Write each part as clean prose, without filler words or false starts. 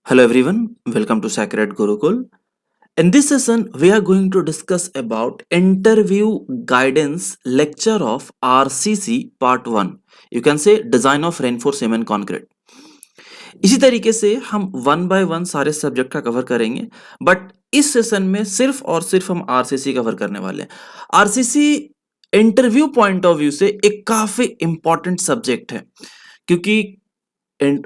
Hello everyone, welcome to Sacred Gurukul. In this session, we are going to discuss about interview guidance lecture of RCC part 1. You can say design of reinforced cement concrete. इसी तरीके से हम one by one सारे subject का cover करेंगे, but इस session में सिर्फ और सिर्फ हम आरसीसी कवर करने वाले हैं। RCC interview point of view से एक काफी इंपॉर्टेंट सब्जेक्ट है, क्योंकि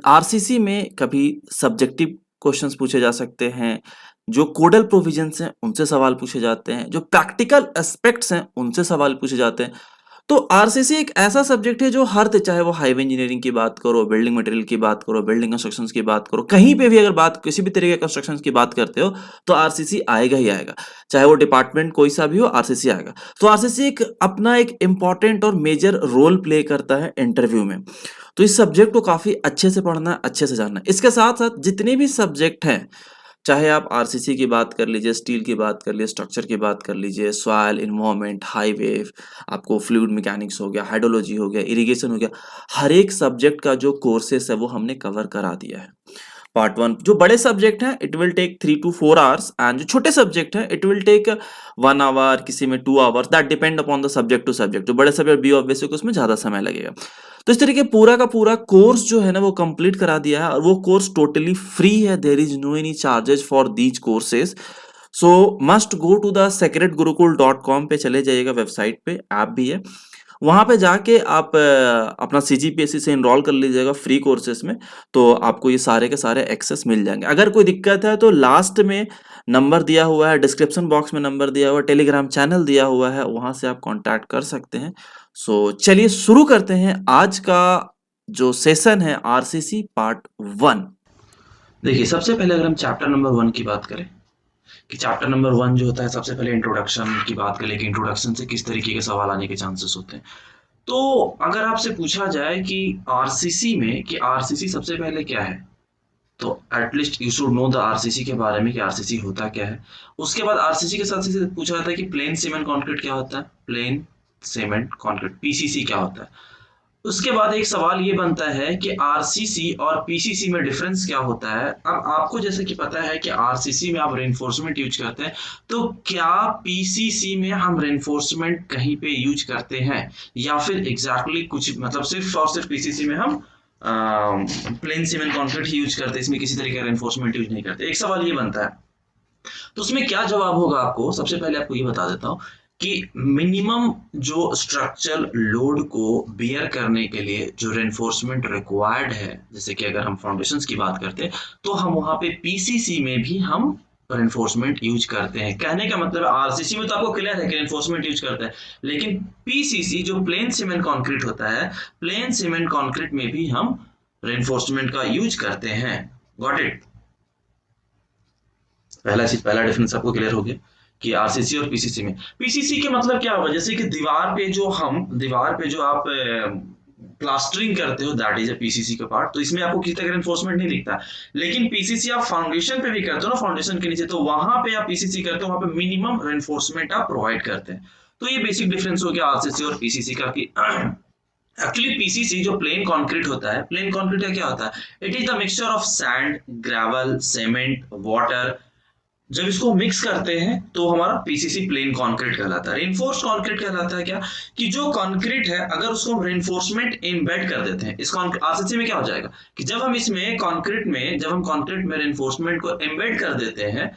आरसीसी में कभी सब्जेक्टिव क्वेश्चंस पूछे जा सकते हैं, जो कोडल प्रोविजंस हैं उनसे सवाल पूछे जाते हैं, जो प्रैक्टिकल एस्पेक्ट्स हैं उनसे सवाल पूछे जाते हैं। तो आरसीसी एक ऐसा सब्जेक्ट है जो चाहे वो हाईवे इंजीनियरिंग की बात करो, बिल्डिंग मटेरियल की बात करो, बिल्डिंग कंस्ट्रक्शंस की बात करो, कहीं पे भी अगर बात किसी भी तरीके के कंस्ट्रक्शंस की बात करते हो तो आरसीसी आएगा ही आएगा। चाहे वो डिपार्टमेंट कोई सा भी हो, आरसीसी आएगा। तो आरसीसी एक अपना एक इंपॉर्टेंट और मेजर रोल प्ले करता है इंटरव्यू में। तो इस सब्जेक्ट को काफी अच्छे से पढ़ना है, अच्छे से जानना है। इसके साथ साथ जितने भी सब्जेक्ट हैं, चाहे आप आरसीसी की बात कर लीजिए, स्टील की बात कर लीजिए, स्ट्रक्चर की बात कर लीजिए, सॉइल, एनवायरनमेंट, हाईवे, आपको फ्लूइड मैकेनिक्स हो गया, हाइड्रोलॉजी हो गया, इरिगेशन हो गया, हर एक सब्जेक्ट का जो कोर्सेस है वो हमने कवर करा दिया है। पार्ट 1 जो बड़े सब्जेक्ट हैं it will take 3 to 4 hours, and जो छोटे सब्जेक्ट हैं इट विल टेक 1 आवर, किसी में 2 hours, that depend upon the subject to subject. जो बड़े सब्जेक्ट बी ऑब्वियसली उसमें ज्यादा समय लगेगा। तो इस तरीके पूरा का पूरा कोर्स जो है ना वो कंप्लीट करा दिया है, और वो कोर्स टोटली फ्री है। There is no any charges for these courses. So must go to the sacredgurukul.com पे चले जाइएगा, वेबसाइट पे ऐप भी है, वहां पे जाके आप अपना सीजीपीएससी से इनरोल कर लीजिएगा फ्री कोर्सेज में। तो आपको ये सारे के सारे एक्सेस मिल जाएंगे। अगर कोई दिक्कत है तो लास्ट में नंबर दिया हुआ है, डिस्क्रिप्शन बॉक्स में नंबर दिया हुआ है, टेलीग्राम चैनल दिया हुआ है, वहां से आप कांटेक्ट कर सकते हैं। सो चलिए शुरू करते हैं आज का जो सेशन है, आरसीसी पार्ट 1। देखिए, सबसे पहले अगर हम चैप्टर नंबर 1 की बात करें, कि चैप्टर नंबर 1 जो होता है, सबसे पहले इंट्रोडक्शन की बात करें कि इंट्रोडक्शन से किस तरीके के सवाल आने के चांसेस होते हैं। तो अगर आपसे पूछा जाए कि आरसीसी में कि आरसीसी सबसे पहले क्या है, तो at least you should know the RCC के बारे में कि आरसीसी होता क्या है। उसके बाद आरसीसी के साथ पूछा जाता है कि प्लेन सीमेंट कंक्रीट क्या होता है, प्लेन सीमेंट कंक्रीट पीसीसी क्या होता है। उसके बाद एक सवाल ये बनता है कि आरसीसी और पीसीसी में डिफरेंस क्या होता है। अब आपको जैसे कि पता है कि आरसीसी में आप रेनफोर्समेंट यूज करते हैं, तो क्या पीसीसी में हम रेनफोर्समेंट कहीं पे यूज करते हैं, या फिर एग्जैक्टली कुछ मतलब सिर्फ और सिर्फ पीसीसी में हम प्लेन सीमेंट कंक्रीट ही यूज करते हैं, इसमें किसी तरीके का रेनफोर्समेंट यूज नहीं करते। एक सवाल ये बनता है, तो उसमें क्या जवाब होगा आपको। सबसे पहले आपको ये बता देता हूं कि मिनिमम जो स्ट्रक्चरल लोड को बियर करने के लिए जो रेनफोर्समेंट रिक्वायर्ड है, जैसे कि अगर हम फाउंडेशंस की बात करते हैं तो हम वहां पे पीसीसी में भी हम रेनफोर्समेंट यूज करते हैं। कहने का मतलब आरसीसी में तो आपको क्लियर है कि रेनफोर्समेंट यूज करते हैं, लेकिन पीसीसी जो प्लेन सीमेंट कंक्रीट होता है, प्लेन सीमेंट कंक्रीट में भी हम रेनफोर्समेंट का यूज करते हैं। Got it. पहला डिफरेंस आपको क्लियर हो गया कि आरसीसी और पीसीसी में। पीसीसी के मतलब क्या होगा, जैसे कि दीवार पे जो आप प्लास्टरिंग करते हो, दैट इज अ पीसीसी का पार्ट। तो इसमें आपको किसी तरह का एनफोर्समेंट नहीं दिखता, लेकिन पीसीसी आप फाउंडेशन पे भी करते हो ना, फाउंडेशन के नीचे, तो वहां पे आप पीसीसी करते हो, वहां पे मिनिमम रेनफोर्समेंट आप प्रोवाइड करते हैं। तो ये बेसिक डिफरेंस हो गया आरसीसी और पीसीसी का। कि एक्चुअली पीसीसी जो प्लेन कंक्रीट होता है, प्लेन कंक्रीट का क्या होता है, it is the mixture of sand, gravel, cement, water. जब इसको मिक्स करते हैं तो हमारा पीसीसी प्लेन कंक्रीट कहलाता है। रेनफोर्स्ड कंक्रीट कहलाता है क्या, कि जो कंक्रीट है अगर उसको हम रेनफोर्समेंट एम्बेड कर देते हैं, इस आरसीसी में क्या हो जाएगा कि जब हम कंक्रीट में रेनफोर्समेंट को एम्बेड कर देते हैं,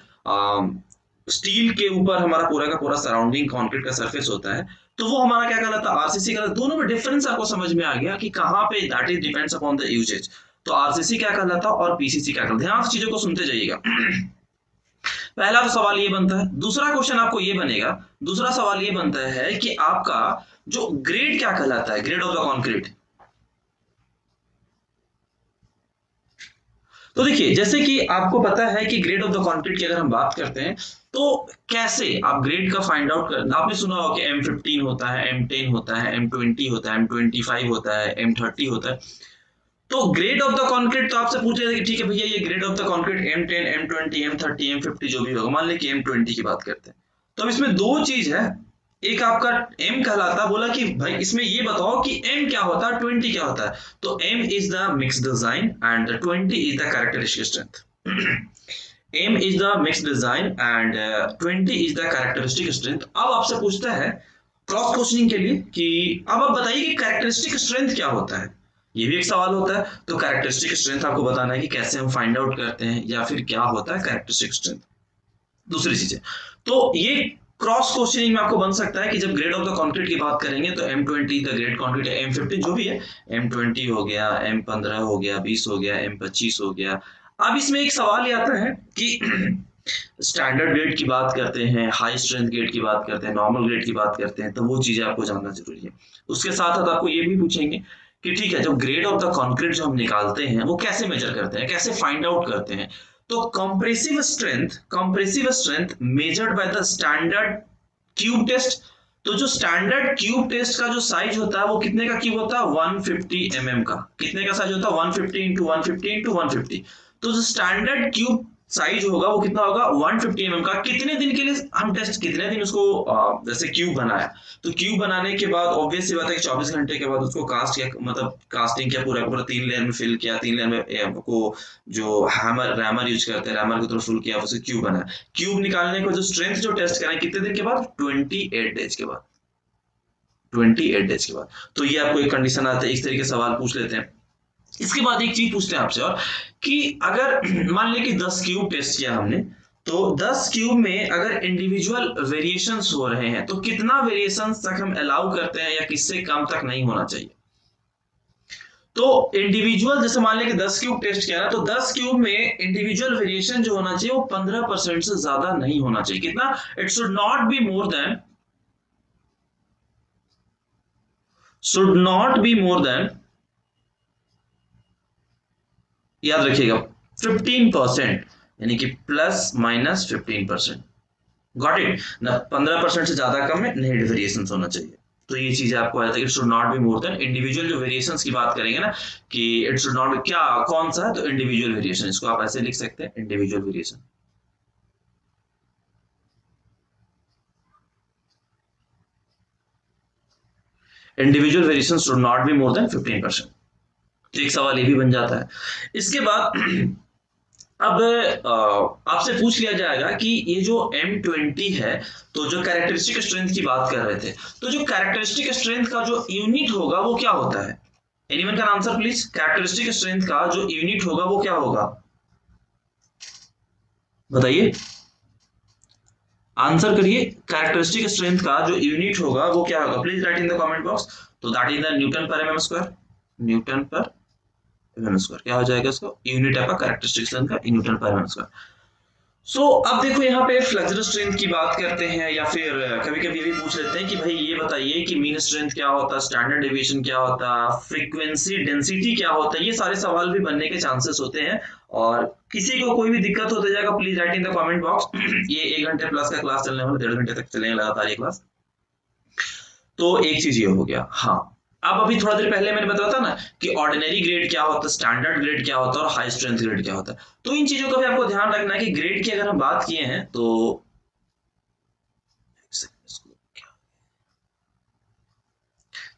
स्टील के ऊपर हमारा पूरा का पूरा सराउंडिंग कंक्रीट का सरफेस होता है, तो वो हमारा क्या कहलाता है, आरसीसी कहलाता है। दोनों में डिफरेंस आपको समझ में आ गया कि कहां पे that is depends upon the usages. तो आरसीसी क्या कहलाता है और पीसीसी क्या कहलाता है, ध्यान से चीजों को सुनते जाइएगा। पहला तो सवाल ये बनता है। दूसरा क्वेश्चन आपको ये बनेगा, दूसरा सवाल ये बनता है कि आपका जो ग्रेड क्या कहलाता है, ग्रेड ऑफ द कंक्रीट। तो देखिए, जैसे कि आपको पता है कि ग्रेड ऑफ द कंक्रीट की अगर हम बात करते हैं, तो कैसे आप ग्रेड का फाइंड आउट कर, आपने सुना होगा कि M15 होता है, M10 होता है, M20 होता है, M25 होता है, M30 होता है। तो ग्रेड ऑफ द कंक्रीट तो आपसे पूछ रहे थे कि ठीक है भैया, ये grade of the concrete M10, M20, M30, M50 जो भी होगा, मान लें कि M20 की बात करते हैं। तो अब इसमें दो चीज है, एक आपका M कहलाता, बोला कि भाई इसमें ये बताओ कि M क्या होता है, 20 क्या होता है। तो M is the mix design and 20 is the characteristic strength. M is the mixed design and 20 is the characteristic strength. अब आपसे पूछता है क्रॉस क्वेश्चनिंग के लिए कि अब आप बताइए कि कैरेक्टरिस्टिक स्ट्रेंथ क्या होता है। ये भी एक सवाल होता है। तो कैरेक्टरिस्टिक स्ट्रेंथ आपको बताना है कि कैसे हम फाइंड आउट करते हैं या फिर क्या होता है कैरेक्टरिस्टिक स्ट्रेंथ। दूसरी चीजें तो ये क्रॉस क्वेश्चनिंग में आपको बन सकता है कि जब ग्रेड ऑफ द कंक्रीट की बात करेंगे तो M20 द ग्रेड कंक्रीट है, M15 जो भी है, M20 हो गया, M15 हो गया, 20 हो गया, M25 हो गया। अब इसमें एक सवाल ये आता है कि स्टैंडर्ड ग्रेड की बात करते हैं, हाई स्ट्रेंथ ग्रेड की बात करते हैं, नॉर्मल ग्रेड की बात करते हैं, तो वो चीजें आपको जानना जरूरी है। उसके साथ साथ आपको ये भी पूछेंगे कि ठीक है, जब ग्रेड ऑफ द कंक्रीट जो हम निकालते हैं वो कैसे मेजर करते हैं, कैसे फाइंड आउट करते हैं। तो compressive strength measured by the standard cube test. तो जो स्टैंडर्ड क्यूब टेस्ट का जो साइज होता है वो कितने का क्यूब होता है, 150 का। कितने का साइज होता है, 150 इंटू 150 इंटू 150। तो जो स्टैंडर्ड क्यूब साइज होगा वो कितना होगा, 150 का। कितने दिन के लिए हम टेस्ट, कितने दिन उसको जैसे क्यूब बनाया, तो क्यूब बनाने के बाद ऑब्वियस सी बात है कि 24 घंटे के बाद उसको कास्ट किया, मतलब कास्टिंग किया, पूरा पूरा 3 लेयर में फिल किया, 3 लेयर में को जो रैमर यूज करते हैं, रैमर के थ्रू फिल किया, उसे क्यूब बनाया। क्यूब निकालने को जो स्ट्रेंथ जो टेस्ट करें कितने दिन के बाद, 28 डेज के बाद। 28 डेज के बाद। तो ये आपको एक कंडीशन आता है, इस तरीके से सवाल पूछ लेते हैं। इसके बाद एक चीज पूछते हैं आपसे और कि अगर मान लें कि 10 क्यूब टेस्ट किया हमने, तो 10 क्यूब में अगर इंडिविजुअल वेरिएशंस हो रहे हैं तो कितना वेरिएशंस तक हम अलाउ करते हैं या किससे कम तक नहीं होना चाहिए। तो इंडिविजुअल जैसे मान लें कि 10 क्यूब टेस्ट किया ना, तो 10 क्यूब में इंडिविजुअल वेरिएशन जो होना चाहिए वो 15% से ज्यादा नहीं होना चाहिए। कितना, it should not be more than, याद रखिएगा 15%, यानी कि प्लस माइनस 15%। गॉट इट ना, 15% से ज्यादा कम में नहीं वेरिएशन होना चाहिए। तो ये चीज आपको आता है, it should not be more than. Individual जो वेरिएशंस की बात करेंगे ना कि इट शुड नॉट बी, क्या कौन सा है, तो इंडिविजुअल वेरिएशन, इसको आप ऐसे लिख सकते हैं, individual variation. Individual variation should not be more than 15%। तो एक सवाल ये भी बन जाता है। इसके बाद अब आपसे पूछ लिया जाएगा कि ये जो M20 है, तो जो कैरेक्टरिस्टिक स्ट्रेंथ की बात कर रहे थे, तो जो कैरेक्टरिस्टिक स्ट्रेंथ का जो यूनिट होगा वो क्या होता है। Anyone can answer please, characteristic strength का जो यूनिट होगा वो क्या होगा, बताइए, आंसर करिए। कैरेक्टरिस्टिक स्ट्रेंथ का जो यूनिट होगा वो क्या होगा, please right in the comment box. तो दैट इज द न्यूटन पर एमएम स्क्वायर। न्यूटन पर एमएम स्क्वायर क्या हो जाएगा, इसको यूनिट है कैरेक्टरिस्टिक स्ट्रेंथ का, न्यूटन पर एमएम स्क्वायर। अब देखो यहाँ पे फ्लेक्सुरल स्ट्रेंथ की बात करते हैं या फिर कभी कभी भी पूछ लेते हैं कि भाई ये बताइए कि मीन स्ट्रेंथ क्या होता है, स्टैंडर्ड डेविएशन क्या होता है, फ्रीक्वेंसी डेंसिटी क्या होता है। ये सारे सवाल भी बनने के चांसेस होते हैं। और किसी को कोई भी दिक्कत होता जाएगा, please right in the comment box. ये 1 घंटे प्लस का क्लास चलने वाला, 1.5 घंटे तक चलेंगे लगातार ये क्लास। तो एक चीज ये हो गया। हाँ, अब अभी थोड़ा देर पहले मैंने बताया था ना कि ऑर्डिनरी ग्रेड क्या होता है, स्टैंडर्ड ग्रेड क्या होता है और हाई स्ट्रेंथ ग्रेड क्या होता है। तो इन चीजों का भी आपको ध्यान रखना है कि ग्रेड की अगर हम बात किए हैं तो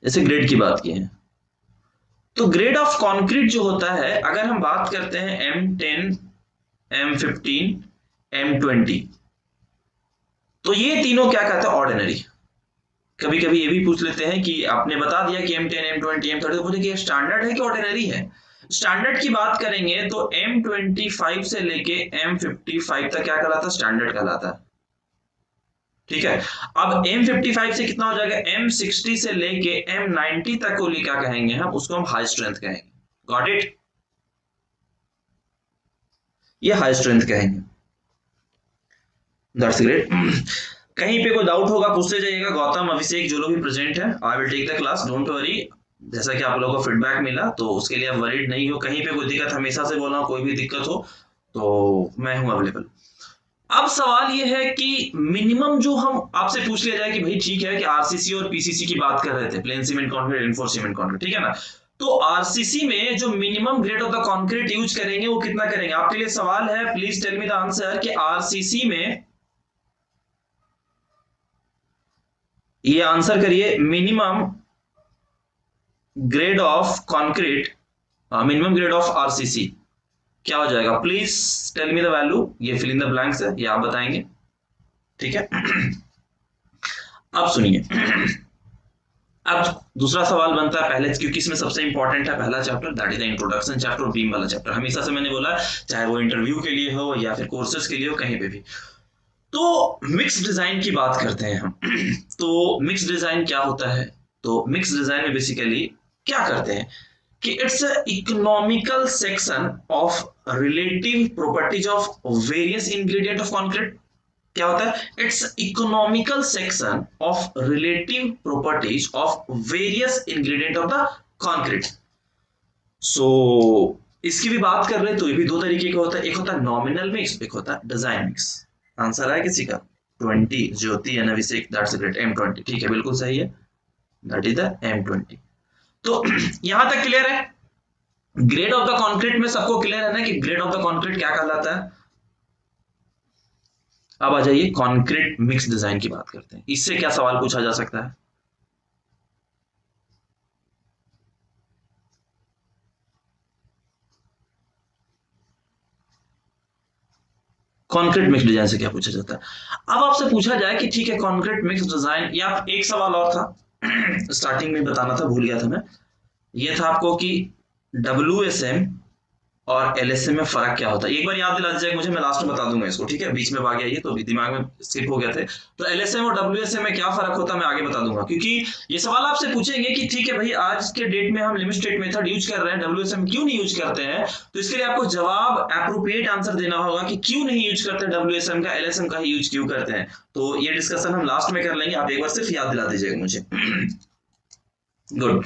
जैसे ग्रेड की बात की है, तो ग्रेड ऑफ कंक्रीट जो होता है, अगर हम बात करते हैं M10, M15, M20, तो ये तीनों क्या कहते हैं, ऑर्डिनरी। कभी कभी ये भी पूछ लेते हैं कि आपने बता दिया कि M10, M20, M30, तो बोले कि स्टैंडर्ड है कि ऑर्डिनरी है। स्टैंडर्ड की बात करेंगे तो M25 से लेके M55 तक क्या कहलाता है, स्टैंडर्ड कहलाता है। ठीक है, अब M55 से कितना हो जाएगा, M60 से लेके M90 तक को क्या कहेंगे हम, उसको हम हाई स्ट्रेंथ कहेंगे। गॉट इट, ये हाई स्ट्रेंथ कहेंगे। That's great. कहीं पे कोई डाउट होगा पूछते जाइएगा, गौतम, अभिषेक, जो लोग भी प्रेजेंट है, I will take the class, don't worry. जैसा कि आप लोगों को फीडबैक मिला तो उसके लिए आप वरीड नहीं हो, कहीं पे कोई दिक्कत हमेशा से बोलना, कोई भी दिक्कत हो तो मैं हूं अवेलेबल। अब सवाल ये है कि मिनिमम जो हम आपसे पूछ लिया जाए कि भाई ठीक है कि आरसीसी और पीसीसी की बात कर रहे थे, plain cement concrete, reinforce cement concrete, ठीक है ना। तो आरसीसी में जो minimum grade of the concrete use करेंगे वो कितना करेंगे, आपके लिए सवाल है, please tell me the answer कि आरसीसी में, ये आंसर करिए, minimum grade of concrete, minimum grade of RCC, क्या हो जाएगा? Please tell me the value, ये फिल इन द ब्लैंक्स है, ये आप बताएंगे, ठीक है। अब सुनिए, अब दूसरा सवाल बनता है पहले, क्योंकि इसमें सबसे इंपॉर्टेंट है पहला chapter, that is the introduction chapter, beam वाला चैप्टर। हमेशा से मैंने बोला, चाहे वो इंटरव्यू के लिए हो या फिर कोर्सेज के लिए हो, कहीं पे भी। तो मिक्स डिजाइन की बात करते हैं हम। तो मिक्स डिजाइन क्या होता है? तो मिक्स डिजाइन में बेसिकली क्या करते हैं कि it's economical section of relative properties of various ingredient of concrete. क्या होता है? It's economical section of relative properties of various ingredient of the concrete. So इसकी भी बात कर रहे हैं तो ये भी दो तरीके का होता है, एक होता है नॉमिनल मिक्स, एक होता है डिजाइन मिक्स। आंसर है किसी का? 20 Jyoti and Abhishek, that's great, M20, ठीक है, बिल्कुल सही है, दैट इज द M20। तो यहां तक क्लियर है? ग्रेड ऑफ द कंक्रीट में सबको क्लियर है ना कि ग्रेड ऑफ द कंक्रीट क्या कहलाता है? अब आ जाइए कंक्रीट मिक्स डिजाइन की बात करते हैं, इससे क्या सवाल पूछा जा सकता है? कंक्रीट मिक्स डिजाइन से क्या पूछा जाता है? अब आपसे पूछा जाए कि ठीक है कंक्रीट मिक्स डिजाइन, या एक सवाल और था स्टार्टिंग में बताना था, भूल गया था मैं, ये था आपको कि WSM और LSM में फर्क क्या होता है। एक बार याद दिला दीजिएगा मुझे, मैं लास्ट में बता दूंगा इसको, ठीक है, बीच में भाग गया ये तो दिमाग में स्किप हो गया थे। तो LSM और WSM में क्या फर्क होता है मैं आगे बता दूंगा, क्योंकि ये सवाल आपसे पूछेंगे कि ठीक है भाई आज के डेट में हम लिमिट स्टेट मेथड यूज कर रहे हैं, WSM क्यों नहीं यूज करते हैं? तो इसके लिए आपको जवाब एप्रोप्रिएट आंसर देना होगा कि क्यों नहीं यूज करते WSM का, LSM का ही यूज क्यों करते हैं। तो ये डिस्कशन हम लास्ट में कर लेंगे, आप एक बार सिर्फ याद दिला दीजिएगा मुझे। गुड,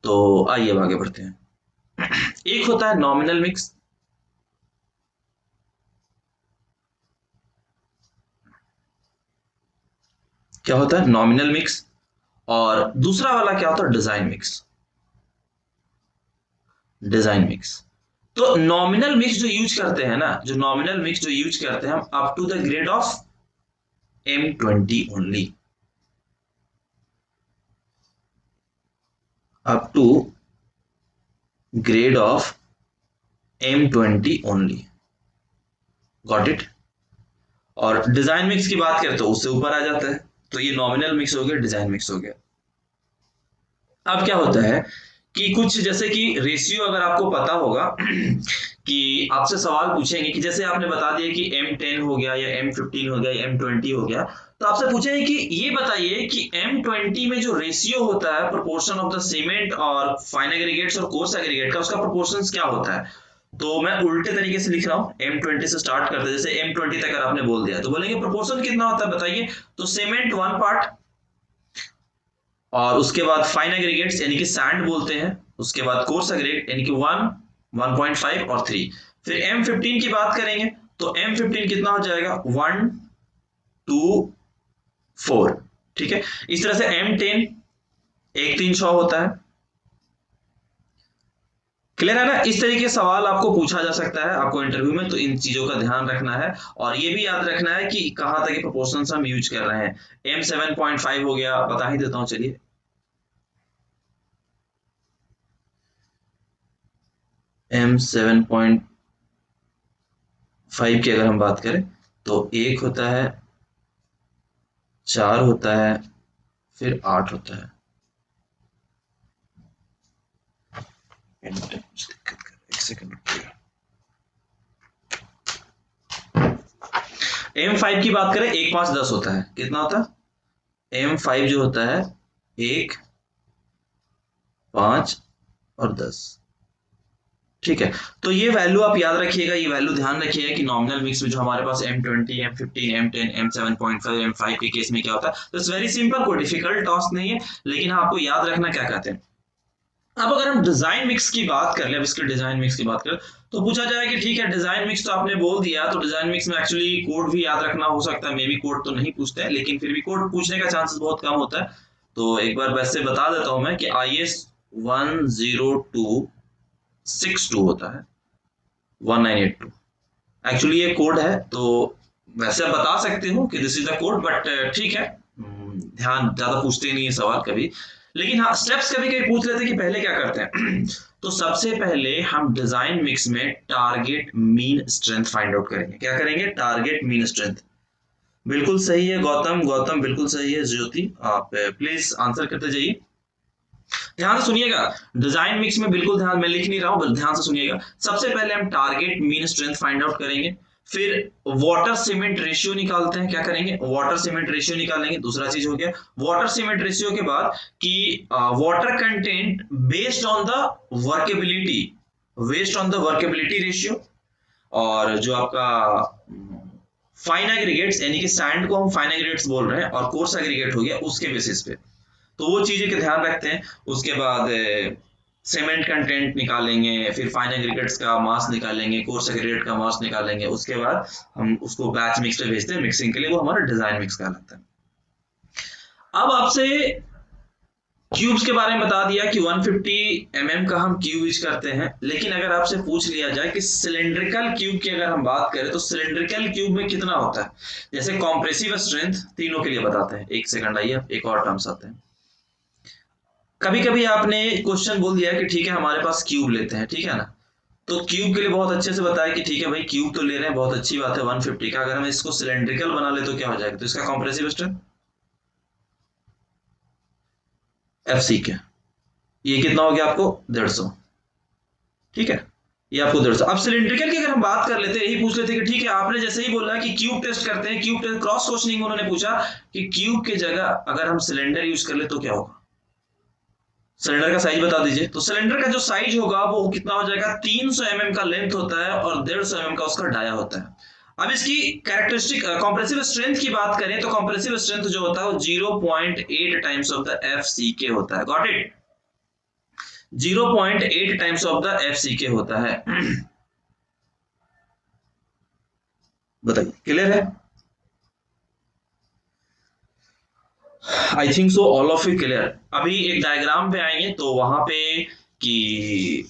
तो आइए आगे बढ़ते हैं। एक होता है नॉमिनल मिक्स, क्या होता है? Nominal mix. और दूसरा वाला क्या होता है? Design mix. Design mix. तो नॉमिनल मिक्स जो यूज करते हैं ना, जो नॉमिनल मिक्स जो यूज करते हैं हम, up to the grade of M20 only, up to grade of M20 only, got it. और डिजाइन मिक्स की बात करें तो उससे ऊपर आ जाता है। तो ये नॉमिनल मिक्स हो गया, डिजाइन मिक्स हो गया। अब क्या होता है कि कुछ जैसे कि रेशियो अगर आपको पता होगा कि आपसे सवाल पूछेंगे कि जैसे आपने बता दिया कि M10 हो गया या M15 हो गया या M20 हो गया, तो आपसे पूछेंगे कि ये बताइए कि M20 में जो रेशियो होता है प्रोपोर्शन ऑफ द सीमेंट और फाइन एग्रीगेट्स और कोर्स एग्रीगेट का, उसका प्रोपोर्शन क्या होता है? तो मैं उल्टे तरीके से लिख रहा हूँ, M20 से स्टार्ट करते हैं, जैसे M20 तक अगर आपने बोल दिया तो बोलेंगे प्रोपोर्शन कितना होता है बताइए। तो सीमेंट 1 पार्ट, और उसके बाद फाइन एग्रीगेट्स यानी कि सैंड बोलते हैं, उसके बाद कोर्स एग्रीगेट यानी कि 1, 1.5 और 3। फिर M15 की बात करेंगे तो M15 कितना हो जाएगा? 1, 2, 4, ठीक है। इस तरह से M10 1, 3, 6 होता है। क्लियर है ना? इस तरीके के सवाल आपको पूछा जा सकता है आपको इंटरव्यू में, तो इन चीजों का ध्यान रखना है। और ये भी याद रखना है कि कहां तक प्रोपोर्शंस हम यूज कर रहे हैं। M7.5 हो गया, बता ही देता हूं चलिए। M7.5 की अगर हम बात करें तो 1 होता है, 4 होता है, फिर 8 होता है। एक सेकंड, M5 की बात करें 1, 5, 10 होता है। कितना होता है? M5 जो होता है 1, 5 और 10, ठीक है। तो ये वैल्यू आप याद रखिएगा, ये वैल्यू ध्यान रखिएगा कि नॉमिनल मिक्स में जो हमारे पास M20, M15, M10, M7.5, M5 के केस में क्या होता है। तो इट्स वेरी सिंपल, कोई डिफिकल्ट टास्क नहीं है, लेकिन आपको याद रखना क्या कहते हैं। अब अगर हम डिजाइन मिक्स की बात कर ले, अब इसके डिजाइन मिक्स की बात करें तो पूछा जाए कि ठीक है डिजाइन मिक्स तो आपने बोल दिया, तो डिजाइन मिक्स में एक्चुअली कोड भी याद रखना हो सकता है, मे बी कोड तो नहीं पूछते हैं, लेकिन फिर भी कोड पूछने का चांसेस बहुत कम होता है। तो एक बार वैसे बता देता हूं मैं कि IS 10262 होता है, 1982 एक्चुअली ये कोड है। तो वैसे आप बता सकते हो कि this is the code, but ठीक है, ध्यान ज्यादा पूछते नहीं है सवाल कभी, लेकिन हाँ स्टेप्स कभी कभी पूछ लेते हैं कि पहले क्या करते हैं। तो सबसे पहले हम डिजाइन मिक्स में target mean strength find out करेंगे। क्या करेंगे? Target mean strength. बिल्कुल सही है गौतम, गौतम बिल्कुल सही है। ज्योति आप प्लीज आंसर करते जाइए। ध्यान से सुनिएगा, डिजाइन मिक्स में बिल्कुल ध्यान, मैं लिख नहीं रहा हूं, ध्यान से सुनिएगा। सबसे पहले हम target mean strength find out करेंगे, फिर वाटर सीमेंट रेशियो निकालते हैं। क्या करेंगे? वाटर सीमेंट रेशियो निकालेंगे। दूसरा चीज हो गया वाटर सीमेंट रेशियो के बाद कि water content based on the workability, based on the workability ratio, और जो आपका फाइन एग्रीगेट्स यानी कि सैंड को हम फाइन एग्रीगेट्स बोल रहे हैं और कोर्स एग्रीगेट हो गया उसके बेसिस पे। तो वो चीजें का ध्यान रखते हैं। उसके बाद सीमेंट कंटेंट निकालेंगे, फिर फाइन एग्रीगेट्स का मास निकालेंगे, कोर्स एग्रीगेट का मास निकालेंगे। उसके बाद हम उसको बैच मिक्स पे भेजते हैं मिक्सिंग के लिए, वो हमारा डिजाइन मिक्स कहलाता है। अब आपसे क्यूब्स के बारे में बता दिया कि 150 mm का हम क्यूब यूज करते हैं, लेकिन अगर आपसे पूछ लिया जाए कि सिलेंड्रिकल क्यूब की अगर हम बात करें तो सिलेंड्रिकल क्यूब में कितना होता है? जैसे कॉम्प्रेसिव स्ट्रेंथ तीनों के लिए बताते हैं। एक सेकंड आइए, एक और टर्म्स आते हैं। कभी कभी आपने क्वेश्चन बोल दिया कि ठीक है हमारे पास क्यूब लेते हैं, ठीक है ना, तो क्यूब के लिए बहुत अच्छे से बताया कि ठीक है भाई क्यूब तो ले रहे हैं, बहुत अच्छी बात है 150 का, अगर हम इसको सिलेंड्रिकल बना ले तो क्या हो जाएगा? तो इसका कॉम्प्रेसिव स्ट्रेंथ एफ सी के, ये कितना हो गया आपको? 150। ठीक है, ये आपको 150। अब सिलेंड्रिकल की अगर हम बात कर लेते, यही पूछ लेते कि ठीक है आपने जैसे ही बोला कि क्यूब टेस्ट करते हैं, क्यूब टेस्ट क्रॉस क्वेश्चनिंग उन्होंने पूछा कि क्यूब की जगह अगर हम सिलेंडर यूज कर ले तो क्या होगा? सिलेंडर का साइज बता दीजिए। तो सिलेंडर का जो साइज होगा वो कितना हो जाएगा? 300 mm का लेंथ होता है और 150 mm का उसका डाया होता है। अब इसकी कैरेक्टरिस्टिक कॉम्प्रेसिव स्ट्रेंथ की बात करें तो कॉम्प्रेसिव स्ट्रेंथ जो होता है वो 0.8 times of the F C के होता है। Got it? 0.8 times of the F C के होता है। बताइए, क्लियर है? I think so all of you clear. अभी एक डायग्राम पे आएंगे तो वहां पे कि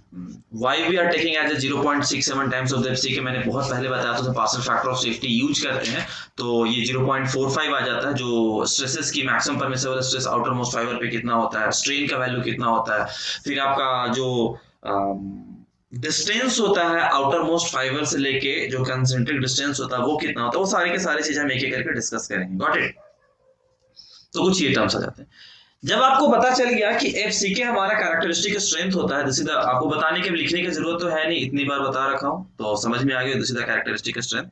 why we are taking as a 0.67 times of the FC के मैंने बहुत पहले बताया था, तो partial factor of safety use करते हैं तो ये 0.45 आ जाता है। जो स्ट्रेसेस की maximum permissible stress outer most fibre पे कितना होता है, स्ट्रेन का वैल्यू कितना होता है, फिर आपका जो डिस्टेंस होता है आउटर मोस्ट फाइबर से लेके जो कंसेंट्रिक डिस्टेंस होता है वो कितना होता है, वो सारे के सारे चीजें हम एक एक करके डिस्कस करेंगे। Got it? तो कुछ ये टर्म्स आ जाते हैं। जब आपको पता चल गया कि एफ सी के हमारा कैरेक्टरिस्टिक स्ट्रेंथ होता है, दिस इज द, आपको बताने के लिखने की जरूरत तो है नहीं, इतनी बार बता रखा हूं तो समझ में आ गया, this is the characteristic strength.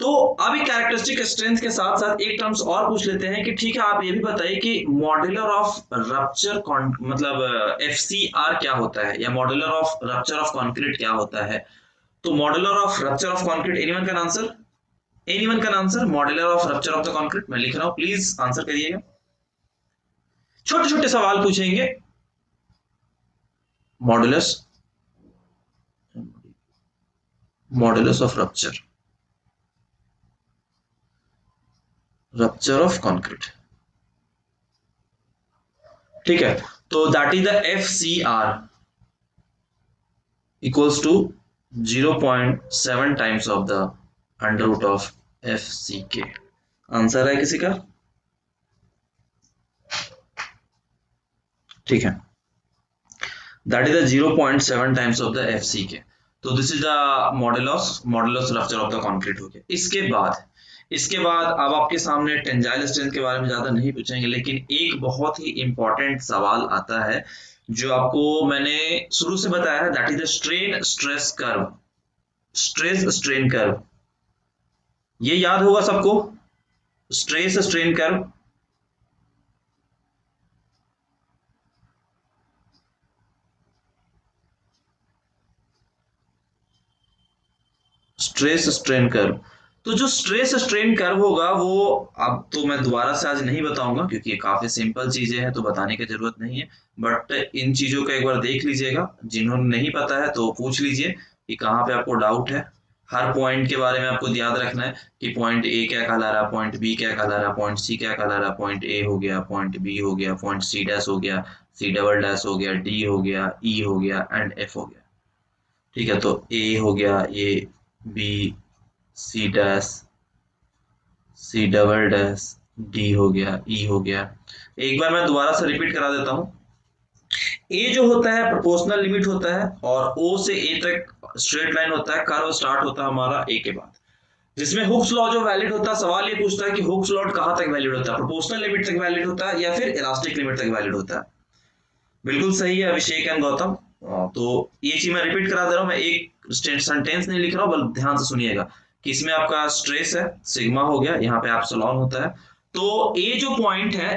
तो अब एक कैरेक्टरिस्टिक स्ट्रेंथ के साथ साथ एक टर्म्स और पूछ लेते हैं कि ठीक है आप ये भी बताइए कि मॉड्यूलर ऑफ रप्चर मतलब एफ सी आर क्या होता है, या modular of rupture of concrete क्या होता है? तो modular of rupture of concrete, anyone can answer? Anyone can answer modular of rupture of the concrete? मैं लिख रहा हूं, प्लीज आंसर करिएगा। छोटे छोटे सवाल पूछेंगे। Modulus, modulus of rupture, rupture of concrete. ठीक है, तो that is the F C R equals to 0.7 times of the under root of F C के। आंसर है किसी का? ठीक है, that is the 0.7 times of the F C के। तो this is the modulus rupture of the concrete हो गया। इसके बाद अब आपके सामने टेंजाइल स्ट्रेंथ के बारे में ज्यादा नहीं पूछेंगे, लेकिन एक बहुत ही इंपॉर्टेंट सवाल आता है जो आपको मैंने शुरू से बताया है, that is the strain stress curve, stress strain curve. ये याद होगा सबको, stress strain curve. Stress strain curve, तो जो स्ट्रेस स्ट्रेन कर्व होगा वो, अब तो मैं दोबारा से आज नहीं बताऊंगा क्योंकि ये काफी सिंपल चीजें हैं तो बताने की जरूरत नहीं है, बट इन चीजों का एक बार देख लीजिएगा। जिन्होंने नहीं पता है तो पूछ लीजिए कि कहाँ पे आपको डाउट है। हर पॉइंट के बारे में आपको याद रखना है कि पॉइंट ए क्या कहला रहा, पॉइंट बी क्या कहला रहा, पॉइंट सी क्या कहला रहा, पॉइंट ए हो गया, पॉइंट बी हो गया, पॉइंट सी डैश हो गया, सी डबल डैश हो गया, डी हो गया, ई हो गया एंड एफ हो गया। ठीक है, तो ए हो गया, ये B, C dash, C double dash, D हो गया, ई हो गया। एक बार मैं दोबारा से रिपीट करा देता हूं, ए जो होता है प्रोपोर्शनल लिमिट होता है और ओ से ए तक स्ट्रेट लाइन होता है, कर्व स्टार्ट होता है हमारा ए के बाद, जिसमें हुक्स लॉ जो वैलिड होता है, सवाल ये पूछता है कि हुक्स लॉ कहां तक वैलिड होता है, प्रोपोर्शनल लिमिट तक वैलिड होता है या फिर इलास्टिक लिमिट तक वैलिड होता है। बिल्कुल सही है अभिषेक एंड गौतम। तो ये चीज मैं रिपीट करा दे रहा हूं, मैं एक सेंटेंस नहीं लिख रहा हूं, बल्कि ध्यान से सुनिएगा कि इसमें आपका स्ट्रेस है सिग्मा हो गया, यहाँ पे एप्सिलॉन होता है। तो ए जो पॉइंट है,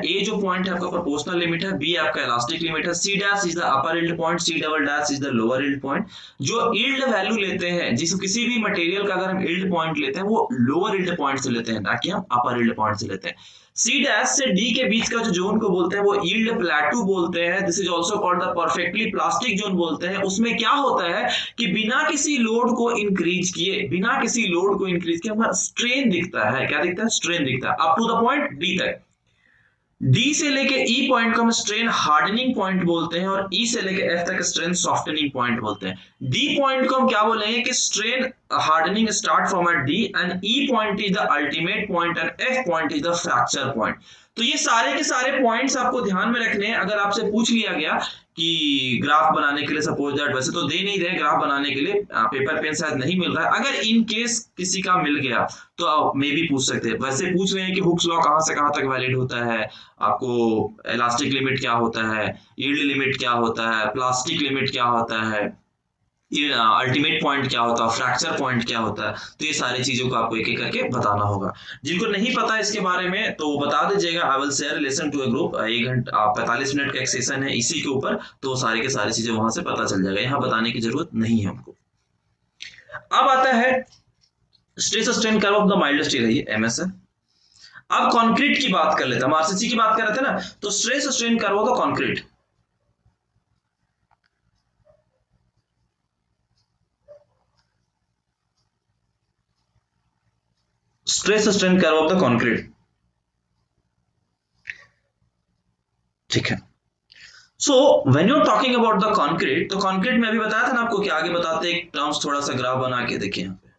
आपका प्रोपोर्शनल लिमिट है, बी आपका इलास्टिक लिमिट है, C dash is the upper yield point, C double dash is the lower yield point. जो यील्ड वैल्यू लेते हैं, जिस किसी भी मटेरियल का अगर हम यील्ड पॉइंट लेते हैं, वो लोअर यील्ड पॉइंट से लेते हैं, ना कि हम अपर यील्ड पॉइंट से लेते हैं। सी डैश से डी के बीच का जो जोन को बोलते हैं वो यील्ड प्लेटू बोलते हैं, this is also called the perfectly plastic zone बोलते हैं। उसमें क्या होता है कि बिना किसी लोड को इंक्रीज किए हमारा स्ट्रेन दिखता है। क्या दिखता है? स्ट्रेन दिखता है up to the point D तक। डी से लेके ई पॉइंट को हम स्ट्रेन हार्डनिंग पॉइंट बोलते हैं और ई से लेके एफ तक स्ट्रेन सॉफ्टनिंग पॉइंट बोलते हैं। डी पॉइंट को हम क्या बोलेंगे कि strain hardening start from at D and E point is the ultimate point and F point is the fracture point. तो ये सारे के सारे पॉइंट्स आपको ध्यान में रखने हैं। अगर आपसे पूछ लिया गया कि ग्राफ बनाने के लिए, सपोज दैट, वैसे तो दे नहीं रहे ग्राफ बनाने के लिए, पेपर पेन शायद नहीं मिल रहा है, अगर इन केस किसी का मिल गया तो मे भी पूछ सकते हैं। वैसे पूछ रहे हैं कि हुक्स लॉ कहां से कहां तक वैलिड होता है, आपको इलास्टिक लिमिट क्या होता है, यील्ड लिमिट क्या होता है, प्लास्टिक लिमिट क्या होता है, अल्टीमेट पॉइंट क्या होता है, फ्रैक्चर पॉइंट क्या होता है। तो ये सारी चीजों को आपको एक एक करके बताना होगा। जिनको नहीं पता इसके बारे में तो बता दीजिएगा, I will share listen to a group, 1 घंटा 45 मिनट का एक सेशन है इसी के ऊपर, तो सारी के सारी चीजें वहां से पता चल जाएगा, यहाँ बताने की जरूरत नहीं है हमको। अब आता है stress strain curve of the mild steel, है एमएस है। अब कंक्रीट की बात कर लेते हैं, हम आरसीसी की बात कर रहे थे ना, तो stress strain curve of the concrete. Stress strain curve of the concrete, ठीक है। So when you are talking about the concrete, तो कंक्रीट में अभी बताया था ना आपको कि आगे बताते एक टर्म्स, थोड़ा सा ग्राफ बना के देखिए, यहाँ पे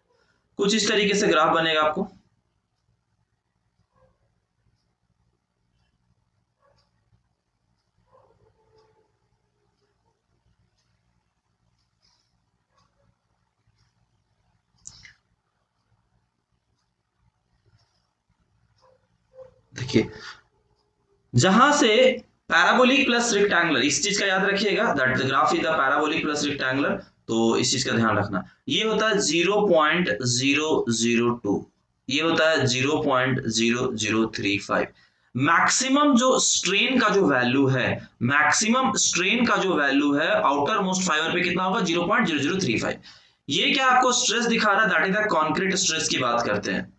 कुछ इस तरीके से ग्राफ बनेगा आपको। देखिए, जहां से पैराबोलिक प्लस रेक्टेंगुलर, इस चीज का याद रखिएगा, that the graph is the parabolic plus rectangular, तो इस चीज का ध्यान रखना। ये होता है 0.002, ये होता है 0.0035। मैक्सिमम जो स्ट्रेन का जो वैल्यू है, आउटर मोस्ट फाइबर पे कितना होगा? 0.0035। ये क्या आपको स्ट्रेस दिखा रहा है? That is the concrete stress की बात करते हैं।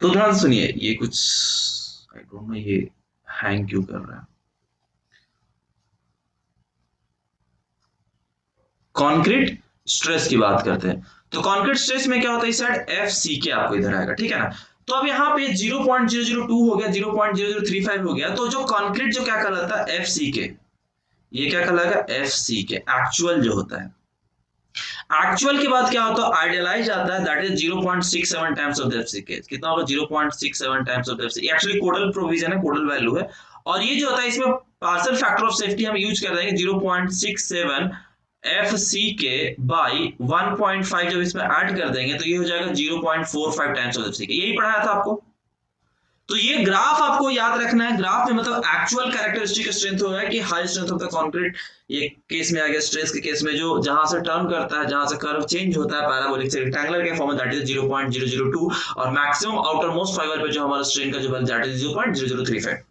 तो ध्यान सुनिए, ये कुछ आई डोंट नो ये हैंग क्यों कर रहा है। कंक्रीट स्ट्रेस की बात करते हैं, तो कंक्रीट स्ट्रेस में क्या होता है, इस साइड एफ सी के आपको इधर आएगा, ठीक है ना। तो अब यहाँ पे 0.002 हो गया, 0.0035 हो गया, तो जो कंक्रीट जो क्या कहलाता है? एफ सी के। ये क्या कहलाएगा? एफ सी के एक्चुअल जो होता है। एक्चुअल के बाद क्या होता है? आइडियलाइज आता है, that is 0.67 times of the FCK. कितना होगा? 0.67 times of the FCK. Actually codal provision है, कोडल वैल्यू है, और ये जो होता है इसमें पार्शियल फैक्टर ऑफ सेफ्टी हम यूज कर रहे हैं 0.67 एफसीके बाय 1.5, जब इसमें ऐड कर देंगे तो ये हो जाएगा 0.45 टाइम्स ऑफ एफसीके। यही पढ़ाया था आपको। तो ये ग्राफ आपको याद रखना है, ग्राफ में मतलब एक्चुअल कैरेक्टरिस्टिक स्ट्रेंथ होगा कि high strength of the concrete. ये केस में आ गया स्ट्रेस के केस में, जो जहां से टर्न करता है, जहां से कर्व चेंज होता है पैराबोलिक से रेक्टेंगुलर के फॉर्म में, दैट इज 0.002, और मैक्सिमम आउटर मोस्ट फाइबर पे जो हमारा स्ट्रेन का जो वैल्यू, दैट इज 0.0035।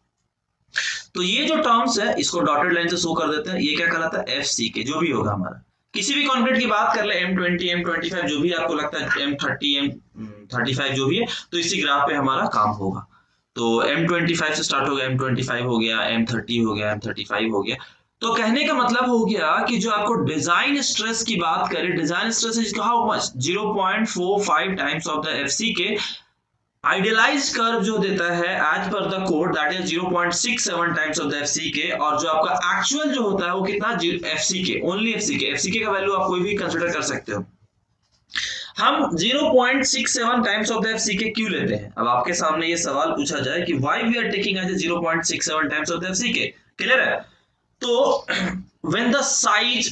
तो ये जो टर्म्स है इसको डॉटेड लाइन से शो कर देते हैं। ये क्या कहलाता है? एफसी के, जो भी होगा हमारा, किसी भी कंक्रीट की बात कर ले, M20 M25 जो भी आपको लगता है, M30 M35 जो भी है, तो इसी ग्राफ पे हमारा काम होगा। तो M25 से स्टार्ट हो गया, M25 हो गया, M30 हो गया, M35 हो गया। तो कहने का मतलब हो गया कि जो आपको डिजाइन स्ट्रेस की बात करें, design stress is how much? 0.45 times of the FC के। आइडियलाइज्ड कर्व जो देता है as per the code, that is 0.67 times of the FC के, और जो आपका एक्चुअल जो होता है वो कितना? एफसी के, ओनली एफसी के। एफसी के का वैल्यू आप कोई भी कंसीडर कर सकते हो। हम 0.67 times of the F C के क्यों लेते हैं? अब आपके सामने ये सवाल पूछा जाए कि why we are taking as 0.67 times of the F C के, क्लियर है? तो when the size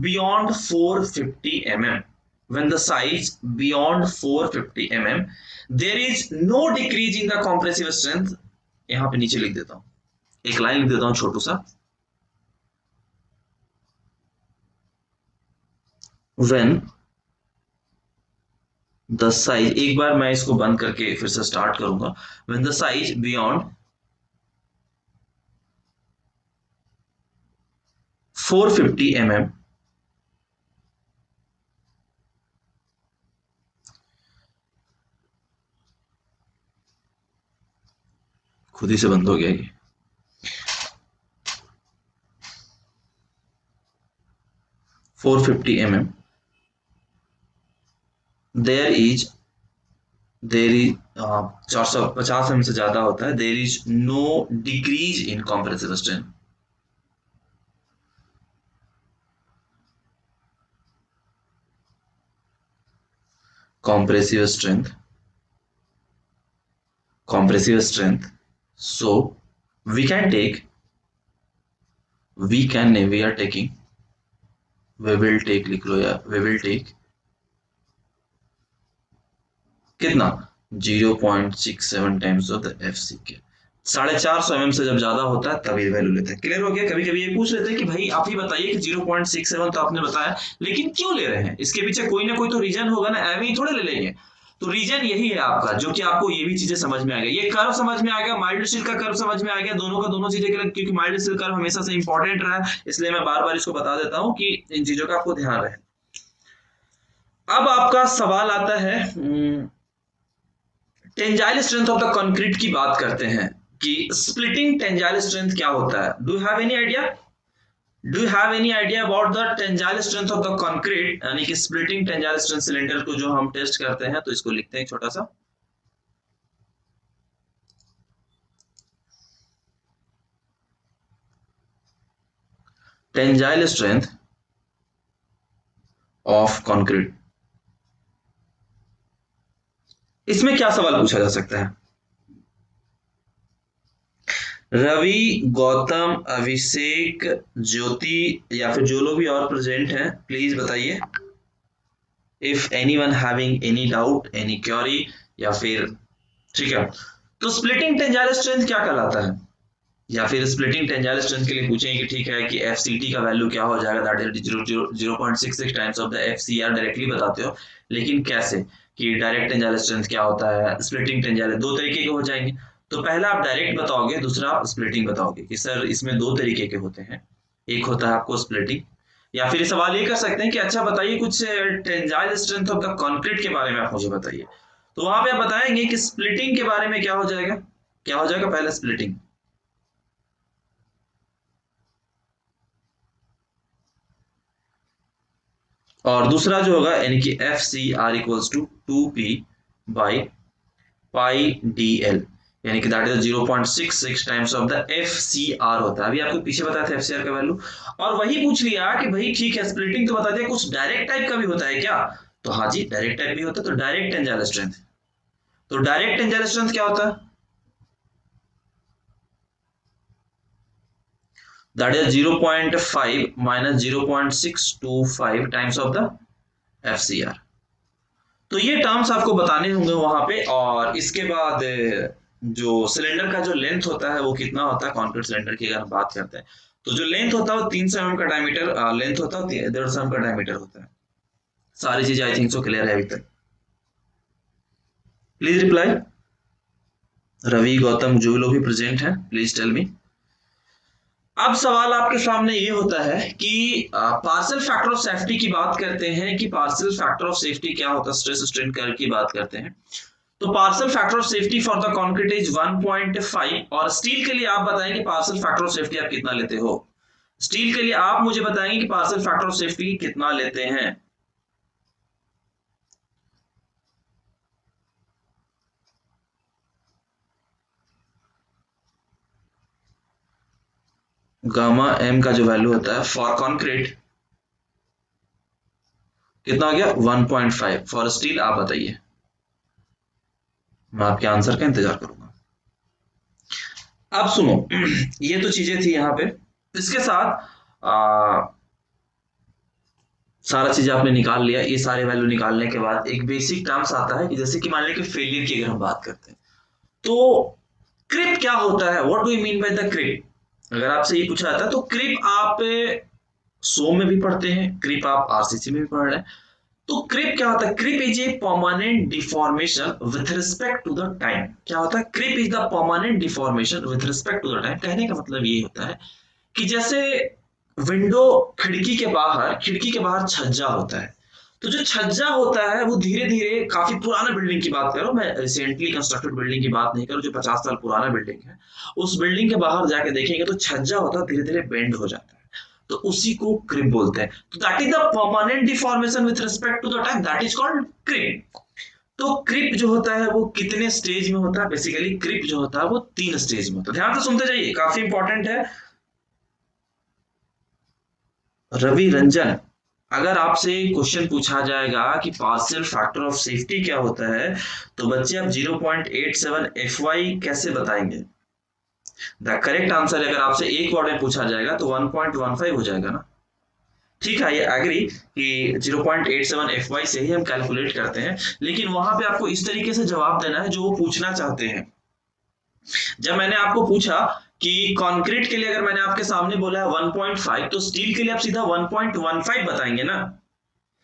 beyond 450 mm, when the size beyond 450 mm, there is no decrease in the compressive strength. यहां पे नीचे लिख देता हूं, एक लाइन लिख देता हूं छोटू सा, when the size, एक बार मैं इसको बंद करके फिर से स्टार्ट करूंगा, when the size beyond 450 mm, खुद ही से बंद हो गया ये, 450 mm, there is 450 mm से ज्यादा होता है, there is no decrease in compressive strength. compressive strength compressive strength so we can take we are taking we will take, लिख लो यार, we will take कितना 0.67 times of the F C के, 450 mm से जब ज्यादा होता है तभी वैल्यू लेते हैं। क्लियर हो गया? कभी कभी ये पूछ लेते हैं कि भाई आप ही बताइए कि 0.67 तो आपने बताया, लेकिन क्यों ले रहे हैं? इसके पीछे कोई ना कोई तो रीजन होगा ना, एवं ही थोड़े ले लेंगे। तो रीजन यही है आपका, जो कि आपको ये भी चीजें समझ में आ गई, ये कर्व समझ में आ गया, माइल्ड स्टील का कर्व समझ में आ गया, दोनों का दोनों चीजें के लिए, क्योंकि माइल्ड स्टील कर्व हमेशा से इंपॉर्टेंट रहा है, इसलिए मैं बार बार इसको बता देता हूं कि इन चीजों का आपको ध्यान रहे। अब आपका सवाल आता है, tensile strength of the concrete की बात करते हैं कि स्प्लिटिंग टेंजाइल स्ट्रेंथ क्या होता है। Do have any idea? Do you have any idea about the tensile strength of the concrete, यानी कि स्प्लिटिंग टेंजाइल स्ट्रेंथ सिलेंडर को जो हम टेस्ट करते हैं, तो इसको लिखते हैं छोटा सा, टेंजाइल स्ट्रेंथ ऑफ कंक्रीट। इसमें क्या सवाल पूछा जा सकता है? रवि, गौतम, अभिषेक, ज्योति या फिर जो लोग भी और प्रेजेंट हैं, प्लीज बताइए if anyone having any doubt, any query, या फिर ठीक है। तो स्प्लिटिंग टेंजाइल स्ट्रेंथ क्या कहलाता है? या फिर स्प्लिटिंग टेंजाइल स्ट्रेंथ के लिए पूछें कि ठीक है कि एफसीटी का वैल्यू क्या हो जाएगा, that is 0.66 times of the FCR, directly बताते हो, लेकिन कैसे कि डायरेक्ट टेंजाइल स्ट्रेंथ क्या होता है, स्प्लिटिंग टेंजाइल, दो तरीके के हो जाएंगे। तो पहला आप डायरेक्ट बताओगे, दूसरा आप स्प्लिटिंग बताओगे कि सर इसमें दो तरीके के होते हैं, एक होता है आपको स्प्लिटिंग, या फिर सवाल ये कर सकते हैं कि अच्छा बताइए कुछ tensile strength of the concrete के बारे में आप मुझे बताइए। तो वहां पे आप बताएंगे कि स्प्लिटिंग के बारे में क्या हो जाएगा, क्या हो जाएगा, पहले स्प्लिटिंग, और दूसरा जो होगा यानी कि F C R equals to 2p by pi D L, यानी कि that is 0.66 times of the F C R होता है। अभी आपको पीछे बताया था एफ सी आर का वैल्यू, और वही पूछ लिया कि भाई ठीक है स्प्लिटिंग तो बता दिया, कुछ डायरेक्ट टाइप का भी होता है क्या? तो हाँ जी, डायरेक्ट टाइप भी होता है। तो डायरेक्ट टेंजाइल स्ट्रेंथ, तो डायरेक्ट टेंजाइल स्ट्रेंथ क्या होता है? That is 0.5 minus 0.625 times of the F C R. तो ये टर्म्स आपको बताने होंगे वहां पे। और इसके बाद जो सिलेंडर का जो लेंथ होता है वो कितना होता है, कॉन्क्रीट सिलेंडर की अगर हम बात करते हैं, तो जो लेंथ होता है वो 300 mm का डायमीटर लेंथ होता है, 150 mm का डायमीटर होता है। सारी चीजें आई थिंक सो क्लियर है अभी तक? प्लीज रिप्लाई, रवि, गौतम, जो लोग भी प्रेजेंट हैं प्लीज टेल मी। अब सवाल आपके सामने ये होता है कि पार्शियल फैक्टर ऑफ सेफ्टी की बात करते हैं कि पार्शियल फैक्टर ऑफ सेफ्टी क्या होता है, स्ट्रेस स्ट्रेन कर्व की बात करते हैं। तो partial factor of safety for the concrete is 1.5, और स्टील के लिए आप बताएं कि पार्शियल फैक्टर ऑफ सेफ्टी आप कितना लेते हो। स्टील के लिए आप मुझे बताएंगे कि पार्शियल फैक्टर ऑफ सेफ्टी कितना लेते हैं। गामा एम का जो वैल्यू होता है फॉर कंक्रीट कितना हो गया 1.5 फॉर स्टील। आप बताइए, मैं आपके आंसर का इंतजार करूंगा। अब सुनो ये तो चीजें थी यहाँ पे, इसके साथ सारा चीज आपने निकाल लिया। ये सारे वैल्यू निकालने के बाद एक बेसिक टर्म्स आता है कि जैसे कि मान लिया कि फेलियर की अगर हम बात करते हैं तो क्रिप क्या होता है, what do you mean by the creep. अगर आपसे ये पूछा जाता है तो क्रिप आप सो में भी पढ़ते हैं, क्रिप आप आरसीसी में भी पढ़ रहे हैं। तो क्रिप क्या होता है, creep is a permanent deformation with respect to the time. क्या होता है, creep is the permanent deformation with respect to the time. कहने का मतलब ये होता है कि जैसे विंडो, खिड़की के बाहर छज्जा होता है, तो जो छज्जा होता है वो धीरे धीरे, काफी पुराना बिल्डिंग की बात करो, मैं रिसेंटली कंस्ट्रक्टेड बिल्डिंग की बात नहीं करूं जो 50 साल पुराना बिल्डिंग है, उस बिल्डिंग के बाहर जाके देखेंगे तो छज्जा होता है धीरे धीरे बेंड हो जाता है, तो उसी को क्रिप बोलते हैं। तो that is the permanent deformation with respect to the time, that is called creep. तो क्रिप जो होता है वो कितने स्टेज में होता है, बेसिकली क्रिप जो होता है वो 3 स्टेज में होता है। ध्यान से सुनते जाइए, काफी इंपॉर्टेंट है। रवि रंजन, अगर आपसे क्वेश्चन पूछा जाएगा कि पार्शियल फैक्टर ऑफ सेफ्टी क्या होता है, तो बच्चे आप 0.87 FY कैसे बताएंगे। द करेक्ट आंसर अगर आपसे एक वर्ड में पूछा जाएगा तो 1.15 हो जाएगा ना। ठीक है, ये एग्री कि 0.87 FY से ही हम कैलकुलेट करते हैं, लेकिन वहां पे आपको इस तरीके से जवाब देना है जो वो पूछना चाहते हैं। जब मैंने आपको पूछा कि कंक्रीट के लिए अगर मैंने आपके सामने बोला है 1.5, तो स्टील के लिए आप सीधा 1.15 बताएंगे ना।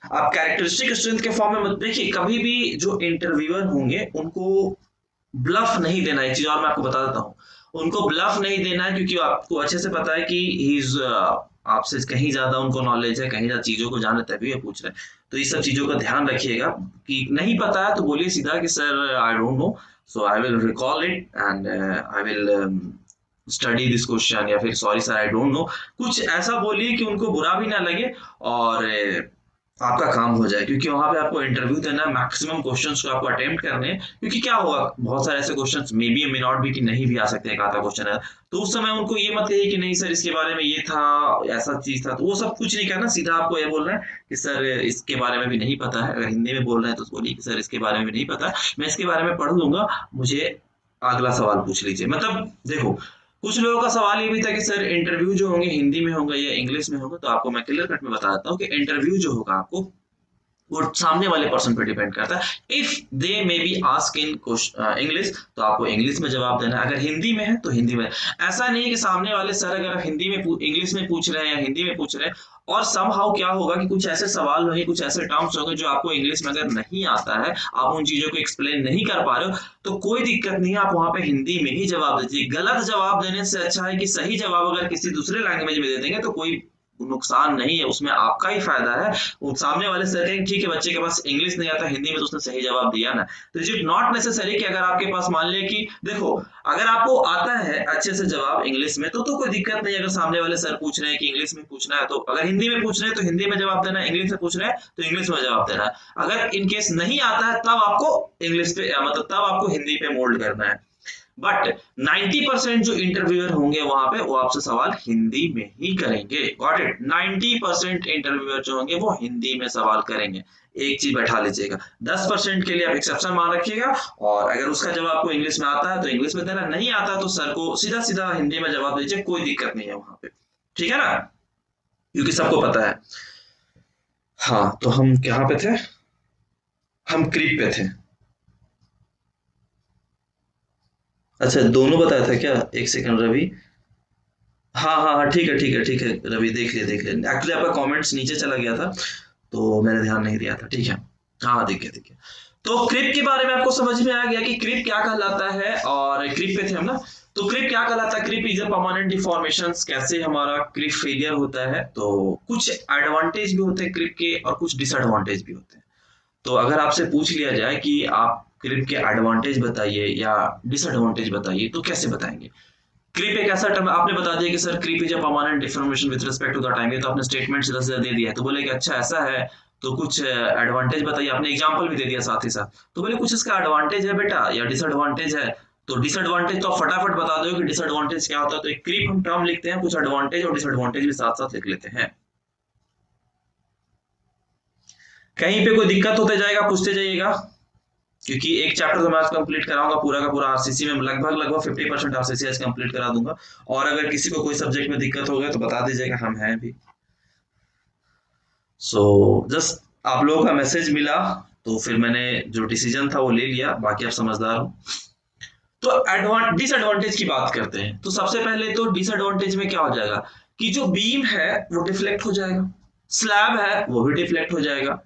आप कैरेक्टरिस्टिक स्ट्रेंथ के फॉर्म में मत देखिए, कभी भी जो इंटरव्यूअर होंगे उनको ब्लफ नहीं देना है। एक चीज और मैं आपको बता देता हूँ, उनको ब्लफ नहीं देना है, क्योंकि आपको अच्छे से पता है कि ही इज आपसे कहीं ज्यादा उनको नॉलेज है, कहीं ज्यादा चीजों को जान रहे, तभी ये पूछ रहे हैं। तो इस सब चीजों का ध्यान रखिएगा कि नहीं पता है तो बोलिए सीधा कि sir I don't know, so I will recall it and I will study this question, या फिर sorry sir I don't know, कुछ ऐसा बोलिए कि उनको बुरा भी ना लगे और आपका काम हो जाए। क्योंकि वहां पे आपको इंटरव्यू देना है, मैक्सिमम क्वेश्चंस को आपको अटेम्प्ट करने हैं, क्योंकि क्या होगा बहुत सारे ऐसे questions may be may not be कि नहीं भी आ सकते, एक आधा क्वेश्चन है, तो उस समय उनको ये मत कहिए कि नहीं सर इसके बारे में ये था, ऐसा चीज था, तो वो सब कुछ नहीं करना। सीधा आपको ये बोलना है कि सर इसके बारे में भी नहीं पता है। अगर हिंदी में बोल रहे हैं तो बोलिए कि सर इसके बारे में भी नहीं पता, मैं इसके बारे में पढ़ लूंगा, मुझे अगला सवाल पूछ लीजिए। मतलब देखो, कुछ लोगों का सवाल ये भी था कि सर इंटरव्यू जो होंगे हिंदी में होंगे या इंग्लिश में होंगे, तो आपको मैं क्लियर कट में बता देता हूँ कि इंटरव्यू जो होगा आपको वो सामने वाले पर्सन पे डिपेंड करता है। If they may be ask in English, तो आपको इंग्लिश में जवाब देना है, अगर हिंदी में है तो हिंदी में। ऐसा नहीं है कि सामने वाले सर अगर आप हिंदी में इंग्लिश में पूछ रहे हैं या हिंदी में पूछ रहे हैं, और समहाउ क्या होगा कि कुछ ऐसे सवाल होंगे, कुछ ऐसे टर्म्स होंगे जो आपको इंग्लिश में अगर नहीं आता है, आप उन चीजों को एक्सप्लेन नहीं कर पा रहे हो, तो कोई दिक्कत नहीं है, आप वहां पे हिंदी में ही जवाब दीजिए। गलत जवाब देने से अच्छा है कि सही जवाब अगर किसी दूसरे लैंग्वेज में दे देंगे तो कोई नुकसान नहीं है, उसमें आपका ही फायदा है। वो सामने वाले सर कहेंगे ठीक है बच्चे के पास इंग्लिश नहीं आता, हिंदी में तो उसने सही जवाब दिया ना। तो इट नॉट नेसेसरी कि अगर आपके पास मान लिया कि देखो, अगर आपको आता है अच्छे से जवाब इंग्लिश में तो कोई दिक्कत नहीं। अगर सामने वाले सर पूछ रहे हैं कि इंग्लिश में पूछना है, तो अगर हिंदी में पूछ रहे हैं तो हिंदी में जवाब देना है, इंग्लिश में पूछ रहे हैं तो इंग्लिश में जवाब देना है। अगर इनकेस नहीं आता है तब आपको इंग्लिश पे मतलब तब आपको हिंदी पे मोल्ड करना है। बट 90% जो इंटरव्यूअर होंगे वहां पे वो आपसे सवाल हिंदी में ही करेंगे। गॉट इट, 90% इंटरव्यूअर जो होंगे वो हिंदी में सवाल करेंगे। एक चीज बैठा लीजिएगा, 10% के लिए आप एक्सेप्शन मान रखिएगा, और अगर उसका जवाब आपको इंग्लिश में आता है तो इंग्लिश में देना, नहीं आता तो सर को सीधा सीधा हिंदी में जवाब दीजिए, कोई दिक्कत नहीं है वहां पे। ठीक है ना, क्योंकि सबको पता है। हाँ, तो हम कहाँ पे थे, हम क्रीप पे थे। अच्छा, दोनों बताया था क्या, एक सेकंड रवि। हाँ हाँ हाँ, ठीक है ठीक है ठीक है रवि, देख लिया देख लिया, एक्चुअली आपका कमेंट्स नीचे चला गया था तो मैंने ध्यान नहीं दिया था। ठीक है, हाँ देखिए देखिए, तो क्रिप के बारे में आपको समझ में आ गया कि क्रिप क्या कहलाता है, और क्रिप पे थे हम ना। तो क्रिप क्या कहलाता है, creep is a permanent deformation. कैसे हमारा क्रिप फेलियर होता है, तो कुछ एडवांटेज भी होते हैं क्रिप के और कुछ डिसएडवांटेज भी होते हैं। तो अगर आपसे पूछ लिया जाए कि आप क्रिप के एडवांटेज बताइए या डिसएडवांटेज बताइए, तो कैसे बताएंगे। क्रीप एक ऐसा टर्म, आपने बता दिया कि sir creep is a permanent deformation with respect to the time, ये तो आपने स्टेटमेंट सीधा सीधा दे दिया है। तो बोले कि अच्छा ऐसा है, तो कुछ एडवांटेज बताइए, आपने एग्जांपल भी दे दिया साथ ही साथ। तो बोले कुछ इसका एडवांटेज है बेटा या डिसएडवांटेज है। तो डिसएडवांटेज तो आप फटाफट बता दो कि डिसएडवांटेज क्या होता है। तो एक क्रीप हम टर्म लिखते हैं, कुछ एडवांटेज और डिसएडवांटेज भी साथ साथ लिख लेते हैं। कहीं पे कोई दिक्कत होते जाएगा पूछते जाइएगा, क्योंकि एक चैप्टर तो मैं आज कंप्लीट कराऊंगा पूरा का पूरा आरसीसी में, लगभग 50% आरसीसी आज कंप्लीट करा दूंगा। और अगर किसी को कोई सब्जेक्ट में दिक्कत हो गया तो बता दीजिएगा, हम हैं भी। सो जस्ट आप लोगों का मैसेज मिला तो फिर मैंने जो डिसीजन था वो ले लिया, बाकी आप समझदार हो। तो डिसएडवांटेज की बात करते हैं। तो सबसे पहले तो डिसएडवांटेज में क्या हो जाएगा कि जो बीम है वो डिफ्लेक्ट हो जाएगा, स्लैब है वो भी डिफ्लेक्ट हो जाएगा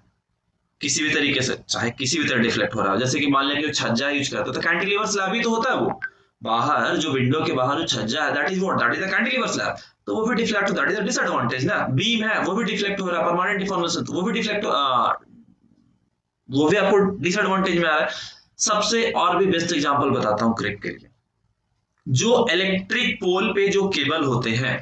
किसी भी तरीके से, चाहे किसी भी तरह डिफ्लेक्ट हो रहा है। जैसे कि मान लिया कि छज्जा यूज करता है तो कैंटिलीवर स्लैब ही तो होता है वो, बाहर जो विंडो के बाहर जो छज्जा है that is the cantilever slab, तो वो भी डिफ्लेक्ट होता है, दैट इज डिसएडवांटेज ना। बीम है वो भी डिफ्लेक्ट हो रहा है, परमानेंट डिफॉर्मेशन, तो वो भी डिफ्लेक्ट, वो भी आपको डिसएडवांटेज में आ रहा है। सबसे और भी बेस्ट एग्जांपल बताता हूं क्रिप के लिए। जो इलेक्ट्रिक पोल पे जो केबल होते हैं,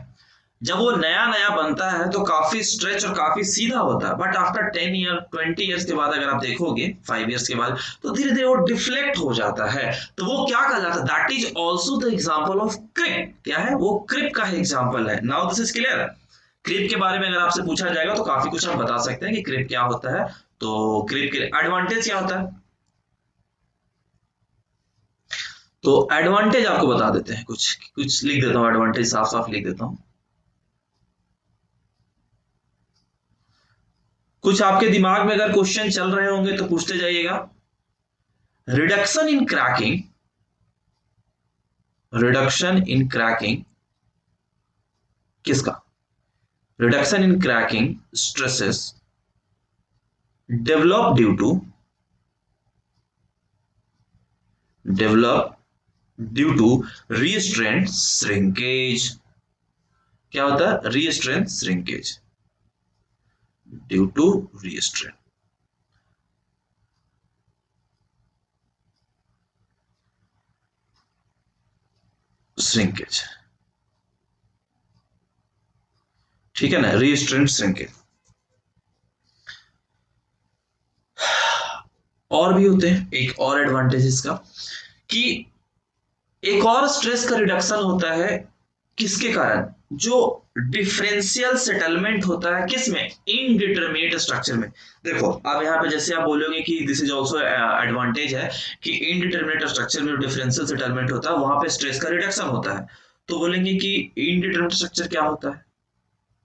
जब वो नया नया बनता है तो काफी स्ट्रेच और काफी सीधा होता है, बट आफ्टर 10 ईयर 20 ईयर्स के बाद अगर आप देखोगे 5 ईयर्स के बाद, तो धीरे धीरे वो डिफ्लेक्ट हो जाता है। तो वो क्या कहा जाता है, that is also the example of creep. क्या है वो, क्रिप का एग्जाम्पल है। Now this is clear. Creep के बारे में अगर आपसे पूछा जाएगा तो काफी कुछ आप बता सकते हैं कि क्रिप क्या होता है। तो क्रिप के एडवांटेज क्या होता है, तो एडवांटेज आपको बता देते हैं, कुछ कुछ लिख देता हूं, एडवांटेज साफ साफ लिख देता हूं। कुछ आपके दिमाग में अगर क्वेश्चन चल रहे होंगे तो पूछते जाइएगा। Reduction in cracking, reduction in cracking किसका, reduction in cracking stresses develop due to, develop due to restraint shrinkage. क्या होता है, restraint shrinkage, due to restraint shrinkage, ठीक है ना, रीस्ट्रेंट श्रिंकेज। और भी होते हैं, एक और एडवांटेज इसका कि एक और स्ट्रेस का रिडक्शन होता है, किसके कारण, जो डिफरेंशियल सेटलमेंट होता है किसमें, इनडिटरमिनेट स्ट्रक्चर में। देखो अब यहाँ पे जैसे आप बोलोगे कि दिस इज ऑल्सो एडवांटेज है कि इनडिटरमिनेट स्ट्रक्चर में डिफरेंशियल सेटलमेंट होता है वहां पे स्ट्रेस का रिडक्शन होता है। तो बोलेंगे कि इनडिटरमिनेट स्ट्रक्चर क्या होता है,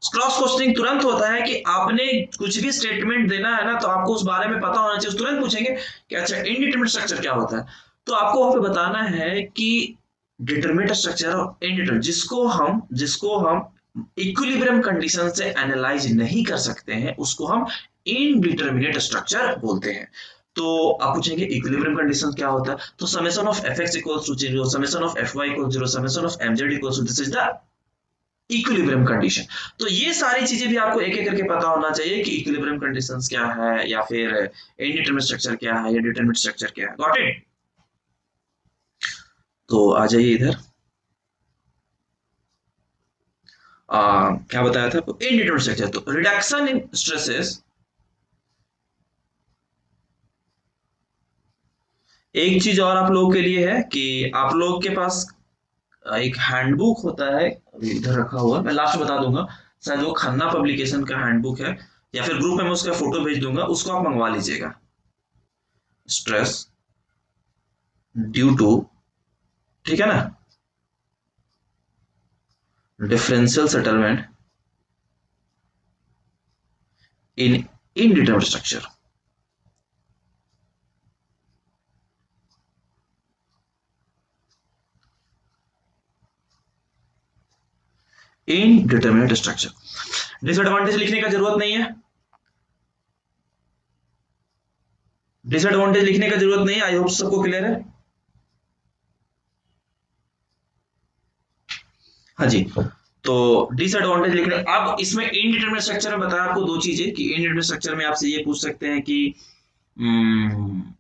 क्रॉस क्वेश्चनिंग तुरंत होता है कि आपने कुछ भी स्टेटमेंट देना है ना तो आपको उस बारे में पता होना चाहिए, तुरंत पूछेंगे कि अच्छा इनडिटरमिनेट स्ट्रक्चर क्या होता है। तो आपको वहां पे बताना है कि डिटरमिनेट स्ट्रक्चर और इनडिटरमिनेट, जिसको हम इक्विलिब्रियम कंडीशन से एनालाइज नहीं कर सकते हैं उसको हम इनडिटरमिनेट स्ट्रक्चर बोलते हैं। तो आप पूछेंगे इक्विलिब्रियम कंडीशन क्या होता है, तो summation of F X equals to 0, summation of F Y equals 0, summation of M Z equals to, this is the equilibrium condition. तो ये सारी चीजें भी आपको एक एक करके पता होना चाहिए कि इक्विलिब्रियम कंडीशंस क्या है, या फिर इनडिटरमिनेट स्ट्रक्चर क्या है, या डिटरमिनेट स्ट्रक्चर क्या है। Got it. तो आ जाइए इधर। क्या बताया था, इनडिटरमिनेट स्ट्रक्चर, तो रिडक्शन इन स्ट्रेसेस। एक चीज और आप लोगों के लिए है कि आप लोग के पास एक हैंडबुक होता है, अभी इधर रखा हुआ, मैं लास्ट में बता दूंगा, शायद वो खन्ना पब्लिकेशन का हैंडबुक है, या फिर ग्रुप में मैं उसका फोटो भेज दूंगा, उसको आप मंगवा लीजिएगा। स्ट्रेस ड्यू टू, ठीक है ना, differential settlement in indeterminate structure. Indeterminate structure, disadvantage लिखने का जरूरत नहीं है, डिसएडवांटेज लिखने का जरूरत नहीं है, आई होप सबको क्लियर है। हाँ जी, तो डिसएडवांटेज लिखने, अब इसमें इनडिटरमिनेट स्ट्रक्चर में बताया आपको दो चीजें कि इनडिटरमिनेट स्ट्रक्चर में आपसे ये पूछ सकते हैं कि हम्म,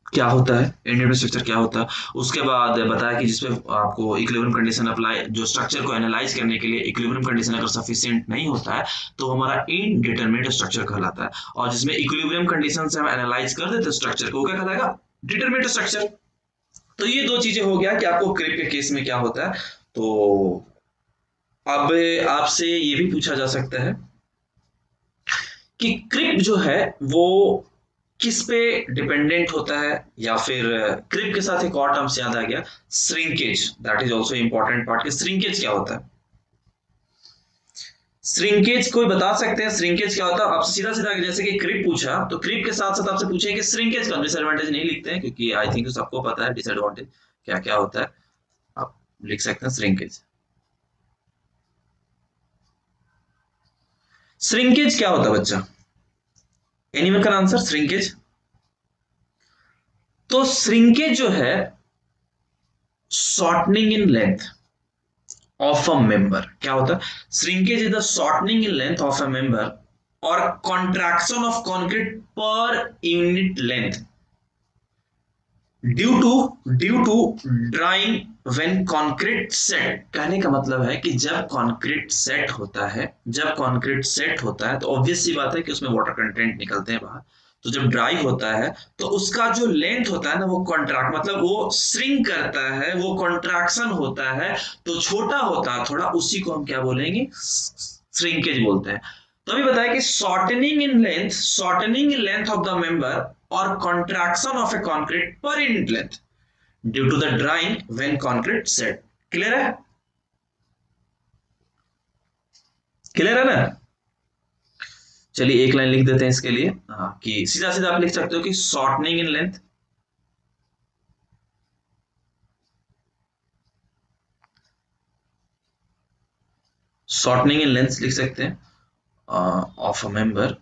क्या होता है इनडिटरमिनेट स्ट्रक्चर, क्या होता है। उसके बाद बताया कि जिसपे आपको इक्विलिब्रियम कंडीशन अप्लाई, जो स्ट्रक्चर को एनालाइज करने के लिए इक्विलिब्रियम कंडीशन अगर सफिशिएंट नहीं होता है तो हमारा इनडिटरमिनेट स्ट्रक्चर कहलाता है, और जिसमें इक्विलिब्रियम कंडीशन से हम एनालाइज कर देते स्ट्रक्चर को, क्या कहलाएगा, डिटरमिनेट स्ट्रक्चर। तो ये दो चीजें हो गया कि आपको क्रिप के केस में क्या होता है। तो अब आपसे ये भी पूछा जा सकता है कि क्रिप जो है वो किस पे डिपेंडेंट होता है, या फिर क्रिप के साथ एक और टर्म्स याद आ गया, shrinkage. That is also important part कि श्रिंकेज क्या होता है। श्रिंकेज कोई बता सकते हैं श्रिंकेज क्या होता है? आपसे सीधा सीधा जैसे कि क्रिप पूछा, तो क्रिप के साथ साथ आपसे पूछे कि श्रिंकेज का डिसएडवांटेज नहीं लिखते हैं, क्योंकि आई थिंक सबको पता है डिसएडवांटेज क्या क्या होता है। आप लिख सकते हैं श्रिंकेज। श्रिंकेज क्या होता है बच्चा? एनीवन का आंसर श्रिंकेज? तो श्रिंकेज जो है shortening in length of a member. क्या होता है? Shrinkage is the shortening in length of a member और contraction of concrete per unit length due to drying when concrete set. कहने का मतलब है कि जब कंक्रीट सेट होता है तो ऑब्वियस सी बात है कि उसमें वाटर कंटेंट निकलते हैं बाहर। तो जब ड्राई होता है तो उसका जो लेंथ होता है ना, वो कॉन्ट्रैक्ट मतलब वो श्रिंक करता है, वो कॉन्ट्रैक्शन होता है, तो छोटा होता है थोड़ा, उसी को हम क्या बोलेंगे? श्रिंकेज बोलते हैं। तो अभी बताया कि shortening in length of the member और contraction of a concrete per unit length due to the drying when concrete set। Clear है? क्लियर है ना? चलिए एक लाइन लिख देते हैं इसके लिए, हाँ, कि सीधा सीधा आप लिख सकते हो कि शॉर्टनिंग इन लेंथ लिख सकते हैं ऑफ अ मेंबर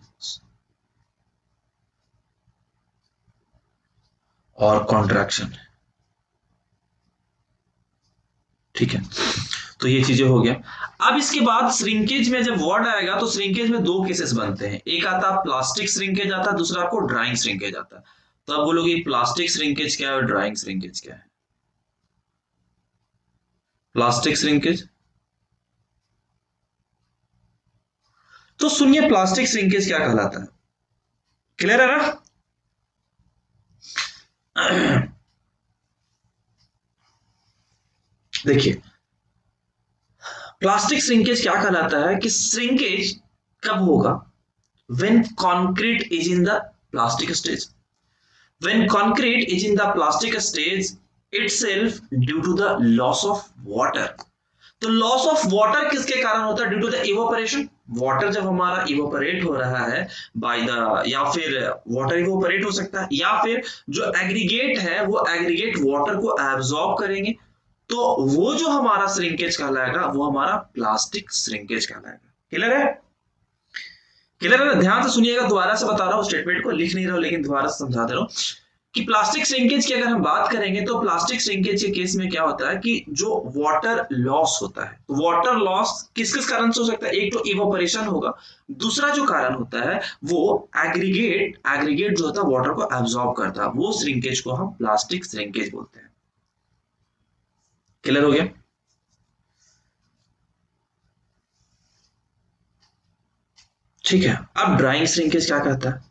और कॉन्ट्रैक्शन। ठीक है, तो ये चीजें हो गया। अब इसके बाद श्रिंकेज में जब वर्ड आएगा तो श्रिंकेज में दो केसेस बनते हैं, एक आता है प्लास्टिक श्रिंकेज आता है, दूसरा आपको ड्राइंग श्रिंकेज आता है। तो आप बोलोगे प्लास्टिक श्रिंकेज क्या है और ड्राइंग श्रिंकेज क्या है? प्लास्टिक श्रिंकेज, तो सुनिए प्लास्टिक श्रिंकेज क्या कहलाता है। क्लियर है ना? देखिए प्लास्टिक श्रिंकेज क्या कहलाता है कि श्रिंकेज कब होगा? When concrete is in the plastic stage. When concrete is in the plastic stage itself due to the loss of water. तो लॉस ऑफ वाटर किसके कारण होता है? Due to the evaporation. Water जब हमारा इवोपरेट हो रहा है बाय द, या फिर वाटर इवोपरेट हो सकता है, या फिर जो एग्रीगेट है वो एग्रीगेट वाटर को एब्जॉर्ब करेंगे, तो वो जो हमारा श्रिंकेज कहलाएगा वो हमारा प्लास्टिक श्रिंकेज कहलाएगा। क्लियर है? क्लियर है? ध्यान से सुनिएगा, दोबारा से बता रहा हूँ, स्टेटमेंट को लिख नहीं रहा हूं लेकिन दोबारा से समझा दे रहा हूँ कि प्लास्टिक श्रिंकेज की अगर हम बात करेंगे तो प्लास्टिक श्रिंकेज के केस में क्या होता है कि जो वाटर लॉस होता है, वाटर लॉस किस किस कारण से हो सकता है? एक तो इवोपरेशन होगा, दूसरा जो कारण होता है वो एग्रीगेट जो होता है वाटर को एब्जॉर्ब करता है, वो श्रिंकेज को हम प्लास्टिक श्रिंकेज बोलते हैं। क्लियर हो गया? ठीक है, अब ड्राइंग श्रिंकेज क्या कहता है?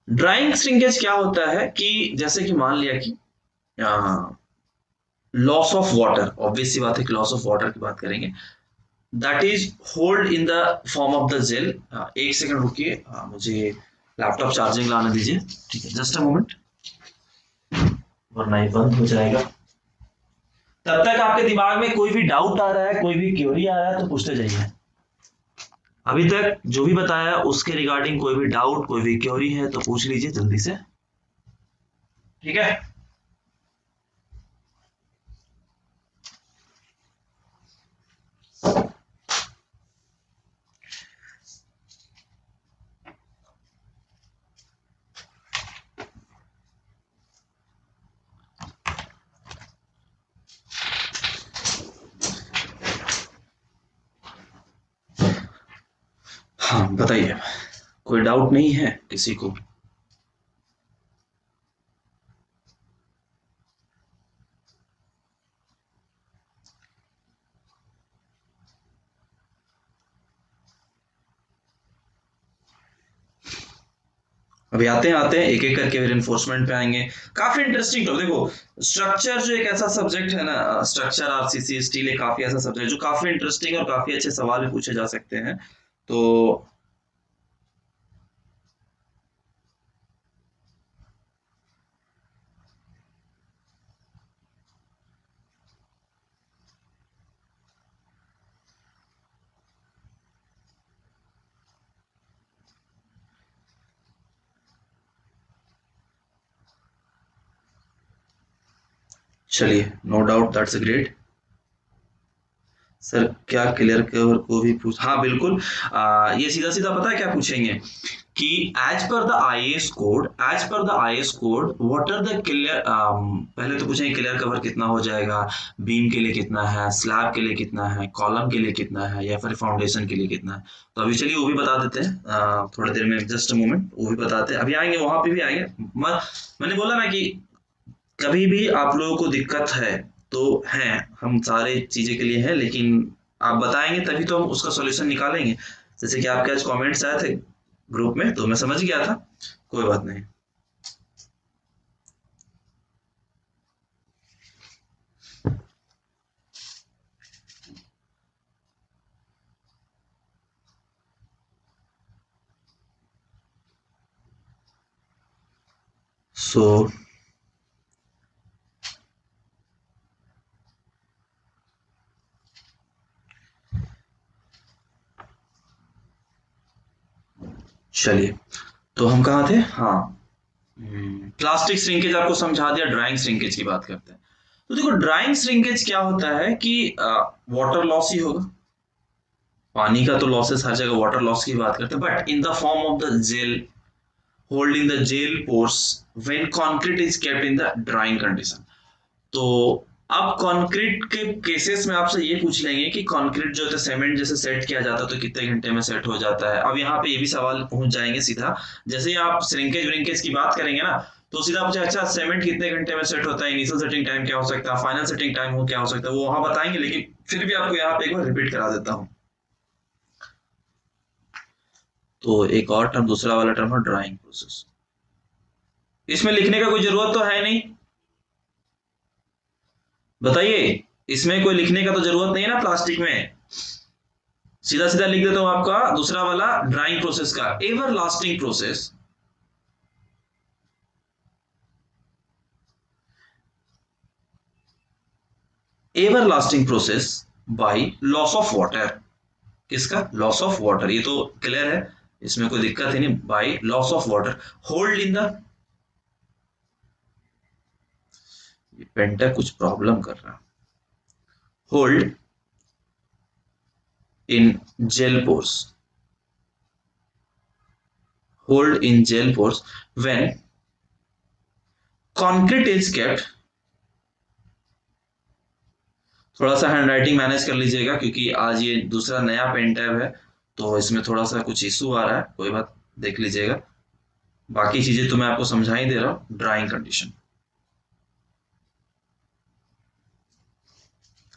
ड्राइंग श्रिंकेज क्या होता है कि जैसे कि मान लिया कि लॉस ऑफ वाटर, ऑब्वियस सी बात है कि लॉस ऑफ वाटर की बात करेंगे, that is hold in the form of the gel. एक सेकंड रुकिए, मुझे लैपटॉप चार्जिंग लाने दीजिए। ठीक है, जस्ट अ मोमेंट, वरना ये बंद हो जाएगा। तब तक आपके दिमाग में कोई भी डाउट आ रहा है, कोई भी क्वेरी आ रहा है तो पूछते जाइए। अभी तक जो भी बताया उसके रिगार्डिंग कोई भी डाउट, कोई भी क्वेरी है तो पूछ लीजिए जल्दी से। ठीक है, हाँ बताइए, कोई डाउट नहीं है किसी को? अभी आते हैं एक एक करके रेनफोर्समेंट पे आएंगे। काफी इंटरेस्टिंग टॉपिक। देखो स्ट्रक्चर जो एक ऐसा सब्जेक्ट है ना, स्ट्रक्चर आरसीसी स्टील एक काफी ऐसा सब्जेक्ट जो काफी इंटरेस्टिंग और काफी अच्छे सवाल भी पूछे जा सकते हैं। तो चलिए, no doubt, that's great. Sir क्या क्लियर कवर को भी पूछ, हाँ बिल्कुल। ये सीधा सीधा पता है क्या पूछेंगे कि as per the IAS code, as per the IAS code what are the clear, पहले तो पूछेंगे क्लियर कवर कितना हो जाएगा, बीम के लिए कितना है, स्लैब के लिए कितना है, कॉलम के लिए कितना है, या फिर फाउंडेशन के लिए कितना है। तो अभी चलिए वो भी बता देते हैं, थोड़ी देर में, जस्ट अ मोमेंट, वो भी बताते हैं, अभी आएंगे वहां पे भी आएंगे। मैंने बोला ना कि कभी भी आप लोगों को दिक्कत है तो है, हम सारे चीजें के लिए हैं, लेकिन आप बताएंगे तभी तो हम उसका सॉल्यूशन निकालेंगे। जैसे कि आपके आज कमेंट्स आए थे ग्रुप में तो मैं समझ गया था, कोई बात नहीं। सो चलिए, तो हम कहाँ थे, हाँ, प्लास्टिक श्रिंकेज आपको समझा दिया, ड्राइंग श्रिंकेज की बात करते हैं। तो देखो ड्राइंग श्रिंकेज क्या होता है कि वाटर लॉस ही होगा, पानी का तो लॉसेस हर जगह, वाटर लॉस की बात करते हैं, but in the form of the gel holding the gel pores when concrete is kept in the drying condition। तो अब कंक्रीट के केसेस में आपसे ये पूछ लेंगे कि कंक्रीट जो है सीमेंट जैसे सेट किया जाता है तो कितने घंटे में सेट हो जाता है। अब यहाँ पे ये भी सवाल पहुंच जाएंगे सीधा, जैसे ही आप श्रिंकेज व्रिंकेज की बात करेंगे ना, तो सीधा पूछे अच्छा सीमेंट कितने घंटे में सेट होता है, इनिशियल सेटिंग टाइम क्या हो सकता है, फाइनल सेटिंग टाइम हो क्या हो सकता है, वो वहां बताएंगे, लेकिन फिर भी आपको यहाँ पे एक बार रिपीट करा देता हूँ। तो एक और टर्म, दूसरा वाला टर्म है ड्राइंग प्रोसेस। इसमें लिखने का कोई जरूरत तो है नहीं, बताइए, इसमें कोई लिखने का तो जरूरत नहीं है ना प्लास्टिक में, सीधा सीधा लिख देता हूं आपका दूसरा वाला ड्राइंग प्रोसेस का, everlasting process, everlasting process by loss of water. किसका, लॉस ऑफ वाटर, ये तो क्लियर है, इसमें कोई दिक्कत ही नहीं, by loss of water hold in the, ये पेंटा कुछ प्रॉब्लम कर रहा, hold in gel pores, hold in gel pores when concrete is kept, थोड़ा सा हैंड राइटिंग मैनेज कर लीजिएगा क्योंकि आज ये दूसरा नया पेन टैब है, तो इसमें थोड़ा सा कुछ इशू आ रहा है, कोई बात देख लीजिएगा, बाकी चीजें तो मैं आपको समझा ही दे रहा हूँ। ड्राइंग कंडीशन,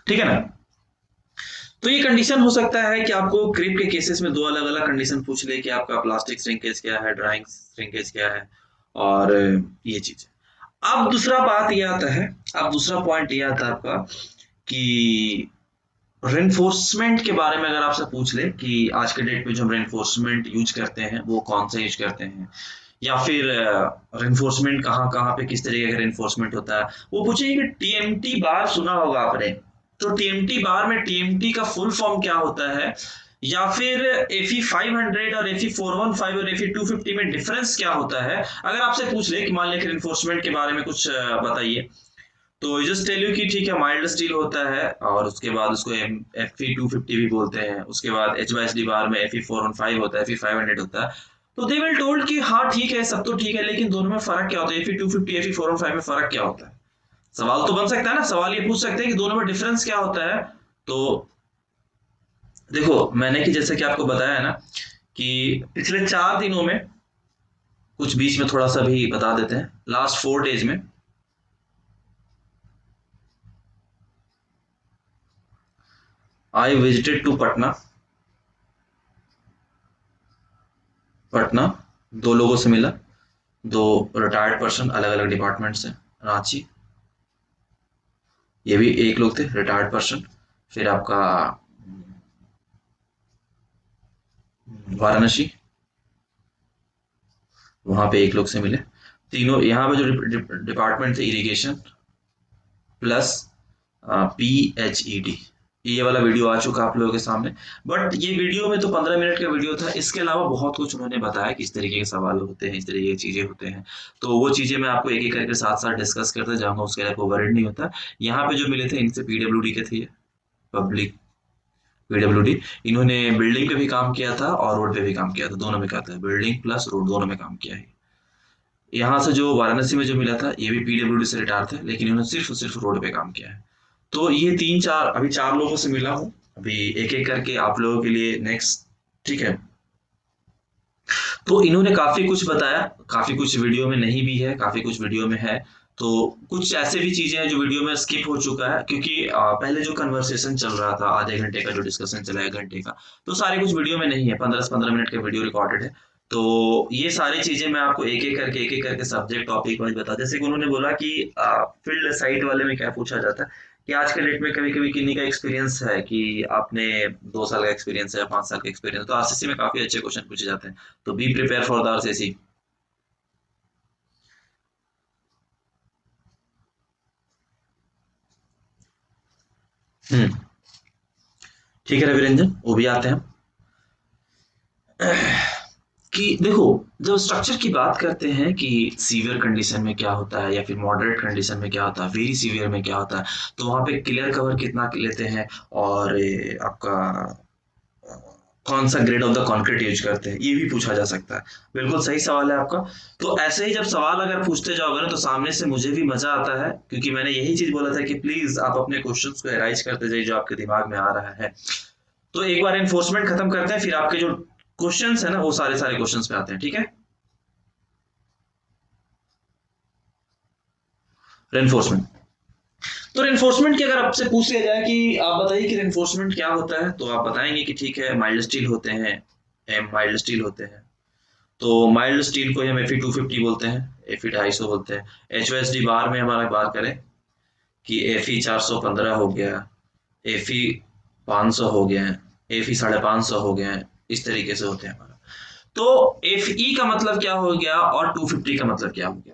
ठीक है ना। तो ये कंडीशन हो सकता है कि आपको क्रिप के केसेस में दो अलग अलग कंडीशन पूछ ले कि आपका प्लास्टिक श्रिंकेज क्या है, ड्राइंग श्रिंकेज क्या है, और ये चीज। अब दूसरा बात ये आता है, अब दूसरा पॉइंट ये आता है आपका कि रेनफोर्समेंट के बारे में अगर आपसे पूछ ले कि आज के डेट में जो हम रेनफोर्समेंट यूज करते हैं वो कौन सा यूज करते हैं, या फिर रेनफोर्समेंट कहाँ कहाँ पे किस तरीके का रेनफोर्समेंट होता है, वो पूछेंगे कि टीएमटी बार सुना होगा आपने, तो टीएमटी बार में टीएमटी का फुल फॉर्म क्या होता है, या फिर एफी 500 और एफी 415 और एफी 250 में डिफरेंस क्या होता है। अगर आपसे पूछ ले कि मान लिया कि रेनफोर्समेंट के बारे में कुछ बताइए, तो जस्ट टेल यू कि ठीक है माइल्ड स्टील होता है, और उसके बाद उसको एफई 250 भी बोलते हैं, उसके बाद एचवाईएसडी बार में एफई 415 होता है, एफई 500 होता है। तो दे विल टोल्ड कि हाँ ठीक है, सब तो ठीक है, लेकिन दोनों में फर्क क्या होता है, एफई 250 एफई 415 में फर्क क्या होता है। सवाल तो बन सकता है ना, सवाल ये पूछ सकते हैं कि दोनों में डिफरेंस क्या होता है। तो देखो मैंने कि जैसे कि आपको बताया है ना कि पिछले 4 दिनों में, कुछ बीच में थोड़ा सा भी बता देते हैं, लास्ट 4 डेज में I visited to Patna, Patna 2 लोगों से मिला, दो रिटायर्ड पर्सन अलग अलग डिपार्टमेंट से, रांची, ये भी एक लोग थे रिटायर्ड पर्सन। फिर आपका वाराणसी, वहां पे एक लोग से मिले। तीनों यहाँ पे जो डिपार्टमेंट थे, इरिगेशन प्लस PHED, ये वाला वीडियो आ चुका आप लोगों के सामने। बट ये वीडियो में तो 15 मिनट का वीडियो था, इसके अलावा बहुत कुछ उन्होंने बताया कि इस तरीके के सवाल होते हैं, इस तरीके की चीजें होते हैं। तो वो चीजें मैं आपको एक एक करके साथ साथ डिस्कस करते जाऊंगा, उसके लिए आपको वरीड नहीं होता। यहाँ पे जो मिले थे इनसे PWD के थे, पब्लिक PWD। इन्होंने बिल्डिंग पे भी काम किया था और रोड पे भी काम किया था, दोनों में किया था, बिल्डिंग प्लस रोड दोनों में काम किया है। यहाँ से जो वाराणसी में जो मिला था ये भी PWD से रिटायर थे, लेकिन इन्होंने सिर्फ सिर्फ रोड पे काम किया है। तो ये तीन चार, अभी चार लोगों से मिला हूँ, अभी एक एक करके आप लोगों के लिए नेक्स्ट, ठीक है। तो इन्होंने काफी कुछ बताया, काफी कुछ वीडियो में नहीं भी है, काफी कुछ वीडियो में है। तो कुछ ऐसे भी चीजें हैं जो वीडियो में स्किप हो चुका है, क्योंकि पहले जो कन्वर्सेशन चल रहा था आधे घंटे का, जो डिस्कशन चला है घंटे का, तो सारे कुछ वीडियो में नहीं है, 15 मिनट का वीडियो रिकॉर्डेड है। तो ये सारी चीजें मैं आपको एक एक करके सब्जेक्ट टॉपिक वाइज बता, जैसे कि उन्होंने बोला कि फील्ड साइट वाले में क्या पूछा जाता है, कि आज के डेट में कभी कभी किन्हीं का एक्सपीरियंस है कि आपने 2 साल का एक्सपीरियंस है, 5 साल का एक्सपीरियंस, तो आरसीसी में काफी अच्छे क्वेश्चन पूछे जाते हैं। तो be prepare for the RCC. Hmm, ठीक है रवि रंजन, वो भी आते हैं। कि देखो, जब स्ट्रक्चर की बात करते हैं कि सीवियर कंडीशन में क्या होता है या फिर मॉडरेट कंडीशन में क्या होता है, वेरी सीवियर में क्या होता है, तो वहां पे क्लियर कवर कितना लेते हैं, और आपका कौन सा grade of the concrete use करते हैं, ये भी पूछा जा सकता है। बिल्कुल सही सवाल है आपका। तो ऐसे ही जब सवाल अगर पूछते जाओगे ना, तो सामने से मुझे भी मजा आता है, क्योंकि मैंने यही चीज बोला था कि प्लीज आप अपने क्वेश्चंस को एराइज करते जाइए जो आपके दिमाग में आ रहा है। तो एक बार एनफोर्समेंट खत्म करते हैं, फिर आपके जो क्वेश्चंस है ना वो सारे सारे क्वेश्चंस पे आते हैं, ठीक है। रेनफोर्समेंट, तो रेनफोर्समेंट की अगर आपसे पूछ लिया जाए कि आप बताइए कि रेनफोर्समेंट क्या होता है, तो आप बताएंगे कि ठीक है, माइल्ड स्टील होते हैं, एम माइल्ड स्टील होते हैं। तो माइल्ड स्टील को हम Fe250 बोलते हैं, Fe250 बोलते हैं। HOSD बार में हमारा बात करें कि Fe415 हो गया, Fe500 हो गया है, Fe550 हो गया है, इस तरीके से होते हैं हमारा। तो Fe का मतलब क्या हो गया और 250 का मतलब क्या हो गया।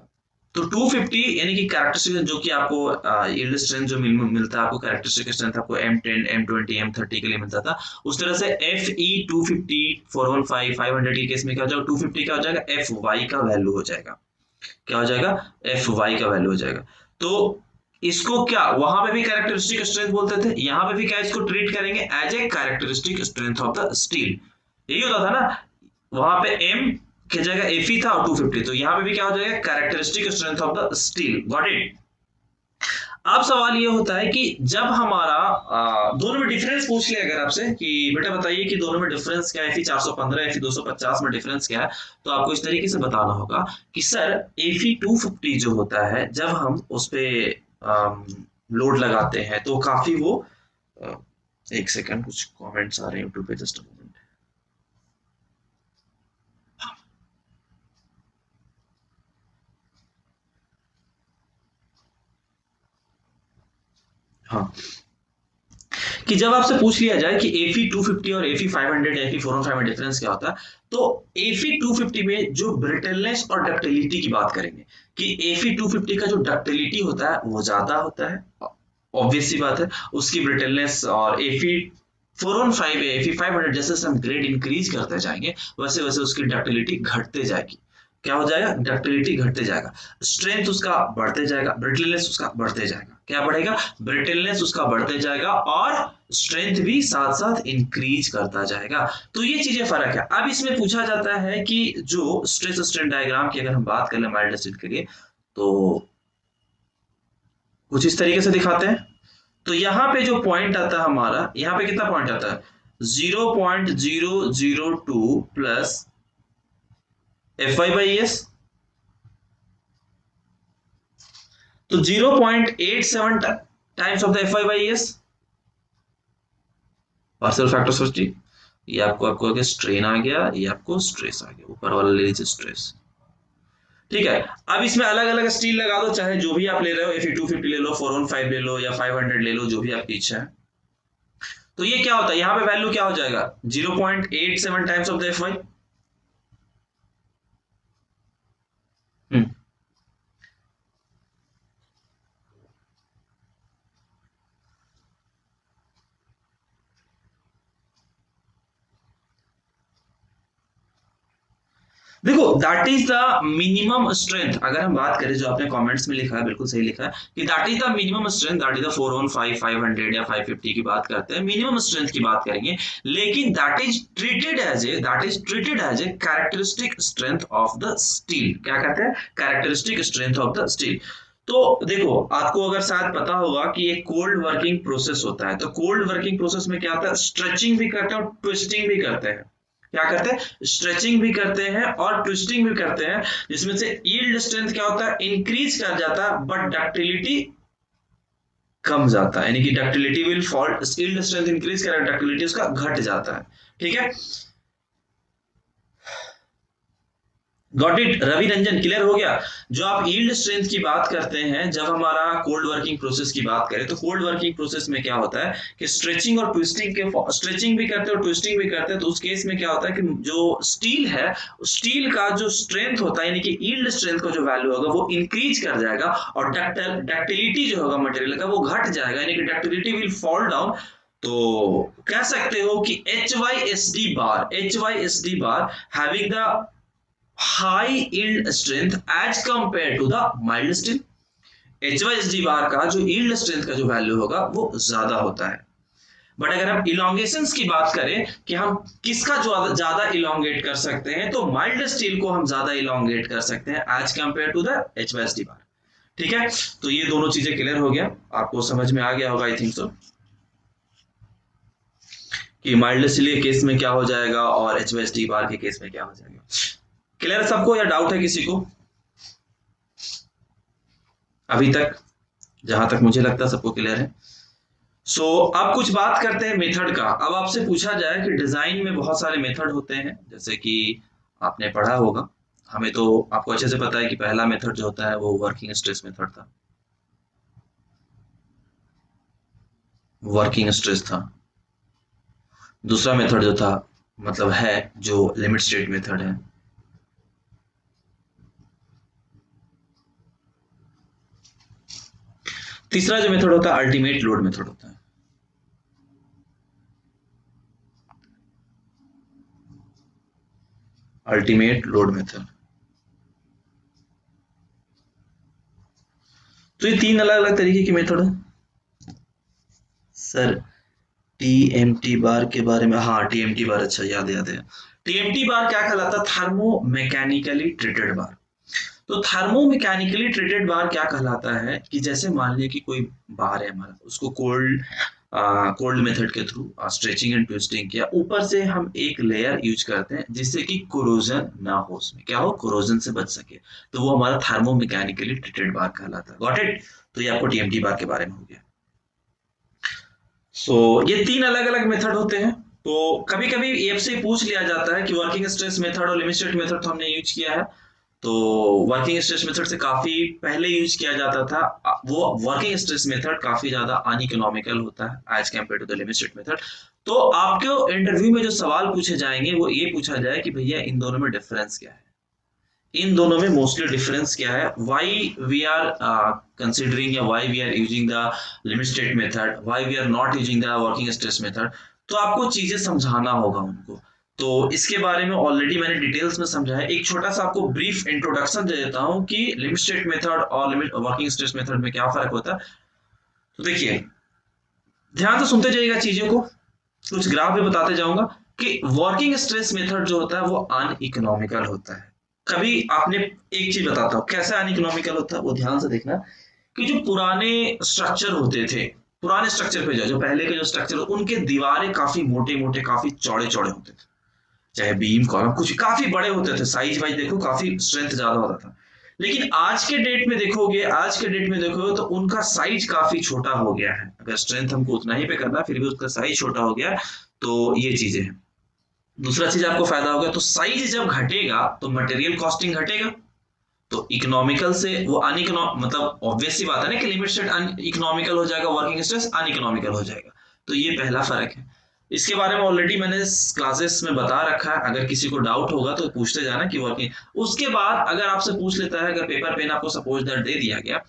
तो 250 यानी कि कैरेक्टरिस्टिक, जो कि आपको यील्ड स्ट्रेंथ जो मिलता है आपको, कैरेक्टरिस्टिक स्ट्रेंथ आपको M10 M20 M30 के लिए मिलता था, उस तरह से Fe250 415 500 के केस में क्या हो जाएगा, 250 क्या हो जाएगा, Fy का वैल्यू हो जाएगा। क्या हो जाएगा, Fy का वैल्यू हो जाएगा। तो इसको क्या वहां पे भी कैरेक्टरिस्टिक स्ट्रेंथ बोलते थे, यहाँ पे भी क्या इसको ट्रीट करेंगे as a characteristic strength of the steel. यही होता था ना, वहां पे M की जगह Fe था और 250, तो यहाँ पे भी क्या हो जाएगा, characteristic strength of the steel. Got it. अब सवाल ये होता है कि जब हमारा दोनों में डिफरेंस पूछ लिया अगर आपसे कि बेटा बताइए कि दोनों में डिफरेंस क्या है, Fe415 Fe250 में डिफरेंस क्या है, तो आपको इस तरीके से बताना होगा कि सर Fe250 जो होता है, जब हम उस पे लोड लगाते हैं तो काफी वो अ, एक सेकंड, कुछ कमेंट्स आ रहे हैं यूट्यूब पे, जस्ट अ मोमेंट। हाँ, कि जब आपसे पूछ लिया जाए कि Fe250 और Fe500 Fe415 में डिफरेंस क्या होता है, तो Fe250 में जो ब्रिटलनेस और डक्टिलिटी की बात करेंगे, कि Fe250 का जो डक्टिलिटी होता है वो ज्यादा होता है, ऑब्वियस सी बात है। उसकी ब्रिटलनेस, और Fe415 Fe500 जैसे जैसे हम ग्रेड इंक्रीज करते जाएंगे, वैसे वैसे उसकी डक्टिलिटी घटते जाएगी। क्या हो जाएगा, डक्टिलिटी घटते जाएगा, स्ट्रेंथ उसका बढ़ते जाएगा, ब्रिटलनेस उसका बढ़ते जाएगा। क्या बढ़ेगा, ब्रिटलनेस उसका बढ़ते जाएगा, और स्ट्रेंथ भी साथ साथ इंक्रीज करता जाएगा। तो ये चीजें फर्क है। अब इसमें पूछा जाता है कि जो स्ट्रेस स्ट्रेन डायग्राम की अगर हम बात कर ले माइल्ड स्टील के लिए, तो कुछ इस तरीके से दिखाते हैं। तो यहाँ पे जो पॉइंट आता है हमारा, यहाँ पे कितना पॉइंट आता है, 0.002 प्लस Fy/S। तो 0.87 times of the Fy/S, partial factor सोचिए। ये आपको आपको स्ट्रेन आ गया, ये आपको स्ट्रेस आ गया, ऊपर वाला ले लीजिए स्ट्रेस, ठीक है। अब इसमें अलग अलग स्टील लगा दो, चाहे जो भी आप ले रहे हो, Fe250 ले लो, 415 ले लो, या 500 ले लो, जो भी आपकी इच्छा है। तो ये क्या होता है, यहां पे वैल्यू क्या हो जाएगा, 0.87 टाइम्स ऑफ द Fy। हम्म देखो, that is the minimum strength. अगर हम बात करें, जो आपने कमेंट्स में लिखा है बिल्कुल सही लिखा है कि that is the minimum strength, that is the 415 500 या 550 की बात करते हैं, मिनिमम स्ट्रेंथ की बात करेंगे। लेकिन that is treated as a characteristic strength of the steel. क्या कहते हैं, characteristic strength of the steel. तो देखो, आपको अगर शायद पता होगा कि एक कोल्ड वर्किंग प्रोसेस होता है, तो कोल्ड वर्किंग प्रोसेस में क्या होता है, स्ट्रेचिंग भी करते हैं और ट्विस्टिंग भी करते हैं। क्या करते हैं, स्ट्रेचिंग भी करते हैं और ट्विस्टिंग भी करते हैं, जिसमें से यील्ड स्ट्रेंथ क्या होता है, इंक्रीज कर जाता है, बट डक्टिलिटी कम जाता है, यानी कि ductility will fall, yield strength increase कर, डक्टिलिटी उसका घट जाता है। ठीक है, got it, Ravi Ranjan, clear हो गया। जो आप यील्ड स्ट्रेंथ की बात करते हैं, जब हमारा कोल्ड वर्किंग प्रोसेस की बात करें, तो कोल्ड वर्किंग प्रोसेस में क्या होता है कि स्ट्रेचिंग और ट्विस्टिंग के, स्ट्रेचिंग भी करते हैं और ट्विस्टिंग भी करते हैं। तो उस केस में क्या होता है कि जो स्टील है, स्टील का जो स्ट्रेंथ होता है, यानी कि यील्ड स्ट्रेंथ का जो वैल्यू होगा वो इंक्रीज कर जाएगा, और डक्टिलिटी जो होगा मटेरियल का वो घट जाएगा, यानी कि डक्टिलिटी विल फॉल डाउन। तो कह सकते हो कि H Y S D bar having the high yield strength as compare to the mild steel. HYSD bar का जो यील्ड स्ट्रेंथ का जो वैल्यू होगा वो ज्यादा होता है। बट अगर हम इलोंगेशंस की बात करें कि हम किसका ज्यादा इलोंगेट कर सकते हैं, तो माइल्ड स्टील को हम ज्यादा इलोंगेट कर सकते हैं as compare to the HYSD bar. ठीक है, तो ये दोनों चीजें क्लियर हो गया, आपको समझ में आ गया होगा आई थिंक सो, कि माइल्ड स्टील के केस में क्या हो जाएगा और HYSD बार के केस में क्या हो जाएगा। क्लियर है सबको, या डाउट है किसी को अभी तक? जहां तक मुझे लगता है सबको क्लियर है। अब कुछ बात करते हैं मेथड का। अब आपसे पूछा जाए कि डिजाइन में बहुत सारे मेथड होते हैं, जैसे कि आपने पढ़ा होगा, हमें तो आपको अच्छे से पता है कि पहला मेथड जो होता है वो वर्किंग स्ट्रेस मेथड था, वर्किंग स्ट्रेस था। दूसरा मेथड जो था, मतलब है, जो लिमिट स्टेट मेथड है। तीसरा जो मेथड होता है अल्टीमेट लोड मेथड होता है। Ultimate load method. तो ये तीन अलग अलग तरीके के मेथड है सर। टीएमटी बार के बारे में, हाँ टीएमटी बार, अच्छा याद याद है। टीएमटी बार क्या कहलाता है, थर्मो मैकेनिकली ट्रीटेड बार। तो थर्मो मैकेनिकली ट्रीटेड बार क्या कहलाता है कि जैसे मान लिया कि कोई बार है हमारा, उसको कोल्ड मेथड के थ्रू स्ट्रेचिंग एंड ट्विस्टिंग किया, ऊपर से हम एक लेयर यूज करते हैं जिससे कि कोरोजन ना हो, उसमें क्या हो, कोरोजन से बच सके, तो वो हमारा थर्मो मैकेनिकली ट्रीटेड बार कहलाता है। गॉट इट, तो ये आपको टीएमटी बार के बारे में हो गया। ये तीन अलग अलग मेथड होते हैं। तो कभी कभी एफ से पूछ लिया जाता है कि वर्किंग स्ट्रेस मेथड और लिमिट स्टेट मेथड तो हमने यूज किया है, तो वर्किंग स्ट्रेस मेथड से काफी पहले यूज किया जाता था। वो वर्किंग स्ट्रेस मेथड काफी ज्यादा अनइकोनॉमिकल होता है as compare to the limit state method. तो आपको इंटरव्यू में जो सवाल पूछे जाएंगे वो ये पूछा जाए कि भैया इन दोनों में डिफरेंस क्या है, इन दोनों में मोस्टली डिफरेंस क्या है, व्हाई वी आर कंसीडरिंग, या why we are using the limit state method, why we are not using the working stress method. तो आपको चीजें समझाना होगा उनको। तो इसके बारे में ऑलरेडी मैंने डिटेल्स में समझा है। एक छोटा सा आपको ब्रीफ इंट्रोडक्शन दे देता हूं कि लिमिट स्टेट मेथड और लिमिट वर्किंग स्ट्रेस मेथड में क्या फर्क होता है। तो देखिए, ध्यान से सुनते जाइएगा चीजों को, कुछ ग्राफ भी बताते जाऊंगा कि वर्किंग स्ट्रेस मेथड जो होता है वो अनइकोनॉमिकल होता है। कभी आपने, एक चीज बताता हूं कैसे अनइकोनॉमिकल होता है, वो ध्यान से देखना कि जो पुराने स्ट्रक्चर होते थे, पुराने स्ट्रक्चर पे जो पहले के जो स्ट्रक्चर, उनके दीवारें काफी मोटे मोटे, काफी चौड़े चौड़े होते थे, चाहे बीम कॉलम कुछ काफी बड़े होते थे, साइज वाइज देखो काफी स्ट्रेंथ ज्यादा होता था। लेकिन आज के डेट में देखोगे तो उनका साइज काफी छोटा हो गया है। अगर स्ट्रेंथ हमको उतना ही पे करना फिर भी उसका साइज छोटा हो गया है। तो ये चीजें हैं। दूसरा चीज आपको फायदा होगा, तो साइज जब घटेगा तो मटेरियल कॉस्टिंग घटेगा, तो इकोनॉमिकल से वो अनइकोनॉमिक, मतलब ऑब्वियस सी बात है ना कि लिमिट स्टेट इकोनॉमिकल हो जाएगा, वर्किंग स्ट्रेस अनइकोनॉमिकल हो जाएगा। तो ये पहला फर्क है। इसके बारे में ऑलरेडी मैंने क्लासेस में बता रखा है, अगर किसी को डाउट होगा तो पूछते जाना कि वर्किंग। उसके बाद अगर आपसे पूछ लेता है, अगर पेपर पेन आपको सपोज दैट दे दिया गया,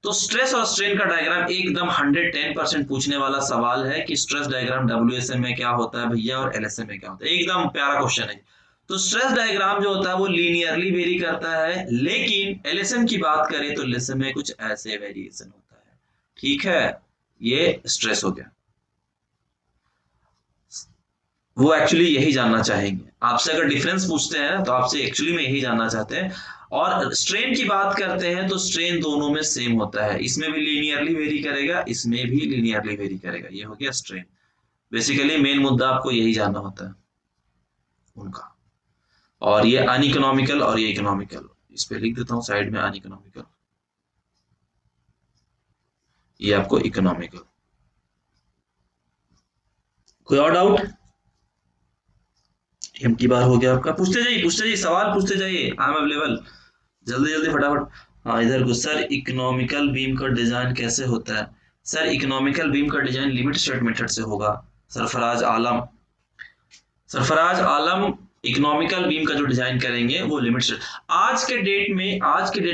तो स्ट्रेस और स्ट्रेन का डायग्राम एकदम 110% पूछने वाला सवाल है कि स्ट्रेस डायग्राम डब्ल्यूएसएम में क्या होता है भैया और एलएसएम में क्या होता है, एकदम प्यारा क्वेश्चन है। तो स्ट्रेस डायग्राम जो होता है वो लीनियरली वेरी करता है, लेकिन एलएसएम की बात करें तो एलएसएम में कुछ ऐसे वेरिएशन होता है। ठीक है, ये स्ट्रेस हो गया। वो एक्चुअली यही जानना चाहेंगे आपसे, अगर डिफरेंस पूछते हैं तो आपसे एक्चुअली में यही जानना चाहते हैं। और स्ट्रेन की बात करते हैं तो स्ट्रेन दोनों में सेम होता है, इसमें भी लीनियरली वेरी करेगा, इसमें भी लीनियरली वेरी करेगा। ये हो गया स्ट्रेन। बेसिकली मेन मुद्दा आपको यही जानना होता है उनका। और ये अनइकोनॉमिकल और ये इकोनॉमिकल, इस पे लिख देता हूं साइड में अनइकोनॉमिकल, ये आपको इकोनॉमिकल। कोई और डाउट? एम्प्टी बार हो गया आपका, पूछते जाइए सवाल पूछते जाइए, आई एम अवेलेबल, जल्दी जल्दी फटाफट। हाँ इधर को सर, इकोनॉमिकल बीम का डिजाइन कैसे होता है? सर इकोनॉमिकल बीम का डिजाइन लिमिट स्टेट मेथड से होगा। सरफराज आलम, सरफराज आलम इकोनॉमिकल बीम का जो डिजाइन करेंगे वो लिमिट स्टेट। आज के डेट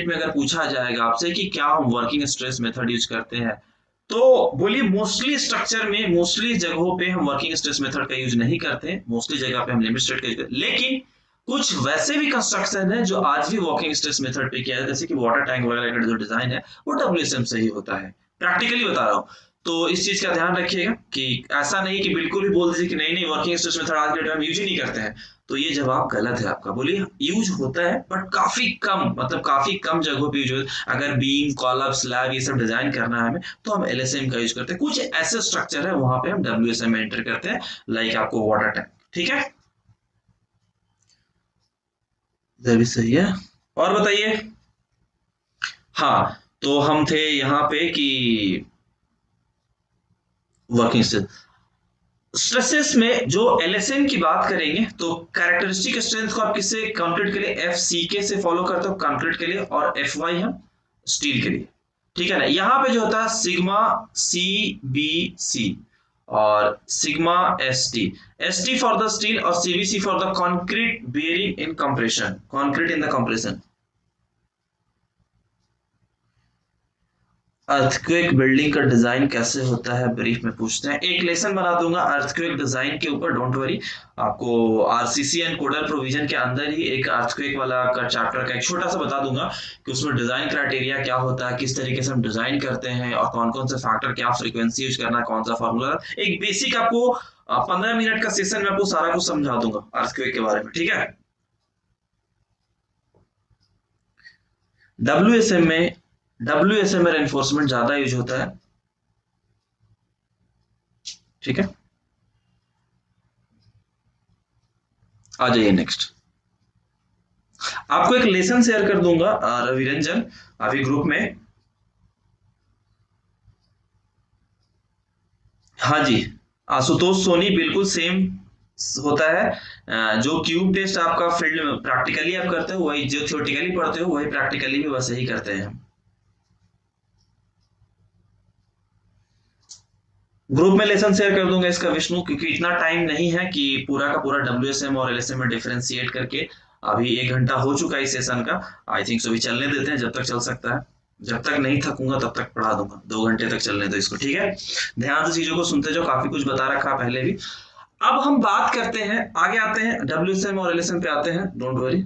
में अगर पूछा जाएगा आपसे कि क्या हम वर्किंग स्ट्रेस मेथड यूज करते हैं, तो बोलिए मोस्टली स्ट्रक्चर में, मोस्टली जगहों पे हम वर्किंग स्ट्रेस मेथड का यूज नहीं करते, मोस्टली जगह पे हम लिमिट स्टेट का यूज करते हैं। लेकिन कुछ वैसे भी कंस्ट्रक्शन है जो आज भी वर्किंग स्ट्रेस मेथड पे किया है, जैसे कि वाटर टैंक वगैरह का जो डिजाइन है वो डब्ल्यूएसएम से ही होता है, प्रैक्टिकली बता रहा हूँ। तो इस चीज का ध्यान रखिएगा कि ऐसा नहीं कि बिल्कुल भी बोल दीजिए कि नहीं नहीं वर्किंग स्ट्रेस मेथड आज के टाइम यूज ही नहीं करते हैं, तो ये जवाब गलत है आपका। बोलिए यूज होता है बट काफी कम, मतलब काफी कम जगहों पे यूज होता है। अगर बीम कॉलम स्लैब ये सब डिजाइन करना है हमें, तो हम एलएसएम का यूज करते हैं। कुछ ऐसे स्ट्रक्चर है वहां पे हम डब्ल्यूएसएम में एंटर करते हैं, लाइक आपको वाटर टैंक। ठीक है, इधर भी सही है। और बताइए। हाँ, तो हम थे यहाँ पे कि वर्किंग स्ट्रेसेस में जो एलएसएम की बात करेंगे, तो कैरेक्टरिस्टिक स्ट्रेंथ को आप किससे कंक्रीट के लिए एफ सी के से फॉलो करते हो कंक्रीट के लिए, और एफ वाई हम स्टील के लिए। ठीक है ना, यहाँ पे जो होता है सिग्मा सी बी सी और sigma S T for the steel और CBC for the concrete bearing in compression, concrete in the compression. Earthquake building का डिजाइन कैसे होता है ब्रीफ में पूछते हैं। एक लेसन बना दूंगा अर्थक्वेक डिजाइन के ऊपर, डोंट वरी। आपको आरसीसी एंड कोडल प्रोविजन के अंदर ही एक अर्थक्वेक वाला का चैप्टर का एक छोटा सा बता दूंगा कि उसमें डिजाइन क्राइटेरिया क्या होता है, किस तरीके से हम डिजाइन करते हैं और कौन कौन से फैक्टर, क्या फ्रीक्वेंसी यूज करना है, कौन सा फॉर्मूला। एक बेसिक आपको 15 मिनट का सेशन में आपको सारा कुछ समझा दूंगा अर्थक्वेक के बारे में। ठीक है, डब्ल्यूएसएम में रेनफोर्समेंट ज्यादा यूज होता है। ठीक है, आ जाइए नेक्स्ट। आपको एक लेसन शेयर कर दूंगा रवि रंजन अभी ग्रुप में। हाँ जी, आशुतोष सोनी, बिल्कुल सेम होता है। जो क्यूब टेस्ट आपका फील्ड में प्रैक्टिकली आप करते हो, वही जो थ्योरेटिकली पढ़ते हो वही प्रैक्टिकली भी वैसे ही करते हैं हम। ग्रुप में लेसन शेयर कर दूंगा इसका विष्णु, क्योंकि इतना टाइम नहीं है कि पूरा का पूरा डब्ल्यूएसएम और एलएसएम में डिफरेंशिएट करके। अभी 1 घंटा हो चुका है इस सेशन का, आई थिंक सो भी चलने देते हैं जब तक चल सकता है। जब तक नहीं थकूंगा तब तक पढ़ा दूंगा, 2 घंटे तक चलने दो इसको। ठीक है, ध्यान से चीजों को सुनते जाओ, काफी कुछ बता रखा पहले भी। अब हम बात करते हैं, आगे आते हैं डब्ल्यूएसएम और एलएसएम पे आते हैं, डोंट वरी।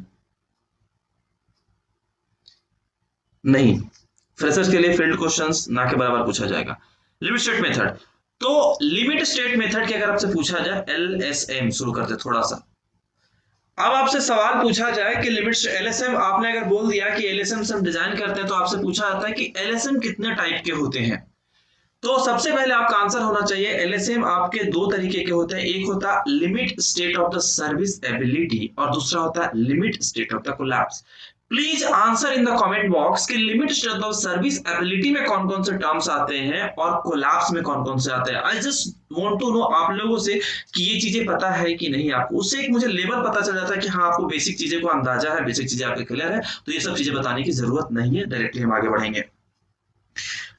नहीं, फ्रेशर्स के लिए फील्ड क्वेश्चंस ना के बराबर पूछा जाएगा। लिमिट स्टेट मेथड, तो लिमिट स्टेट मेथड की अगर आपसे पूछा जाए, एलएसएम शुरू करते थोड़ा सा। अब आपसे सवाल पूछा जाए कि लिमिट एलएसएम, आपने अगर बोल दिया कि एलएसएम से हम डिजाइन करते हैं, तो आपसे पूछा जाता है कि एलएसएम कितने टाइप के होते हैं। तो सबसे पहले आपका आंसर होना चाहिए एलएसएम आपके 2 तरीके के होते हैं, एक होता है limit state of the serviceability और दूसरा होता है limit state of the collapse. Please answer in the comment box कि limit state of serviceability में कौन कौन से टर्म्स आते हैं और कोलैप्स में कौन कौन से आते हैं। I just want to know आप लोगों से कि ये चीजें पता है कि नहीं आपको, उससे एक मुझे लेवल पता चल जाता है कि हाँ आपको बेसिक चीजें को अंदाजा है, बेसिक चीजें आपके क्लियर है, तो ये सब चीजें बताने की जरूरत नहीं है, डायरेक्टली हम आगे बढ़ेंगे।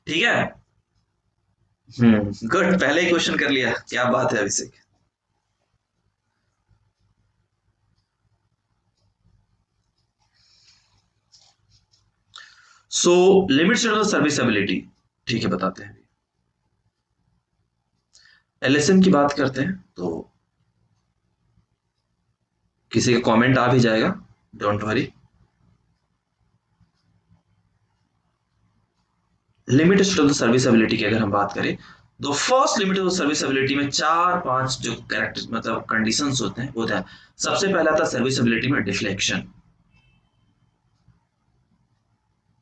ठीक है, गुड, पहले ही क्वेश्चन कर लिया, क्या बात है Abhishek. So limit state of serviceability, ठीक है बताते हैं। एलएसएम की बात करते हैं तो किसी का कमेंट आ भी जाएगा, don't worry. Limit state of service ability की अगर हम बात करें तो first limit of serviceability में चार पांच जो कैरेक्टर मतलब कंडीशंस होते हैं वो था। सबसे पहला था सर्विस एबिलिटी में डिफ्लेक्शन,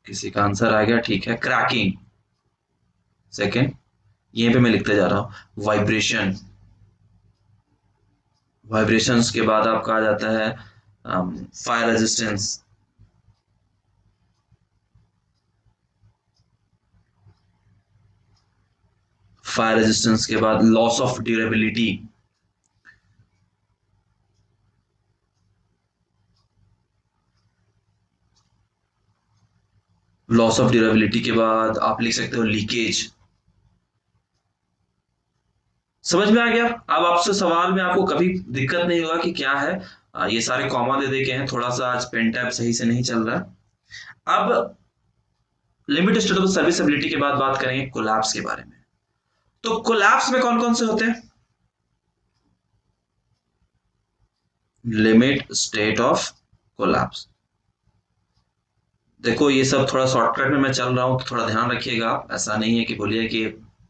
किसी का आंसर आ गया, ठीक है। क्रैकिंग सेकंड, यहीं पे मैं लिखते जा रहा हूं। वाइब्रेशन, वाइब्रेशंस के बाद आपका आ जाता है फायर रेजिस्टेंस, फायर रेजिस्टेंस के बाद loss of durability, loss of durability के बाद आप लिख सकते हो लीकेज। समझ में आ गया? अब आपसे सवाल में आपको कभी दिक्कत नहीं होगा कि क्या है, ये सारे कॉमा दे दे के हैं, थोड़ा सा आज पेन टैब सही से नहीं चल रहा है। अब लिमिट स्टेट ऑफ सर्विसबिलिटी के बाद बात करेंगे कोलैप्स के बारे में। तो कोलैप्स में कौन कौन से होते हैं? लिमिट स्टेट ऑफ कोलैप्स, देखो ये सब थोड़ा शॉर्टकट में मैं चल रहा हूं तो थोड़ा ध्यान रखिएगा, ऐसा नहीं है कि बोलिए कि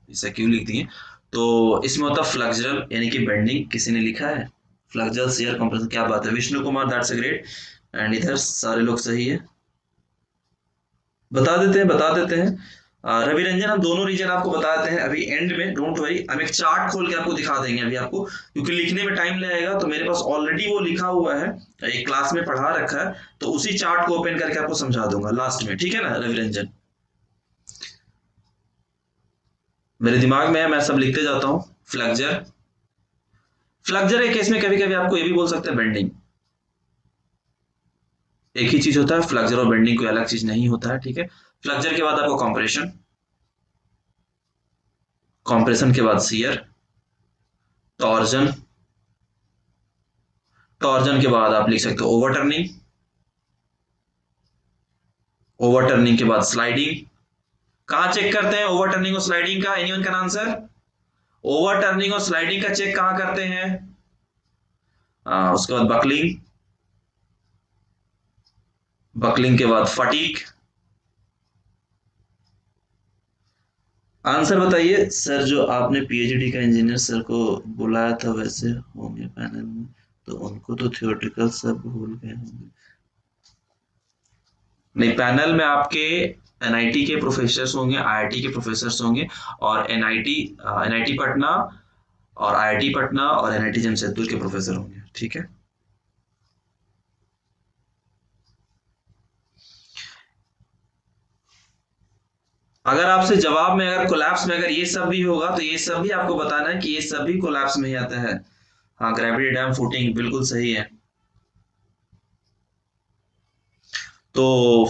इसे क्यों लिख दिए। तो इसमें होता है फ्लेक्सुरल यानी कि बेंडिंग, किसी ने लिखा है फ्लेक्सुरल शियर कंप्रेशन, क्या बात है Vishnu Kumar, that's a great. And इधर सारे लोग सही है, बता देते हैं बता देते हैं। रवि रंजन हम दोनों रीजन आपको बता देते हैं अभी एंड में, डोंट वरी, हम एक चार्ट खोल के आपको दिखा देंगे अभी आपको, क्योंकि लिखने में टाइम लगेगा तो मेरे पास ऑलरेडी वो लिखा हुआ है, एक क्लास में पढ़ा रखा है, तो उसी चार्ट को ओपन करके आपको समझा दूंगा लास्ट में, ठीक है ना रवि रंजन? मेरे दिमाग में है, मैं सब लिखते जाता हूँ। फ्लेक्चर, फ्लेक्चर के केस में कभी कभी आपको ये भी बोल सकते हैं बेंडिंग, एक ही चीज होता है, फ्लेक्चर और बेंडिंग कोई अलग चीज नहीं होता है, ठीक है। फ्लेक्चर के बाद आपको कॉम्प्रेशन, कॉम्प्रेशन के बाद शियर, टॉर्जन, टॉर्जन के बाद आप लिख सकते हो ओवरटर्निंग, ओवरटर्निंग के बाद स्लाइडिंग। कहां चेक करते हैं ओवरटर्निंग और स्लाइडिंग का? Anyone can answer? ओवरटर्निंग और स्लाइडिंग का चेक कहां करते हैं? उसके बाद बकलिंग, बकलिंग के बाद फटीक। आंसर बताइए सर, जो आपने पीएचडी का इंजीनियर सर को बुलाया था वैसे होंगे पैनल में, तो उनको तो थियोरेटिकल सब भूल गए होंगे। नहीं, पैनल में आपके एनआईटी के प्रोफेसर होंगे, आईआईटी के प्रोफेसर होंगे, और एनआईटी पटना और आईआईटी पटना और एनआईटी जमशेदपुर के प्रोफेसर होंगे, ठीक है। अगर आपसे जवाब में अगर कोलैप्स में अगर ये सब भी होगा तो ये सब भी आपको बताना है कि ये सब भी कोलैप्स में ही आता है। हाँ, ग्रेविटी डैम फुटिंग बिल्कुल सही है। तो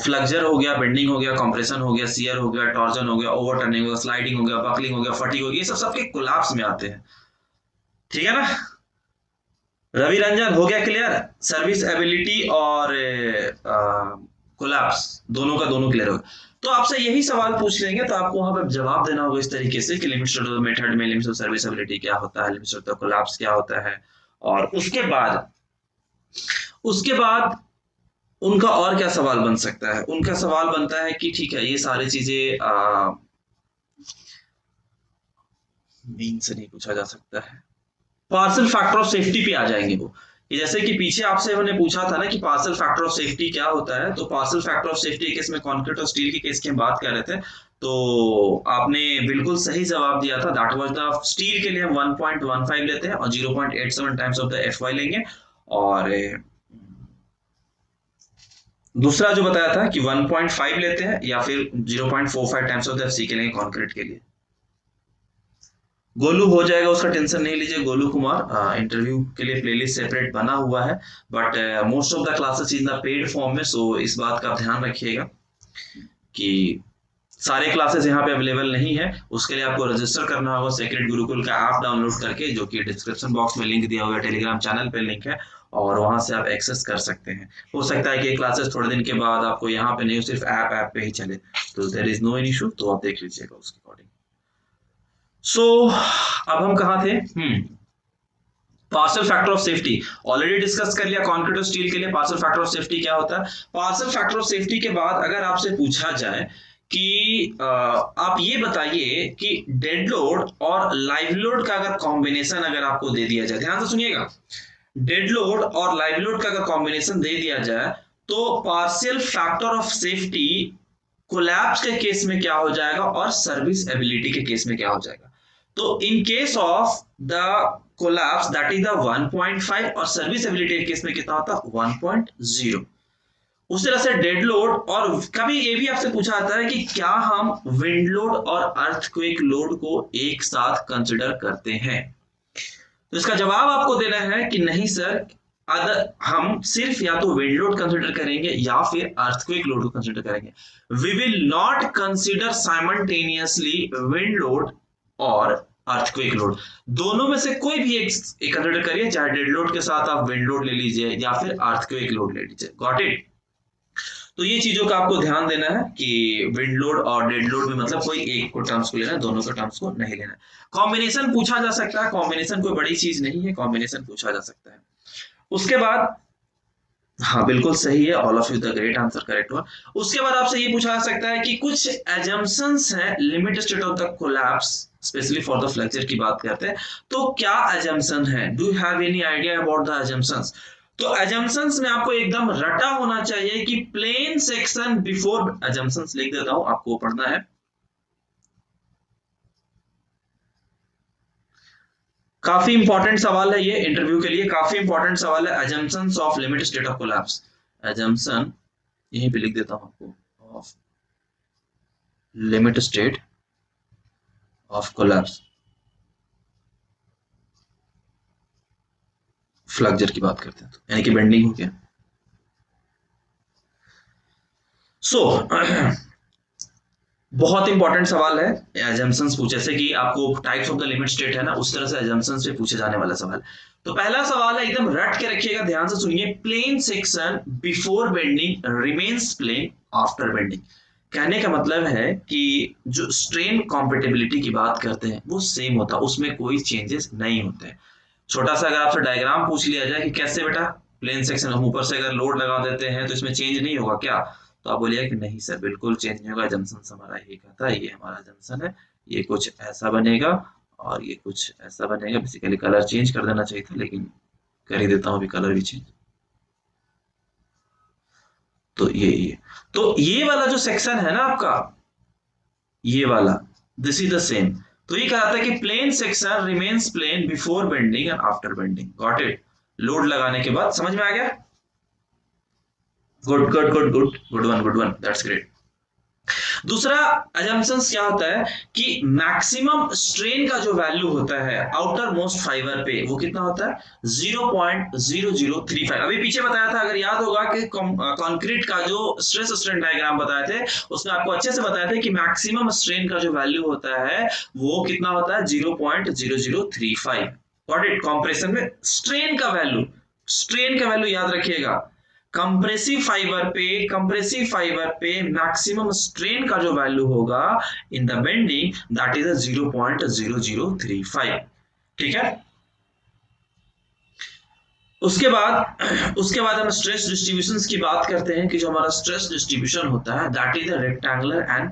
फ्लेक्चर हो गया, बेंडिंग हो गया, कंप्रेशन हो गया, शियर हो गया, टॉर्जन हो गया, ओवरटर्निंग हो गया, स्लाइडिंग हो गया, बकलिंग हो गया, फटीग हो गया, ये सब सबके कोलैप्स में आते हैं, ठीक है ना। रवि रंजन हो गया क्लियर? सर्विस एबिलिटी और कोलैप्स दोनों का दोनों क्लियर होगा। तो आपसे यही सवाल पूछ लेंगे तो आपको वहां पर जवाब देना होगा इस तरीके से कि लिमिट स्टेट मेथड में लिमिट ऑफ सर्विस एबिलिटी क्या होता है, लिमिट स्टेट कोलैप्स क्या होता है, और उसके बाद उनका और क्या सवाल बन सकता है? उनका सवाल बनता है कि ठीक है ये सारी चीजें मीन से नहीं पूछा जा सकता है, पार्सल फैक्टर ऑफ सेफ्टी पे आ जाएंगे वो, कि जैसे कि पीछे आपसे उन्होंने पूछा था ना कि पार्सल फैक्टर ऑफ सेफ्टी क्या होता है, तो parcel factor of safety case में कंक्रीट और स्टील के केस की हम बात कर रहे थे, तो आपने बिल्कुल सही जवाब दिया था, दैट वाज द स्टील के लिए हम 1.15 लेते हैं और 0.87 times of the F Y लेंगे, और दूसरा जो बताया था कि 1.5 लेते हैं या फिर 0.45 टाइम्स ऑफ द एफसी के लिए कंक्रीट के लिए। गोलू हो जाएगा, उसका टेंशन नहीं लीजिए। गोलू कुमार इंटरव्यू के लिए प्लेलिस्ट सेपरेट बना हुआ है, but most of the classes in the paid form में, सो इस बात का ध्यान रखिएगा कि सारे क्लासेस यहाँ पे अवेलेबल नहीं है। उसके लिए आपको रजिस्टर करना होगा सेक्रेड गुरुकुल का ऐप डाउनलोड करके, जो कि डिस्क्रिप्शन बॉक्स में लिंक दिया हुआ है, टेलीग्राम चैनल पे लिंक है, और वहां से आप एक्सेस कर सकते हैं। हो सकता है कि ये क्लासेस थोड़े दिन के बाद आपको यहाँ पे नहीं, सिर्फ ऐप पे ही चले, तो there is no any issue, तो आप देख लीजिएगा उसके अकॉर्डिंग। सो अब हम कहाँ थे? Partial factor of safety already discuss कर लिया। कंक्रीट और स्टील के लिए पार्शियल फैक्टर ऑफ सेफ्टी क्या होता है? पार्शियल फैक्टर ऑफ सेफ्टी के बाद अगर आपसे पूछा जाए कि आप ये बताइए कि डेड लोड और लाइव लोड का अगर कॉम्बिनेशन अगर आपको दे दिया जाए, ध्यान से सुनिएगा, डेड लोड और लाइव लोड का अगर कॉम्बिनेशन दे दिया जाए तो partial factor of safety collapse के केस में क्या हो जाएगा और सर्विस एबिलिटी के केस में क्या हो जाएगा? तो in case of the collapse that is the 1.5 और सर्विस एबिलिटी के केस में कितना होता है? 1.0। उस तरह से डेड लोड, और कभी ये भी आपसे पूछा जाता है कि क्या हम विंड लोड और अर्थक्वेक लोड को एक साथ कंसिडर करते हैं? तो इसका जवाब आपको देना है कि नहीं सर, हम सिर्फ या तो विंड लोड कंसिडर करेंगे या फिर अर्थक्वेक लोड को कंसिडर करेंगे। We will not consider simultaneously wind load और अर्थक्वेक लोड। दोनों में से कोई भी एक कंसिडर करिए, चाहे डेड लोड के साथ आप विंड लोड ले लीजिए या फिर अर्थक्वेक लोड ले लीजिए। Got it? तो ये चीजों का आपको ध्यान देना है कि विंड लोड और डेड लोड में मतलब कोई एक को टर्म्स को लेना है, दोनों के टर्म्स को नहीं लेना है। कॉम्बिनेशन पूछा जा सकता है, कॉम्बिनेशन कोई बड़ी चीज नहीं है, कॉम्बिनेशन पूछा जा सकता है। उसके बाद, हाँ बिल्कुल सही है, all of you the great answer, correct हुआ। उसके बाद आपसे ये पूछा जा सकता है कि कुछ एजम्पशंस हैं limit state of the collapse, specially for the flexure की बात करते हैं, तो क्या एजम्पशन है? Do you have any idea about the assumptions? तो एजम्पशंस में आपको एकदम रटा होना चाहिए कि प्लेन सेक्शन बिफोर, एजम्पशंस लिख देता हूं, आपको पढ़ना है। काफी इंपॉर्टेंट सवाल है ये, इंटरव्यू के लिए काफी इंपॉर्टेंट सवाल है, assumptions of limit state of collapse. Assumption यहीं पे लिख देता हूं आपको, of limit state of collapse, flexure की बात करते हैं तो, यानी कि बेंडिंग हो गया। सो बहुत इंपॉर्टेंट सवाल है, एजम्पशंस पूछे, जैसे कि आपको types of the limit state है ना, उस तरह से एजम्पशंस से पूछे जाने वाला सवाल। तो पहला सवाल है, एकदम रट के रखिएगा, ध्यान से सुनिए, plane section before bending remains plane after bending. कहने का मतलब है कि जो स्ट्रेन कॉम्पेटिबिलिटी की बात करते हैं वो सेम होता है, उसमें कोई चेंजेस नहीं होते। छोटा सा अगर आपसे डायग्राम पूछ लिया जाए कि कैसे बेटा प्लेन सेक्शन, हम ऊपर से अगर लोड लगा देते हैं तो इसमें चेंज नहीं होगा क्या, तो आप बोलिए कि नहीं सर बिल्कुल चेंज नहीं होगा, जंक्शन हमारा यही कहता है, ये हमारा जंक्शन है, ये कुछ ऐसा बनेगा और ये कुछ ऐसा बनेगा। बेसिकली कलर चेंज कर देना चाहिए था, लेकिन कर ही देता हूँ अभी कलर भी चेंज। तो ये तो ये वाला जो सेक्शन है ना आपका, ये वाला, दिस इज द सेम। तो ये कहा था कि plane section remains plane before bending and after bending. Got it? Load लगाने के बाद, समझ में आ गया? Good good good good good one, that's great. दूसरा अजम्पशंस क्या होता है कि मैक्सिमम स्ट्रेन का जो वैल्यू होता है आउटर मोस्ट फाइबर पे, वो कितना होता है? 0.0035। अभी पीछे बताया था, अगर याद होगा कि कंक्रीट का जो स्ट्रेस स्ट्रेन डायग्राम बताए थे, उसमें आपको अच्छे से बताया था कि मैक्सिमम स्ट्रेन का जो वैल्यू होता है वो कितना होता है? 0.0035। Got it? कंप्रेशन में स्ट्रेन का वैल्यू, स्ट्रेन का वैल्यू याद रखिएगा। कंप्रेसिव फाइबर पे मैक्सिमम स्ट्रेन का जो वैल्यू होगा in the bending, that is 0.0035। ठीक है? उसके बाद हम स्ट्रेस डिस्ट्रीब्यूशन की बात करते हैं कि जो हमारा स्ट्रेस डिस्ट्रीब्यूशन होता है that is rectangular and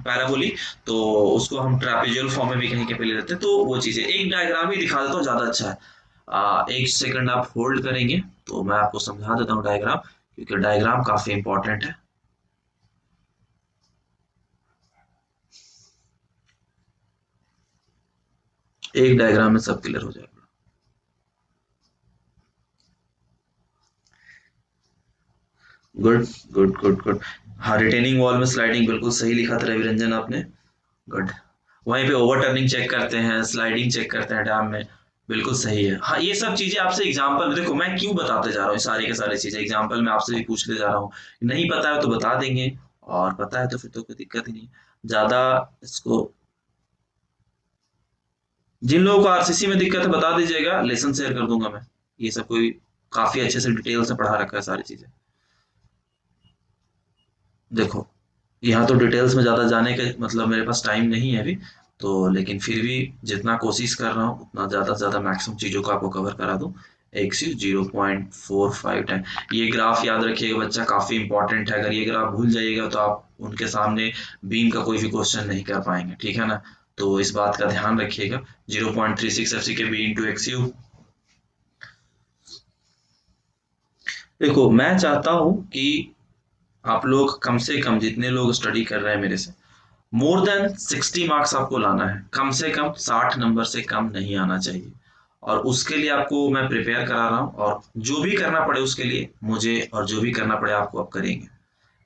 parabolic. तो उसको हम ट्रापेजियल फॉर्म में भी कहीं के पे ले लेते हैं। तो वो चीजें एक डायग्राम ही दिखा देता हूँ, ज्यादा अच्छा है। एक सेकंड आप होल्ड करेंगे तो मैं आपको समझा देता हूँ डायग्राम, क्योंकि डायग्राम काफी इंपॉर्टेंट है। एक डायग्राम में सब क्लियर हो जाएगा। Good good good good. हाँ, रिटेनिंग वॉल में स्लाइडिंग बिल्कुल सही लिखा था रवि रंजन आपने। गुड। वहीं पे ओवरटर्निंग चेक करते हैं, स्लाइडिंग चेक करते हैं डैम में। बिल्कुल सही है। हाँ, ये सब चीजें आपसे एग्जांपल, देखो मैं क्यों बताते जा रहा हूँ सारी के सारी चीजें, एग्जांपल में आपसे भी पूछते जा रहा हूँ। नहीं पता है तो बता देंगे, और पता है तो फिर तो कोई दिक्कत ही नहीं। ज्यादा इसको, जिन लोगों को आरसीसी में दिक्कत है बता दीजिएगा, लेसन शेयर कर दूंगा मैं। ये सब कोई काफी अच्छे से डिटेल से पढ़ा रखा है सारी चीजें। देखो, यहाँ तो डिटेल्स में ज़्यादा जाने के मतलब मेरे पास टाइम नहीं है अभी, तो लेकिन फिर भी जितना कोशिश कर रहा हूँ उतना ज़्यादा से ज़्यादा मैक्सिमम चीज़ों को आपको कवर करा दूँ। X 0.45 time. ये ग्राफ याद रखिएगा बच्चा, काफ़ी इंपॉर्टेंट है। अगर ये ग्राफ भूल जाइएगा तो आप उनके सामने बीम का कोई भी क्वेश्चन नहीं कर पाएंगे, ठीक है ना। तो इस बात का ध्यान रखिएगा। 0.36 एफ सी के बी इंटू एक्स यू। देखो मैं चाहता हूँ कि आप लोग कम से कम, जितने लोग स्टडी कर रहे हैं मेरे से, मोर देन 60 मार्क्स आपको लाना है। कम से कम 60 नंबर से कम नहीं आना चाहिए। और उसके लिए आपको मैं प्रिपेयर करा रहा हूँ, और जो भी करना पड़े उसके लिए मुझे, और जो भी करना पड़े आपको, आप करेंगे।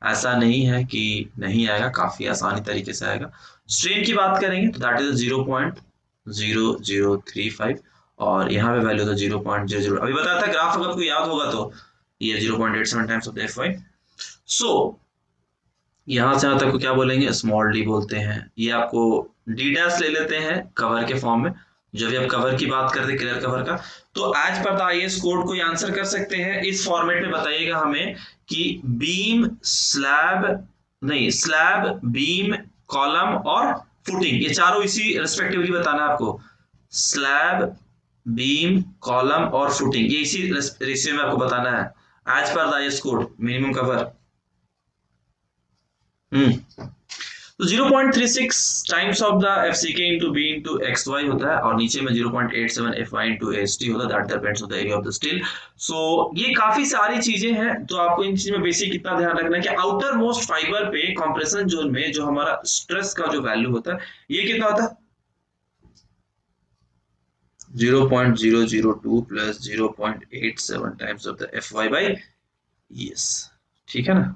ऐसा नहीं है कि नहीं आएगा, काफी आसानी तरीके से आएगा। स्ट्रेन की बात करेंगे तो दैट इज 0.0035, और यहाँ पे वैल्यू था 0.00। अभी बताया था ग्राफ, अगर आपको याद होगा तो ये 0.87 times of the F Y. So यहाँ से यहाँ तक को क्या बोलेंगे, स्मॉल डी बोलते हैं। ये आपको डी डैश ले लेते हैं कवर के फॉर्म में, जब भी आप कवर की बात करते हैं, क्लियर कवर का। तो as per the IAS code को आंसर कर सकते हैं इस फॉर्मेट में। बताइएगा हमें कि बीम, स्लैब, नहीं स्लैब, बीम, कॉलम और फुटिंग, ये चारों इसी रेस्पेक्टिवली बताना है आपको। स्लैब, बीम, कॉलम और फुटिंग, ये इसी रेशियो में आपको बताना है as per the IAS code, minimum cover. तो 0.36 times of the F C K into B into X Y होता है, और नीचे में 0.87 F Y into S T होता है, that depends on the area of the steel. So ये काफी सारी चीजें हैं, तो आपको इन चीजों में बेसिक कितना ध्यान रखना है कि आउटर मोस्ट फाइबर पे कंप्रेशन जोन में जो हमारा स्ट्रेस का जो वैल्यू होता है, ये कितना होता है, 0.002 plus 0.87 times of the F Y by yes, ठीक है ना।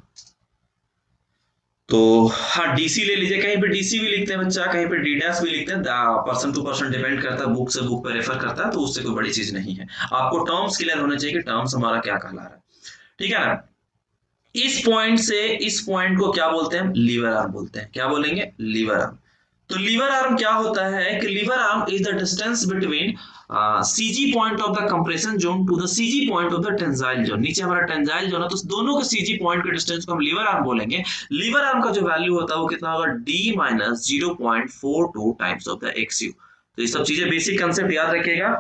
तो हाँ, डीसी ले लीजिए, कहीं पे डीसी भी लिखते हैं बच्चा, कहीं पे डी डैश भी लिखते हैं, पर्सन टू पर्सन डिपेंड करता है, बुक से बुक पे रेफर करता है, तो उससे कोई बड़ी चीज नहीं है। आपको टर्म्स क्लियर होने चाहिए कि टर्म्स हमारा क्या कहला रहा है, ठीक है ना। इस पॉइंट से इस पॉइंट को क्या बोलते हैं हम, लीवर आर्म बोलते हैं। क्या बोलेंगे, लीवर आर्म। तो लीवर आर्म क्या होता है कि lever arm is the distance between CG point of the compression zone to the CG point of the tensile zone. नीचे हमारा टेंसाइल जोन है, तो दोनों के सीजी पॉइंट के डिस्टेंस को हम लीवर आर्म बोलेंगे। लीवर आर्म का जो वैल्यू होता है वो कितना होगा, D minus 0.42 times of the x you. तो ये सब चीजें बेसिक कंसेप्ट याद रखिएगा।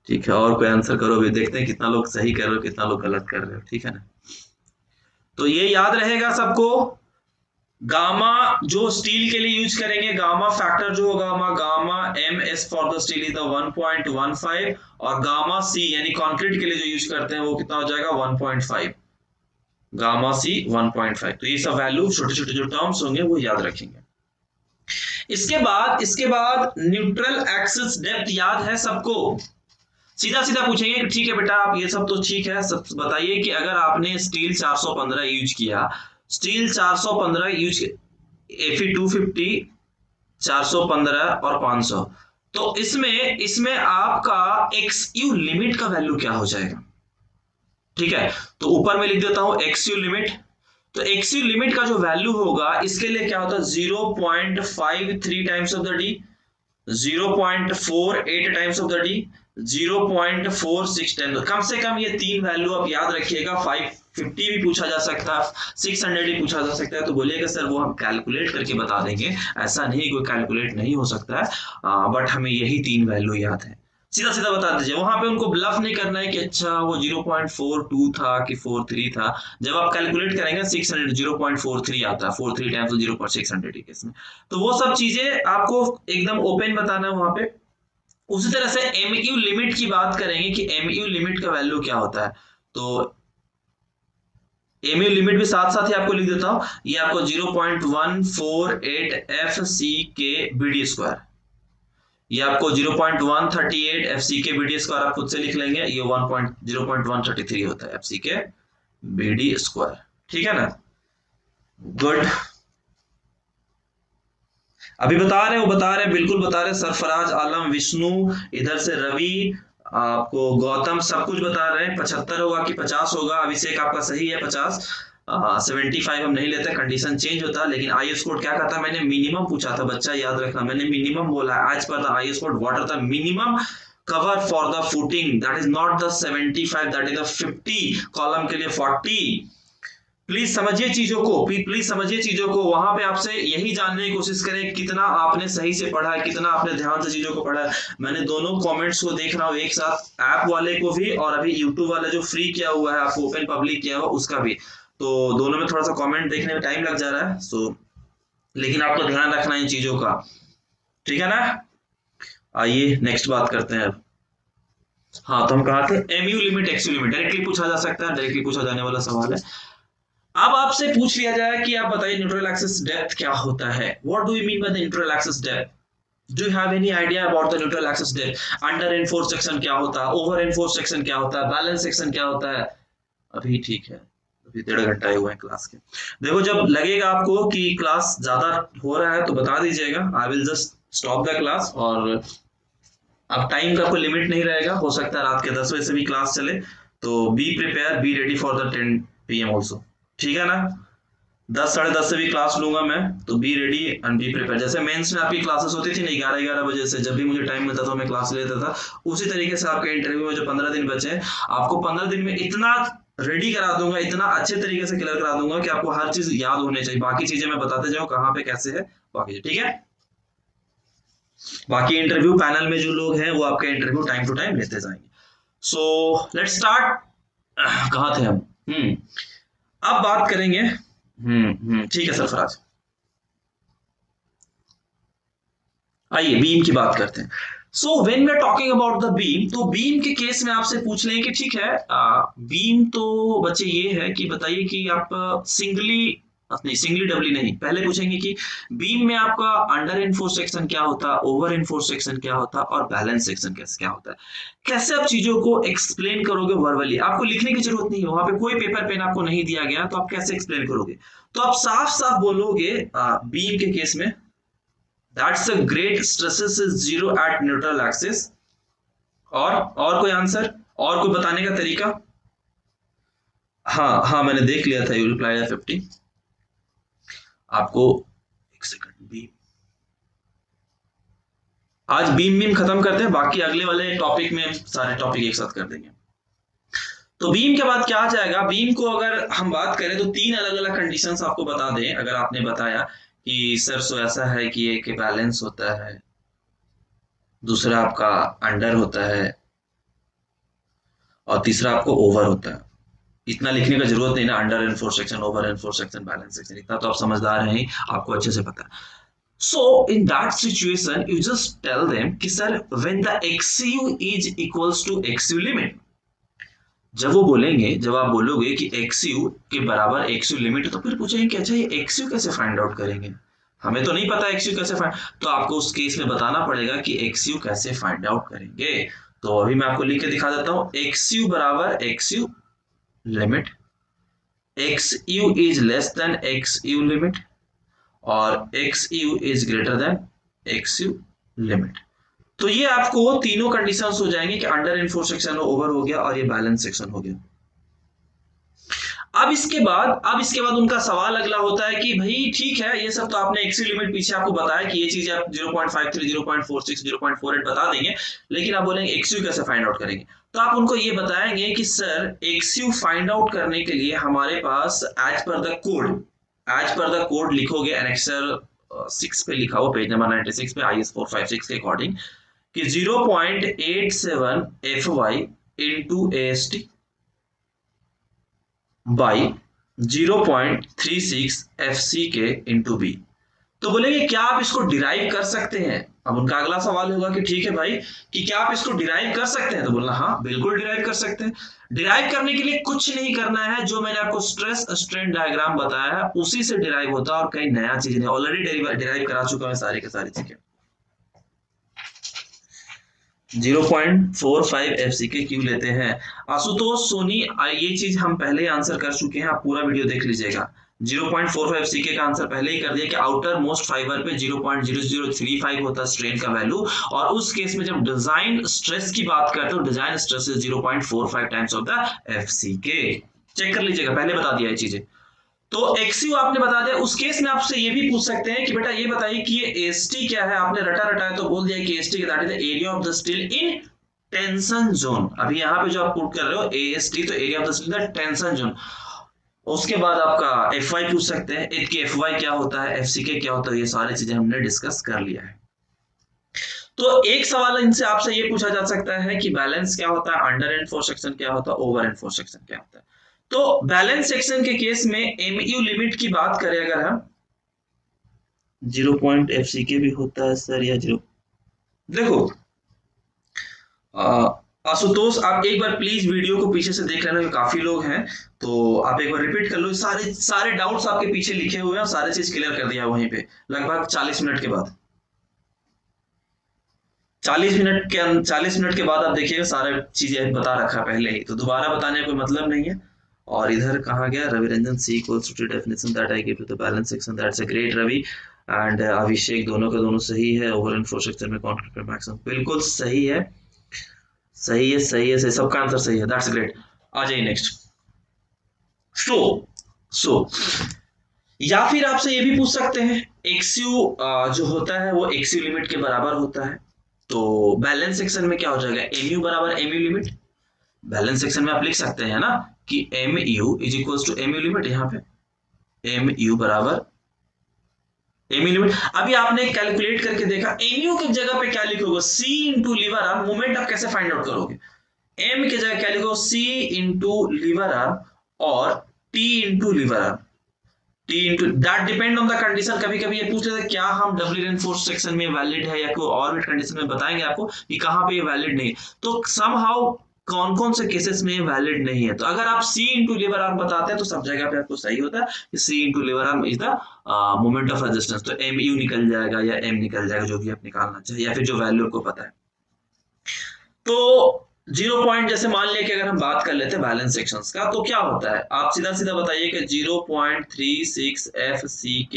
ठीक है, और कोई आंसर करो, भी देखते हैं कितना लोग सही कर रहे हो, कितना लोग गलत कर रहे हो, ठीक है ना। तो ये याद रहेगा सबको। गामा जो स्टील के लिए यूज करेंगे, गामा फैक्टर जो होगा, gamma M S for the steel is the 1.15, और गामा सी यानी कंक्रीट के लिए जो यूज करते हैं वो कितना हो जाएगा, 1.5, गामा सी 1.5। तो ये सब वैल्यू, छोटे छोटे जो टर्म्स होंगे वो याद रखेंगे। इसके बाद न्यूट्रल एक्सिस डेप्थ याद है सबको। सीधा सीधा पूछेंगे कि ठीक है बेटा, आप ये सब तो ठीक है, सब बताइए कि अगर आपने स्टील 415 यूज किया, स्टील 415 यूज, Fe 250, 415 और 500, तो इसमें इसमें आपका एक्स यू लिमिट का वैल्यू क्या हो जाएगा, ठीक है। तो ऊपर में लिख देता हूं एक्स यू लिमिट। तो एक्स यू लिमिट का जो वैल्यू होगा इसके लिए क्या होता है, 0.53 times of the D, 0.48 times of the D, 0.46 कम से कम ये तीन वैल्यू आप याद रखिएगा। 550 भी पूछा जा सकता है, 600 भी पूछा जा सकता है, तो बोलिएगा सर वो हम कैलकुलेट करके बता देंगे। ऐसा नहीं, कोई कैलकुलेट नहीं हो सकता है, बट हमें यही तीन वैल्यू याद है। सीधा सीधा बता दीजिए, वहां पे उनको ब्लफ नहीं करना है कि अच्छा वो 0.42 था कि 43 था। जब आप कैलकुलेट करेंगे 600, 0.43 आता है, 43 टाइम्स 0.600 इसमें। तो वो सब चीजें आपको एकदम ओपन बताना है वहां पे। उसी तरह से एमयू लिमिट की बात करेंगे कि एमयू लिमिट का वैल्यू क्या होता है। तो एमयू लिमिट भी साथ साथ ही आपको लिख देता हूं, ये आपको 0.148 एफ सी के बी डी स्क्वायर, ये आपको 0.138 एफसी के बीडी स्क्वायर आप खुद से लिख लेंगे, ये 0.133 होता है एफसी के बीडी स्क्वायर, ठीक है ना। गुड। अभी बता रहे बिल्कुल बता रहे, सरफराज आलम, विष्णु, इधर से रवि, आपको गौतम, सब कुछ बता रहे हैं। 75 होगा कि 50 होगा, अभिषेक आपका सही है 50। 75 हम नहीं लेते, कंडीशन चेंज होता है। लेकिन आईएस कोड क्या कहता है, मैंने मिनिमम पूछा था बच्चा, याद रखना, मैंने मिनिमम बोला है। आज पर the IS code what are the minimum cover for the footing, that is not the 75, that is the 50, column के लिए 40। प्लीज समझिए चीजों को, प्लीज समझिए चीजों को। वहां पे आपसे यही जानने की कोशिश करें कितना आपने सही से पढ़ा है, कितना आपने ध्यान से चीजों को पढ़ा है। मैंने दोनों कमेंट्स को देख रहा हूँ एक साथ, ऐप वाले को भी और अभी यूट्यूब वाला जो फ्री किया हुआ है आपको, ओपन पब्लिक किया हुआ उसका भी। तो दोनों में थोड़ा सा कमेंट देखने में टाइम लग जा रहा है, सो लेकिन आपको ध्यान रखना इन चीजों का, ठीक है ना। आइए नेक्स्ट बात करते हैं अब। हाँ, तो हम कहा थे एमयू लिमिट एक्सयू लिमिट डायरेक्टली पूछा जा सकता है, डायरेक्टली पूछा जाने वाला सवाल है। अब आपसे पूछ लिया जाए कि आप बताइए न्यूट्रल एक्सिस डेप्थ क्या होता है, what do you mean by the neutral axis depth, do you have any idea about the neutral axis depth. Under enforce section क्या होता है, ओवर एनफोर्स सेक्शन क्या होता है, बैलेंस सेक्शन क्या होता है। अभी ठीक है, अभी 1.5 घंटा हुआ है क्लास के। देखो जब लगेगा आपको कि क्लास ज्यादा हो रहा है तो बता दीजिएगा, I will just stop the class. और अब टाइम का कोई लिमिट नहीं रहेगा, हो सकता है रात के 10 बजे से भी क्लास चले, तो be prepare, be ready for the 10 PM also, ठीक है ना। 10 साढ़े 10 से भी क्लास लूंगा मैं, तो be ready and be prepare. जैसे मेंस में आपकी क्लासेस होती थी ना 11 बजे से, जब भी मुझे टाइम मिलता था मैं क्लास लेता था, उसी तरीके से आपके इंटरव्यू में जो 15 दिन बचे हैं, आपको 15 दिन में इतना रेडी करा दूंगा, इतना अच्छे तरीके से क्लियर करा दूंगा कि आपको हर चीज याद होनी चाहिए। बाकी चीजें मैं बताते जाऊँ कहाँ पे कैसे है बाकी, ठीक है। बाकी इंटरव्यू पैनल में जो लोग हैं वो आपका इंटरव्यू टाइम टू टाइम लेते जाएंगे। So let's start. कहाँ थे हम, अब बात करेंगे, ठीक है सरफराज, आइए बीम की बात करते हैं। So when we are talking about the beam, तो बीम के केस में आपसे पूछ लें कि ठीक है, बीम तो बच्चे ये है कि बताइए कि आप सिंगली, नहीं सिंगली डबली नहीं, पहले पूछेंगे कि बीम में आपका अंडर इनफोर्स सेक्शन क्या होता है, ओवर इनफोर्स सेक्शन क्या होता है और बैलेंस सेक्शन कैसे क्या होता है। कैसे आप चीजों को एक्सप्लेन करोगे वर्बली, आपको लिखने की जरूरत नहीं है, वहां पे कोई पेपर पेन आपको नहीं दिया गया, तो आप कैसे एक्सप्लेन करोगे। तो आप साफ साफ बोलोगे बीम के केस में, that's a great stresses is zero at neutral axis। और कोई आंसर, और कोई बताने का तरीका। हाँ हाँ, मैंने देख लिया था, यू रिप्लाई 50। आपको एक सेकंड, बीम, आज बीम खत्म करते हैं, बाकी अगले वाले टॉपिक में सारे टॉपिक एक साथ कर देंगे। तो बीम के बाद क्या आ जाएगा, बीम को अगर हम बात करें तो 3 अलग अलग कंडीशंस आपको बता दें। अगर आपने बताया कि सर सो ऐसा है कि एक बैलेंस होता है, दूसरा आपका अंडर होता है और तीसरा आपको ओवर होता है। इतना लिखने का जरूरत नहीं ना, under enforce section, over enforce section, balance section, इतना तो आप समझदार हैं, आपको अच्छे से पता है। So in that situation, you just tell them कि sir when the XU is equals to XU limit, जब वो बोलेंगे, जब आप बोलोगे कि XU के बराबर XU लिमिट, तो फिर पूछेंगे कि अच्छा ये XU कैसे फाइंड आउट करेंगे, हमें तो नहीं पता XU कैसे फाइंड, तो आपको उस केस में बताना पड़ेगा कि XU कैसे फाइंड आउट करेंगे। तो अभी मैं आपको लिख के दिखा देता हूं, XU बराबर XU limit, XU is less than XU limit और XU is greater than XU limit। तो ये आपको तीनों कंडीशंस हो जाएंगे कि अंडर इनफोर्स सेक्शन ओवर हो गया और ये बैलेंस सेक्शन हो गया। अब इसके बाद उनका सवाल अगला होता है कि भाई ठीक है, ये सब तो आपने एक्सयू लिमिट पीछे आपको बताया कि ये चीजें आप 0.53, 0.46, 0.48 बता देंगे, लेकिन आप बोलेंगे एक्सयू कैसे फाइंड आउट करेंगे। तो आप उनको ये बताएंगे कि सर एक्सयू फाइंड आउट करने के लिए हमारे पास एज पर द कोड लिखोगे, एनेक्सर 6 पे लिखा हुआ पेज नंबर 96 पे IS 456 के अकॉर्डिंग कि 0.87 FY into AST by 0.36 FC के इंटू बी। तो बोलेंगे क्या आप इसको डिराइव कर सकते हैं। अब उनका अगला सवाल होगा कि ठीक है भाई, कि क्या आप इसको डिराइव कर सकते हैं, तो बोलना हाँ बिल्कुल डिराइव कर सकते हैं। डिराइव करने के लिए कुछ नहीं करना है, जो मैंने आपको स्ट्रेस स्ट्रेन डायग्राम बताया है उसी से डिराइव होता है, और कई नया चीज नहीं, ऑलरेडी डिराइव करा चुका है सारी के सारी चीजें। 0.45 FCK क्यों लेते हैं? आशुतोष सोनी, ये चीज हम पहले आंसर कर चुके हैं, आप पूरा वीडियो देख लीजिएगा। 0.45 सीके का आंसर पहले ही कर दिया कि आउटर मोस्ट फाइबर पे 0.0035 होता है स्ट्रेन का वैल्यू, और उस केस में जब डिजाइन स्ट्रेस की बात करते हो, design stress is 0.45 times of the FCK। Check कर लीजिएगा, पहले बता दिया ये चीजें। तो XU आपने बता दिया। उस केस में आपसे ये भी पूछ सकते हैं कि बेटा ये बताइए कि ये ST क्या है। आपने रटा रटा है तो बोल दिया कि ST that is the area of the steel in tension zone. अभी यहाँ पे जो आप पुट कर रहे हो AST, तो area of the steel in tension zone. उसके बाद आपका FY पूछ सकते हैं, कि FY क्या होता है, FCK क्या होता है। ये सारी चीजें हमने डिस्कस कर लिया है। तो एक सवाल इनसे आपसे ये पूछा जा सकता है कि बैलेंस क्या होता है, अंडर एंड फोर्स सेक्शन क्या होता है, ओवर एंड फोर्स सेक्शन क्या होता है। तो बैलेंस सेक्शन के केस में MU लिमिट की बात करें अगर हम, 0.FCK भी होता है सर या 0, देखो आशुतोष आप एक बार प्लीज वीडियो को पीछे से देख लेना, काफी लोग हैं, तो आप एक बार रिपीट कर लो। सारे सारे डाउट्स आपके पीछे लिखे हुए हैं और सारे चीज क्लियर कर दिया वहीं पे लगभग 40 मिनट के बाद। 40 मिनट के बाद आप देखिएगा सारे चीजें बता रखा है पहले ही, तो दोबारा बताने का कोई मतलब नहीं है। और इधर कहा गया Ravi Ranjan C equals to definition that I give to the balance section, that's a great Ravi. And Abhishek, दोनों का दोनों सही है। ओवर एंड फोर सेक्शन में कॉन्क्रीट पे मैक्सिमम बिल्कुल सही है, सही है, सही है, सही, सबका आंसर सही है, दैट्स ग्रेट। आ जाइए नेक्स्ट। सो सो या फिर आपसे ये भी पूछ सकते हैं, XU जो होता है वो XU लिमिट के बराबर होता है। तो बैलेंस सेक्शन में क्या हो जाएगा, MU बराबर MU लिमिट। बैलेंस सेक्शन में आप लिख सकते हैं ना कि MU is equal to MU limit. यहाँ पे MU बराबर MU लिमिट। अभी आपने कैलकुलेट करके देखा, MU की जगह पे क्या लिखोगे, C into lever arm. Moment आप कैसे फाइंड आउट करोगे, M की जगह क्या लिखोगे, C इंटू लीवर आर्म और T into lever arm. T into that depend on the condition. कभी कभी ये पूछ लेते हैं क्या हम डबल रेनफोर्स सेक्शन में वैलिड है, या कोई और भी कंडीशन में बताएंगे आपको कि कहां पे ये वैलिड नहीं है। तो समहाउ कौन कौन से केसेस में वैलिड नहीं है। तो अगर आप C इंटू लिवर आर्म बताते हैं तो सब जगह पे आपको सही होता है कि C into liver arm is the moment of resistance. तो MU निकल जाएगा या M निकल जाएगा, जो भी आप निकालना चाहिए, या फिर जो वैल्यू आपको पता है। तो 0 जैसे मान लिया कि अगर हम बात कर लेते हैं बैलेंस सेक्शंस का, तो क्या होता है आप सीधा सीधा बताइए कि 0.36 FCK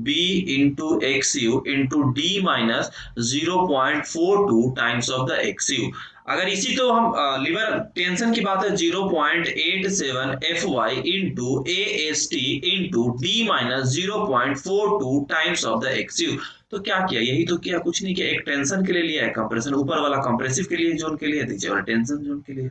B into XU into D minus 0.42 times of the XU। अगर इसी तो हम लिवर टेंशन की बात है, 0.87 FY into AST into D minus 0.42 times of the XU। तो क्या किया, यही तो किया, कुछ नहीं किया। एक टेंशन के लिए लिया है कंप्रेशन, ऊपर वाला कंप्रेसिव के लिए जोन के लिए, नीचे वाला टेंशन जोन के लिए।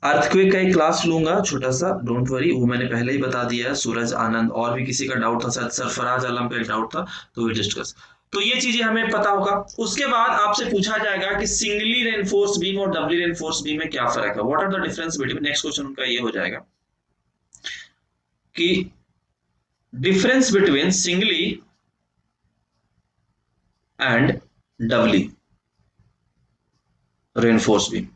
अर्थक्वेक का एक क्लास लूंगा छोटा सा, डोंट वरी, वो मैंने पहले ही बता दिया है। सूरज आनंद, और भी किसी का डाउट था, शायद सरफराज आलम का एक डाउट था, तो वी डिस्कस। तो ये चीजें हमें पता होगा। उसके बाद आपसे पूछा जाएगा कि सिंगली रेनफोर्स बीम और डबली रेनफोर्स बीम में क्या फर्क है, what are the difference between. Next question उनका ये हो जाएगा कि difference between singly and doubly reinforce beam.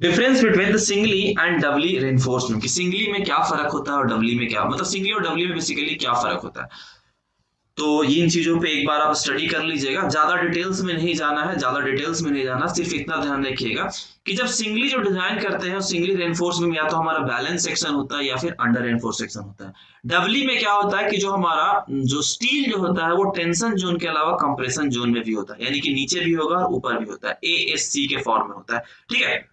Difference between the singly and doubly reinforcement, कि सिंगली में क्या फर्क होता है और डबली में क्या, मतलब सिंगली और डबली में बेसिकली क्या फर्क होता है। तो इन चीजों पे एक बार आप स्टडी कर लीजिएगा, ज्यादा डिटेल्स में नहीं जाना है, ज्यादा डिटेल्स में नहीं जाना, सिर्फ इतना ध्यान रखिएगा कि जब सिंगली जो डिजाइन करते हैं सिंगली रेनफोर्स में, या तो हमारा बैलेंस सेक्शन होता है या फिर अंडर रेनफोर्स सेक्शन होता है। डबली में क्या होता है कि जो हमारा जो स्टील जो होता है वो टेंशन जोन के अलावा कंप्रेशन जोन में भी होता है, यानी कि नीचे भी होगा और ऊपर भी होता है, ASC के फॉर्म में होता है। ठीक है,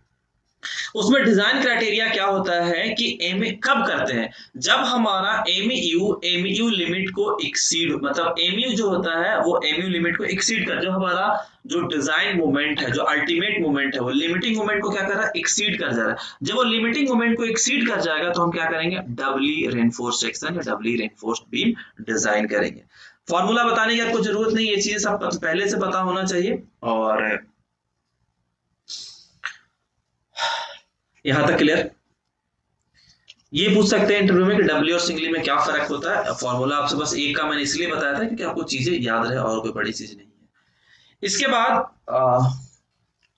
उसमें डिजाइन क्राइटेरिया क्या होता है कि एम कब करते हैं, जब हमारा एमयू लिमिट को एक्सीड, मतलब एमयू जो होता है वो एमयू लिमिट को एक्सीड कर, जो हमारा जो डिजाइन मोमेंट है, जो अल्टीमेट मोमेंट है, वो लिमिटिंग मोमेंट को क्या कर रहा है, एक्सीड कर जा रहा है। जब वो लिमिटिंग मोमेंट को एक्सीड कर जाएगा तो हम क्या करेंगे, डबली रेनफोर्स सेक्शन या डबली रेनफोर्स बीम डिजाइन करेंगे। फॉर्मूला बताने की आपको जरूरत नहीं, ये चीजें सब पहले से पता होना चाहिए। और यहां तक क्लियर। ये पूछ सकते हैं इंटरव्यू में कि डबली और सिंगली में क्या फर्क होता है। फॉर्मूला आपसे बस एक का मैंने इसलिए बताया था क्योंकि आपको चीजें याद रहे, और कोई बड़ी चीज नहीं है। इसके बाद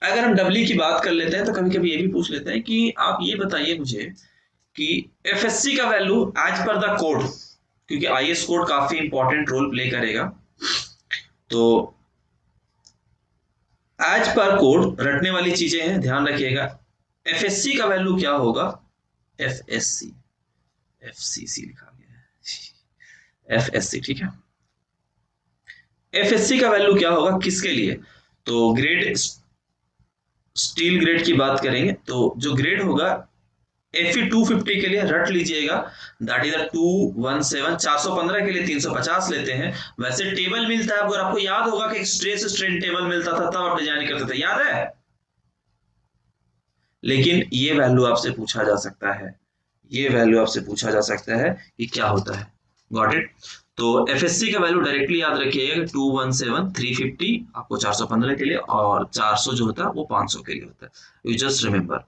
अगर हम डबली की बात कर लेते हैं तो कभी कभी ये भी पूछ लेते हैं कि आप ये बताइए मुझे कि एफएससी का value as per the code, क्योंकि आईएस कोड काफी इंपॉर्टेंट रोल प्ले करेगा, तो एज पर कोड रटने वाली चीजें हैं, ध्यान रखिएगा। एफएससी का वैल्यू क्या होगा, एफएससी, एफसीसी लिखा गया है, एफएससी, ठीक है। एफएससी का वैल्यू क्या होगा किसके लिए, तो ग्रेड, स्टील ग्रेड की बात करेंगे तो जो ग्रेड होगा Fe 250 के लिए रट लीजिएगा, दैट इज 217, 415 के लिए 350 लेते हैं। वैसे टेबल मिलता है, अगर आपको याद होगा कि स्ट्रेस स्ट्रेन टेबल मिलता था तब आप डिजाइन करते थे, याद है। लेकिन ये वैल्यू आपसे पूछा जा सकता है, ये वैल्यू आपसे पूछा जा सकता है कि क्या होता है, गॉट इट। तो एफएससी का वैल्यू डायरेक्टली याद रखिएगा, 217, 350 आपको 415 के लिए, और 400 जो होता है वो 500 के लिए होता है, यू जस्ट रिमेंबर।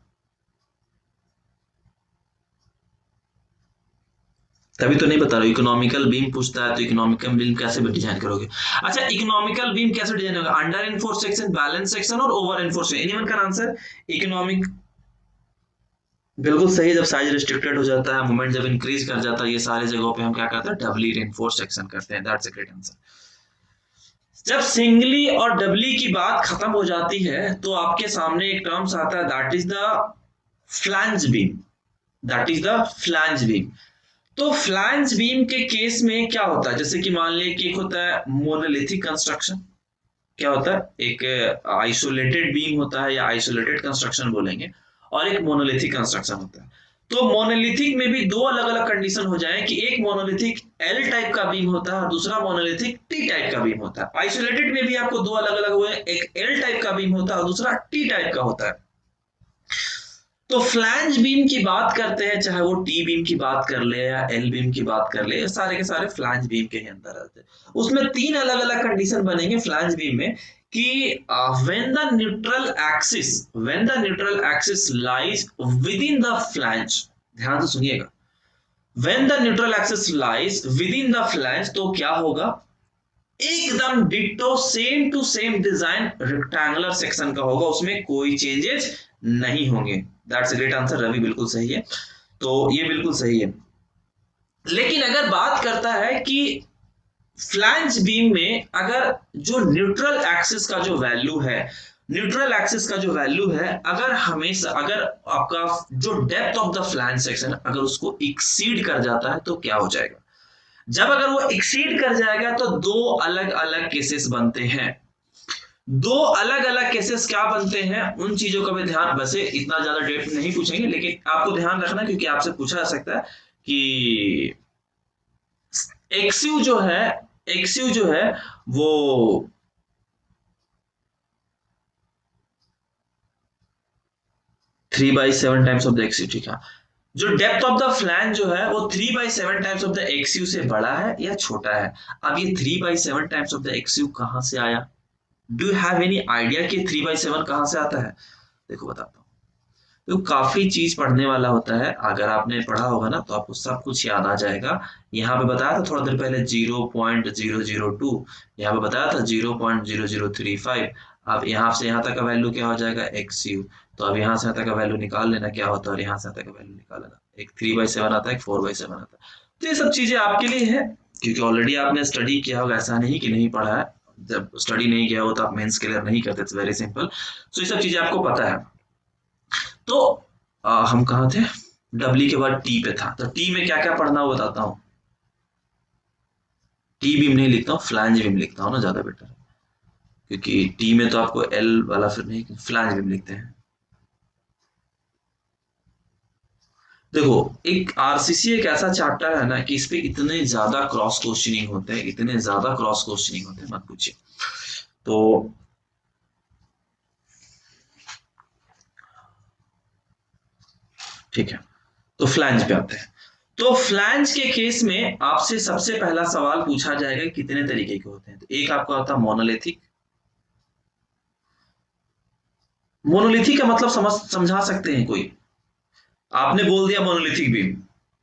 तभी तो नहीं बता रहा, इकोनॉमिकल बीम पूछता है तो इकोनॉमिकल बीम कैसे डिजाइन करोगे। अच्छा, इकोनॉमिकल बीम कैसे डिजाइन होगा, under enforce section, balance section और ओवर एनफोर्स। एनीवन का आंसर इकोनॉमिक, बिल्कुल सही। जब साइज रिस्ट्रिक्टेड हो जाता है, मूवमेंट जब इंक्रीज कर जाता है, ये सारे जगहों पे हम क्या करते हैं, डबली रेनफोर्स सेक्शन करते हैं, दैट्स अ ग्रेट आंसर। जब सिंगली और डबली की बात खत्म हो जाती है तो आपके सामने एक टर्म्स आता है, that is the flange beam, that is the flange beam. तो फ्लैंज बीम के केस में क्या होता है, जैसे कि मान लिया कि एक होता है मोनोलिथिक कंस्ट्रक्शन, क्या होता है, एक आइसोलेटेड बीम होता है या आइसोलेटेड कंस्ट्रक्शन बोलेंगे, और एक मोनोलिथिक कंस्ट्रक्शन होता है। तो मोनोलिथिक में भी दो अलग अलग कंडीशन हो जाए कि एक मोनोलिथिक एल टाइप का बीम होता है और दूसरा मोनोलिथिक टी टाइप का बीम होता है। आइसोलेटेड में भी आपको दो अलग अलग हुए, एक एल टाइप का बीम होता है और दूसरा टी टाइप का होता है। तो फ्लैंज बीम की बात करते हैं, चाहे वो टी बीम की बात कर ले या एल बीम की बात कर ले, सारे के सारे फ्लैंज बीम के ही अंदर आते हैं। उसमें तीन अलग अलग कंडीशन बनेंगे फ्लैंज बीम में कि when the neutral axis, when the neutral axis lies within the flange, ध्यान से सुनिएगा, when the neutral axis lies within the flange, तो क्या होगा, एकदम ditto same to same design rectangular section का होगा, उसमें कोई चेंजेस नहीं होंगे। That's a great answer, Ravi बिल्कुल सही है, तो ये बिल्कुल सही है। लेकिन अगर बात करता है कि फ्लैंज बीम में अगर जो न्यूट्रल एक्सिस का जो वैल्यू है, न्यूट्रल एक्सिस का जो वैल्यू है, अगर हमेशा अगर आपका जो depth of the flange section अगर उसको एक्सीड कर जाता है तो क्या हो जाएगा। जब अगर वो एक्सीड कर जाएगा तो दो अलग अलग केसेस बनते हैं, दो अलग अलग केसेस क्या बनते हैं, उन चीजों का भी ध्यान, वैसे इतना ज्यादा डेप्थ नहीं पूछेंगे लेकिन आपको ध्यान रखना, क्योंकि आपसे पूछा जा सकता है कि एक्सयू जो है, एक्सयू जो है वो 3/7 टाइम्स ऑफ द एक्सयू, ठीक है। जो डेप्थ ऑफ द फ्लैंज जो है वो 3/7 टाइम्स ऑफ द एक्सयू से बड़ा है या छोटा है। अब ये 3/7 टाइम्स ऑफ द एक्सयू कहां से आया, do you have any idea कि 3/7 कहां से आता है। देखो बताता हूँ, तो काफी चीज पढ़ने वाला होता है, अगर आपने पढ़ा होगा ना तो आपको सब कुछ याद आ जाएगा। यहाँ पे बताया था थोड़ा देर पहले 0.002, यहाँ पे बताया था 0.0035। अब यहाँ से यहाँ तक का वैल्यू क्या हो जाएगा, एक्सयू। तो अब यहाँ से यहाँ तक का वैल्यू निकाल लेना क्या होता है, और यहाँ से यहाँ तक का वैल्यू निकाल लेना, एक 3/7 आता है, एक 4/7 आता है। तो ये सब चीजें आपके लिए है, क्योंकि ऑलरेडी आपने स्टडी किया होगा, ऐसा नहीं कि नहीं पढ़ा है। जब स्टडी नहीं किया हो तो आप मेंस क्लियर नहीं करते, इट्स वेरी सिंपल। तो ये सब चीजें आपको पता है। तो हम कहाँ थे, डब्ल्यू के बाद टी पे था, तो टी में क्या क्या पढ़ना हो बताता हूँ। टी बीम नहीं लिखता हूँ, फ्लैंज बीम लिखता हूँ ना, ज्यादा बेटर है, क्योंकि टी में तो आपको एल वाला फिर नहीं, फ्लैंज बीम लिखते हैं। देखो, एक आरसीसी एक ऐसा चैप्टर है ना कि इस पे इतने ज्यादा क्रॉस क्वेश्चनिंग होते हैं, इतने ज्यादा क्रॉस क्वेश्चनिंग होते हैं, मत पूछिए। तो ठीक है, तो फ्लैंज पे आते हैं। तो फ्लैंज के केस में आपसे सबसे पहला सवाल पूछा जाएगा कितने तरीके के होते हैं। तो एक आपका होता है मोनोलिथिक। मोनोलिथिक का मतलब समझा सकते हैं कोई, आपने बोल दिया मोनोलिथिक बीम,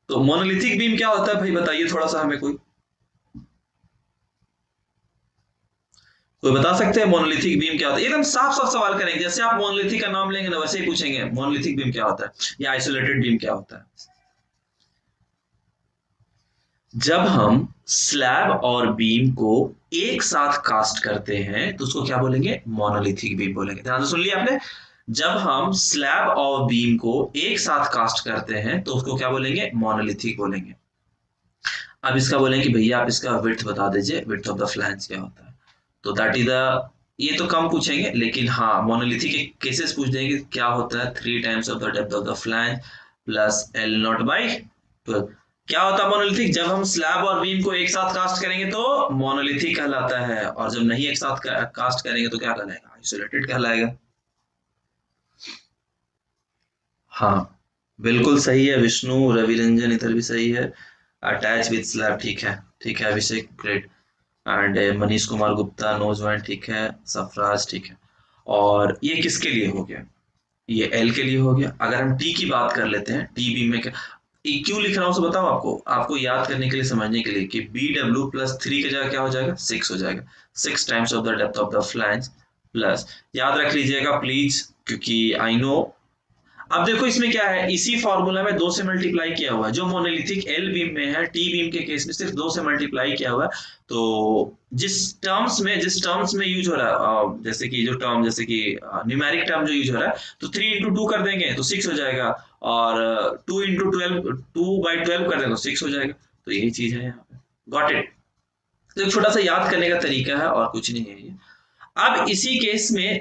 तो मोनोलिथिक बीम क्या होता है भाई, बताइए थोड़ा सा हमें, कोई बता सकते हैं मोनोलिथिक बीम क्या होता है। एकदम साफ साफ सवाल करेंगे, जैसे आप मोनोलिथिक का नाम लेंगे ना वैसे ही पूछेंगे मोनोलिथिक बीम क्या होता है या आइसोलेटेड बीम क्या होता है। जब हम स्लैब और बीम को एक साथ कास्ट करते हैं तो उसको क्या बोलेंगे? मोनोलिथिक बीम बोलेंगे। ध्यान से सुन लिया आपने? जब हम स्लैब और बीम को एक साथ कास्ट करते हैं तो उसको क्या बोलेंगे? मोनोलिथिक बोलेंगे। अब इसका बोलेंगे कि भैया आप इसका विड्थ बता दीजिए, विड्थ ऑफ द फ्लैंज क्या होता है? तो दैट इज द, ये तो कम पूछेंगे, लेकिन हाँ मोनोलिथिक के केसेस पूछ देंगे क्या होता है? 3 times of the depth of the flange plus L not by 12। क्या होता है मोनोलिथिक? जब हम स्लैब और बीम को एक साथ कास्ट करेंगे तो मोनोलिथिक कहलाता है, और जब नहीं एक साथ कास्ट करेंगे तो क्या कहलाएगा? आइसोलेटेड कहलाएगा। हाँ बिल्कुल सही है विष्णु, रवि रंजन इधर भी सही है। अटैच विद स्लैब, ठीक है, ठीक है Abhishek, great. And Manish Kumar Gupta, no joint, ठीक है। सफराज, ठीक है। और ये किसके लिए हो गया? ये एल के लिए हो गया। अगर हम टी की बात कर लेते हैं, टी बी में क्या, ये क्यों लिख रहा हूं बताओ आपको, आपको याद करने के लिए, समझने के लिए कि बी डब्ल्यू प्लस 3 की जगह क्या हो जाएगा? 6 हो जाएगा। 6 times of the depth of the flange plus, याद रख लीजिएगा प्लीज, क्योंकि आई नो। अब देखो इसमें क्या है, इसी फॉर्मूला में 2 से मल्टीप्लाई किया हुआ है। जो मोनोलिथिक एल बीम में है, टी बीम के केस में सिर्फ 2 से मल्टीप्लाई किया हुआ है। तो जिस टर्म्स में यूज हो रहा है, जैसे कि जो टर्म, जैसे कि न्यूमेरिक टर्म जो यूज हो रहा है, तो 3 इंटू 2 कर देंगे तो 6 हो जाएगा, और 2 इंटू 12, 2/12 कर देंगे तो 6 हो जाएगा। तो यही चीज है यहाँ पे। Got it? तो एक छोटा सा याद करने का तरीका है और कुछ नहीं है ये। अब इसी केस में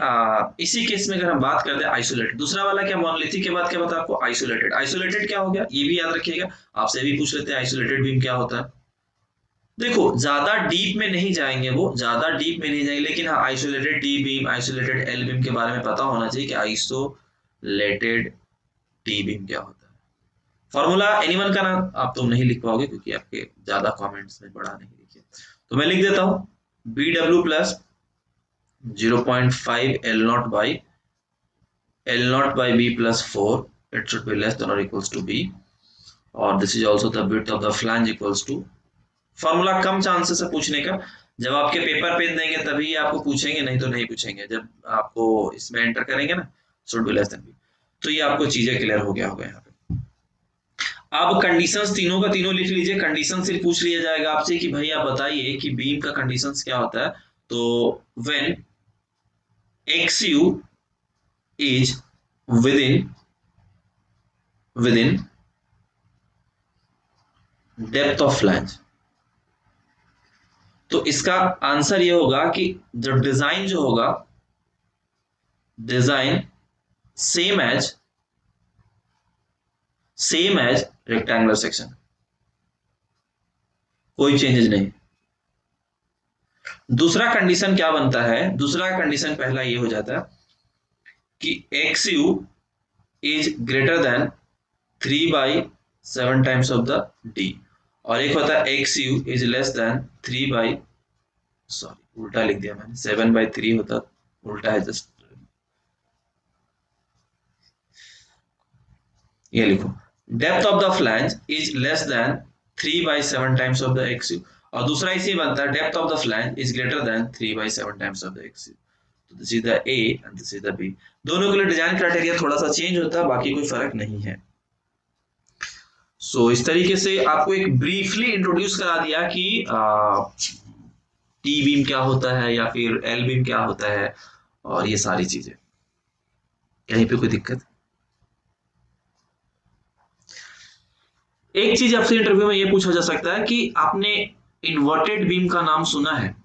अगर हम बात करते हैं आइसोलेटेड, दूसरा वाला क्या, मोनोलिथिक के बाद क्या बता आपको? आइसोलेटेड। आइसोलेटेड क्या हो गया ये भी याद रखिएगा, आपसे भी पूछ लेते हैं आइसोलेटेड बीम क्या होता है। देखो ज्यादा डीप में नहीं जाएंगे, वो ज्यादा डीप में नहीं जाएंगे, लेकिन हाँ isolated T beam, isolated L beam के बारे में पता होना चाहिए कि आइसोलेटेड टी बीम क्या होता है। फॉर्मूला एनीवन का नाम आप तो नहीं लिख पाओगे क्योंकि आपके ज्यादा कमेंट्स में बड़ा नहीं लिखे, तो मैं लिख देता हूं, B W plus 0.5 L naught by B plus 4, it should be less than or equals to B, और this is also the width of the flange equals to, formula come chances है पूछने का, जब आपके पेपर पे देंगे तभी आपको पूछेंगे, नहीं तो नहीं पूछेंगे। जब आपको इसमें एंटर करेंगे ना, should be less than B, तो ये आपको चीजें क्लियर हो गया होगा यहाँ पे। अब कंडीशंस तीनों का तीनों लिख लीजिए। कंडीशन सिर्फ पूछ लिया जाएगा आपसे कि भाई आप बताइए कि बीम का कंडीशंस क्या होता है। तो when XU is within depth of flange, तो इसका आंसर ये होगा कि जो डिजाइन जो होगा, design same as rectangular section, कोई चेंजेस नहीं। दूसरा कंडीशन क्या बनता है? दूसरा कंडीशन पहला ये हो जाता है कि XU is greater than 3/7 times of the D, और एक होता है XU is less than 3 sorry उल्टा लिख दिया मैंने, 7/3 होता, उल्टा है जस्ट, ये लिखो, depth of the flange is less than 3/7 times of the XU, और दूसरा इसी बनता है depth of the flange is greater than 3/7 times of the XU। तो this is the A and this is the B। दोनों के लिए design criteria थोड़ा सा चेंज होता है, बाकी कोई फर्क नहीं है। सो इस तरीके से आपको एक ब्रीफली इंट्रोड्यूस करा दिया कि टी बीम क्या होता है या फिर एल बीम क्या होता है, और ये सारी चीजें। कहीं पे कोई दिक्कत? एक चीज आपसे इंटरव्यू में ये पूछा जा सकता है कि आपने इन्वर्टेड बीम का नाम सुना है?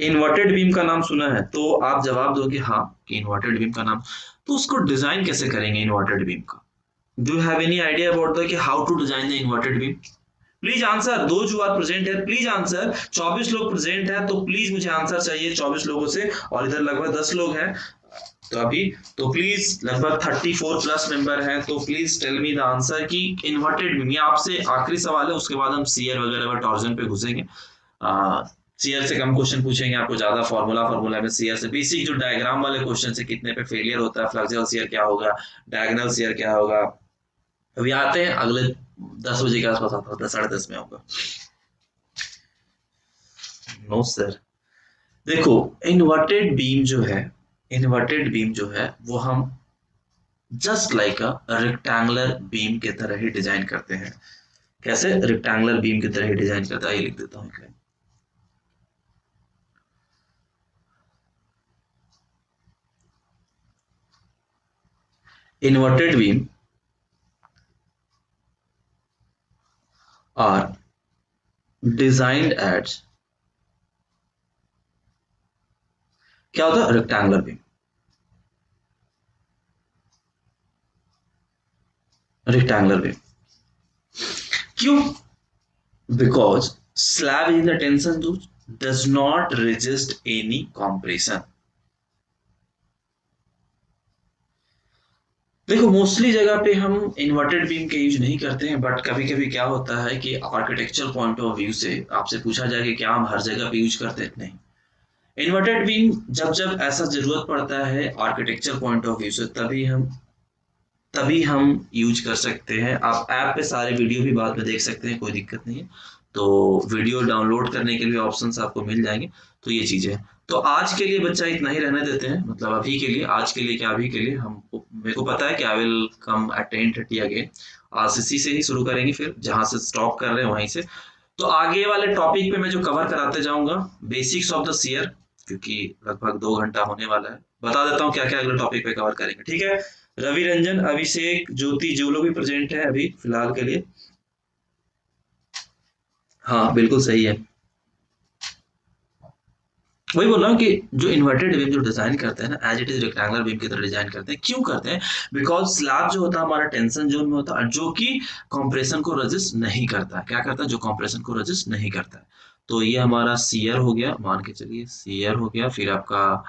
इन्वर्टेड बीम का नाम सुना है, तो आप जवाब दोगे हाँ कि इन्वर्टेड बीम का नाम। तो उसको डिजाइन कैसे करेंगे इन्वर्टेड बीम का? Do you have any idea about the कि how to design the inverted beam? Please answer, दो जो आर प्रेजेंट है प्लीज आंसर। 24 लोग प्रेजेंट है तो प्लीज मुझे आंसर चाहिए 24 लोगों से, और इधर लगभग 10 लोग हैं तो अभी, तो प्लीज लगभग 34 प्लस मेंबर हैं, तो please tell me the answer कि इन्वर्टेड बीम। ये आपसे आखिरी सवाल है, उसके बाद हम सीयर वगैरह व टॉर्जन पे घुसेंगे। सीयर से कम क्वेश्चन पूछेंगे आपको, ज्यादा फॉर्मूला में सीयर से बेसिक जो डायग्राम वाले क्वेश्चन से कितने पे फेलियर होता है, फ्लेक्सिबल सीयर क्या होगा, डायगोनल सीयर क्या होगा, अभी आते हैं अगले 10 बजे के आसपास आता होता है, 10:30 में होगा। नो सर, देखो इन्वर्टेड बीम जो है वो हम just like a rectangular beam के तरह ही डिजाइन करते हैं। कैसे? रेक्टेंगुलर बीम की तरह ही डिजाइन करता है। ये लिख देता हूँ। Inverted beam are designed as, क्या होता है? Rectangular beam. रेक्टेंगुलर बीम क्यों? Because slab in the tension zone does not resist any compression. देखो मोस्टली जगह पे हम इन्वर्टेड बीम के यूज नहीं करते हैं, बट कभी कभी क्या होता है कि आर्किटेक्चरल पॉइंट ऑफ व्यू से आपसे पूछा जाए कि क्या हम हर जगह पे यूज करते हैं? नहीं। इन्वर्टेड बीम जब जब ऐसा जरूरत पड़ता है आर्किटेक्चर पॉइंट ऑफ व्यू से, तभी हम यूज कर सकते हैं। आप ऐप पे सारे वीडियो भी बाद में देख सकते हैं, कोई दिक्कत नहीं है। तो वीडियो डाउनलोड करने के लिए ऑप्शंस आपको मिल जाएंगे। तो ये चीजें हैं। तो आज के लिए बच्चा इतना ही रहने देते हैं, मतलब अभी के लिए, आज के लिए क्या, अभी के लिए हम, मेरे को पता है कि I will come at 10:30 again. आज इसी से ही शुरू करेंगे, फिर जहां से स्टॉप कर रहे हैं वहीं से। तो आगे वाले टॉपिक पे मैं जो कवर कराते जाऊंगा, बेसिक्स ऑफ द शेयर, क्योंकि लगभग 2 घंटा होने वाला है। बता देता हूँ क्या क्या अगले टॉपिक पे कवर करेंगे, ठीक है? रवि रंजन, अभिषेक, ज्योति, जो लोग भी प्रेजेंट है अभी फिलहाल के लिए। हाँ बिल्कुल सही है। वही बोल रहा हूँ कि जो इन्वर्टेड बीम जो डिजाइन करते हैं ना, as it is rectangular beam की तरह डिजाइन करते हैं। क्यों करते हैं? बिकॉज स्लैब जो होता है हमारा टेंशन जोन में होता है, जो कि कंप्रेशन को रेजिस्ट नहीं करता। क्या करता है? जो कंप्रेशन को रेजिस्ट नहीं करता है। तो ये हमारा सीयर हो गया, मान के चलिए सीयर हो गया, फिर आपका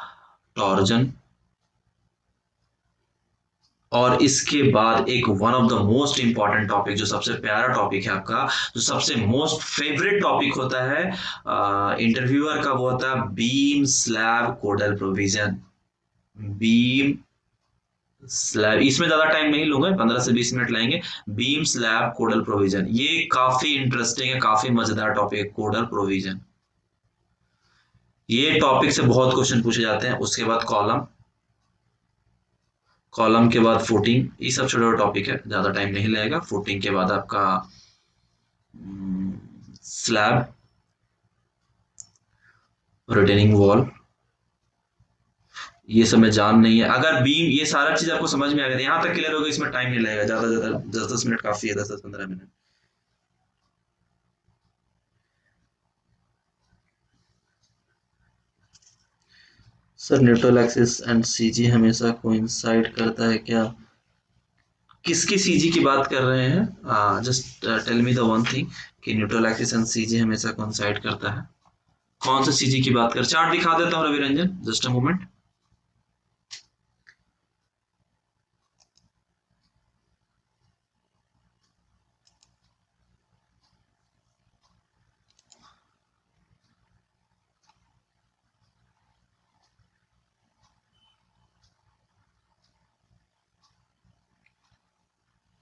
टॉर्जन, और इसके बाद एक one of the most important topic, जो सबसे प्यारा टॉपिक है आपका, जो सबसे मोस्ट फेवरेट टॉपिक होता है इंटरव्यूअर का, वो होता है बीम स्लैब कोडल प्रोविजन। बीम स्लैब, इसमें ज्यादा टाइम नहीं लूंगा, 15 से 20 मिनट लगेंगे। बीम स्लैब कोडल प्रोविजन, ये काफी इंटरेस्टिंग है, काफी मजेदार टॉपिक है, कोडल प्रोविजन। ये टॉपिक से बहुत क्वेश्चन पूछे जाते हैं। उसके बाद कॉलम, कॉलम के बाद फुटिंग, ये सब छोटा टॉपिक है, ज्यादा टाइम नहीं लगेगा। फुटिंग के बाद आपका स्लैब, रिटेनिंग वॉल, ये सब में जान नहीं है। अगर बीम, ये सारा चीज आपको समझ में आ गया, यहाँ तक क्लियर होगा, इसमें टाइम नहीं लगेगा ज्यादा, ज्यादा 10-10 मिनट काफी है, 10-10-15 minute. Sir neutral axis and CG हमेशा कोइंसाइड करता है क्या? किसकी सीजी की बात कर रहे हैं? Just tell me the one thing, कि न्यूट्रल एक्सिस एंड सीजी हमेशा कोइंसाइड करता है। कौन सा सीजी की बात कर? चार्ट दिखा देता हूँ Ravi Ranjan, just a moment.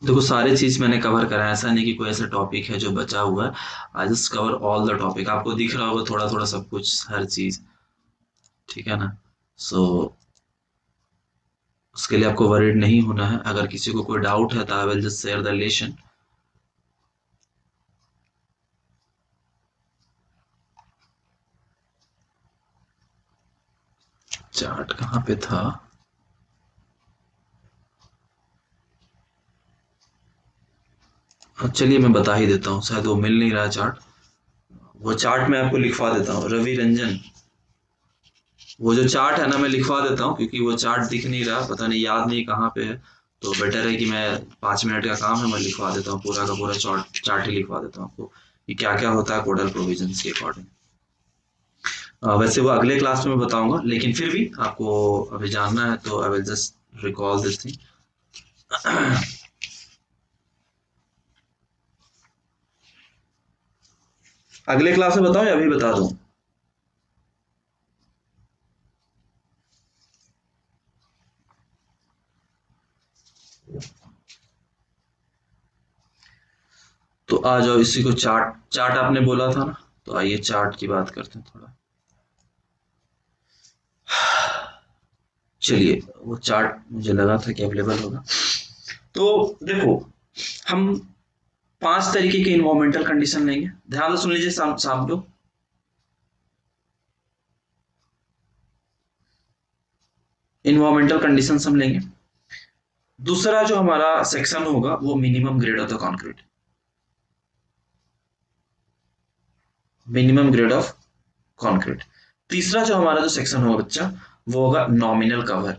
देखो सारी चीज मैंने कवर करा है, ऐसा नहीं कि कोई ऐसा टॉपिक है जो बचा हुआ है। I just cover all the topic, आपको दिख रहा होगा थोड़ा थोड़ा सब कुछ, हर चीज, ठीक है ना? सो उसके लिए आपको वरीड नहीं होना है। अगर किसी को कोई डाउट है तो I will just share the lesson. Chart कहाँ पे था? चलिए मैं बता ही देता हूँ, शायद वो मिल नहीं रहा चार्ट। वो चार्ट मैं आपको लिखवा देता हूँ रवि रंजन, वो जो चार्ट है ना, मैं लिखवा देता हूँ, क्योंकि वो चार्ट दिख नहीं रहा, पता नहीं, याद नहीं कहाँ पे है। तो बेटर है कि मैं 5 मिनट का काम है, मैं लिखवा देता हूँ, पूरा का पूरा चार्ट चार्ट ही लिखवा देता हूँ आपको, कि क्या क्या होता है कोडल प्रोविजन के अकॉर्डिंग। वैसे वो अगले क्लास में बताऊंगा, लेकिन फिर भी आपको अभी जानना है तो I will just recall this thing. अगले क्लास में बताओ या अभी बता दूं? तो आ जाओ, इसी को चार्ट, चार्ट आपने बोला था ना, तो आइए चार्ट की बात करते हैं थोड़ा। चलिए, वो चार्ट मुझे लगा था कि अवेलेबल होगा। तो देखो, हम 5 तरीके के इन्वायरमेंटल कंडीशन लेंगे, ध्यान से सुन लीजिए सब लोग। इन्वायरमेंटल कंडीशन हम लेंगे। दूसरा जो हमारा सेक्शन होगा वो minimum grade of the concrete, minimum grade of concrete. तीसरा जो हमारा जो सेक्शन होगा बच्चा वो होगा नॉमिनल कवर।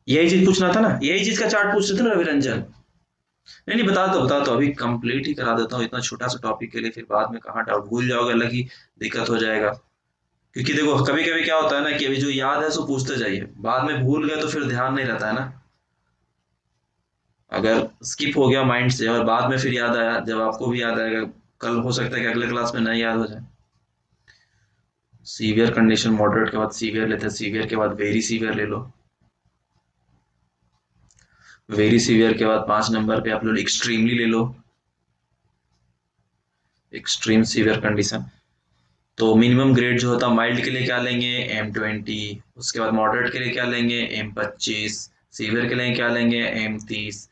यही चीज पूछना था ना, यही चीज का चार्ट पूछ रहे थे ना रवि रंजन। नहीं नहीं, बता दो अभी कंप्लीट ही करा देता हूँ, इतना छोटा सा टॉपिक के लिए फिर बाद में कहाँ डाउट भूल जाओगे, अलग ही दिक्कत हो जाएगा। क्योंकि देखो कभी कभी क्या होता है ना कि अभी जो याद है सो पूछते जाइए, बाद में भूल गए तो फिर ध्यान नहीं रहता है ना। अगर स्किप हो गया माइंड से और बाद में फिर याद आया, जब आपको भी याद आएगा, कल हो सकता है कि अगले क्लास में नहीं याद हो जाए। सीवियर कंडीशन, मॉडरेट के बाद सीवियर लेते हैं, सीवियर के बाद वेरी सीवियर ले लो, वेरी सीवियर के बाद 5 नंबर पे आप लोग एक्सट्रीमली ले लो, एक्सट्रीम सीवियर कंडीशन। तो मिनिमम ग्रेड जो होता है माइल्ड के लिए क्या लेंगे, M20, उसके बाद मॉडरेट के लिए क्या लेंगे, M25, सीवियर के लिए क्या लेंगे, M30,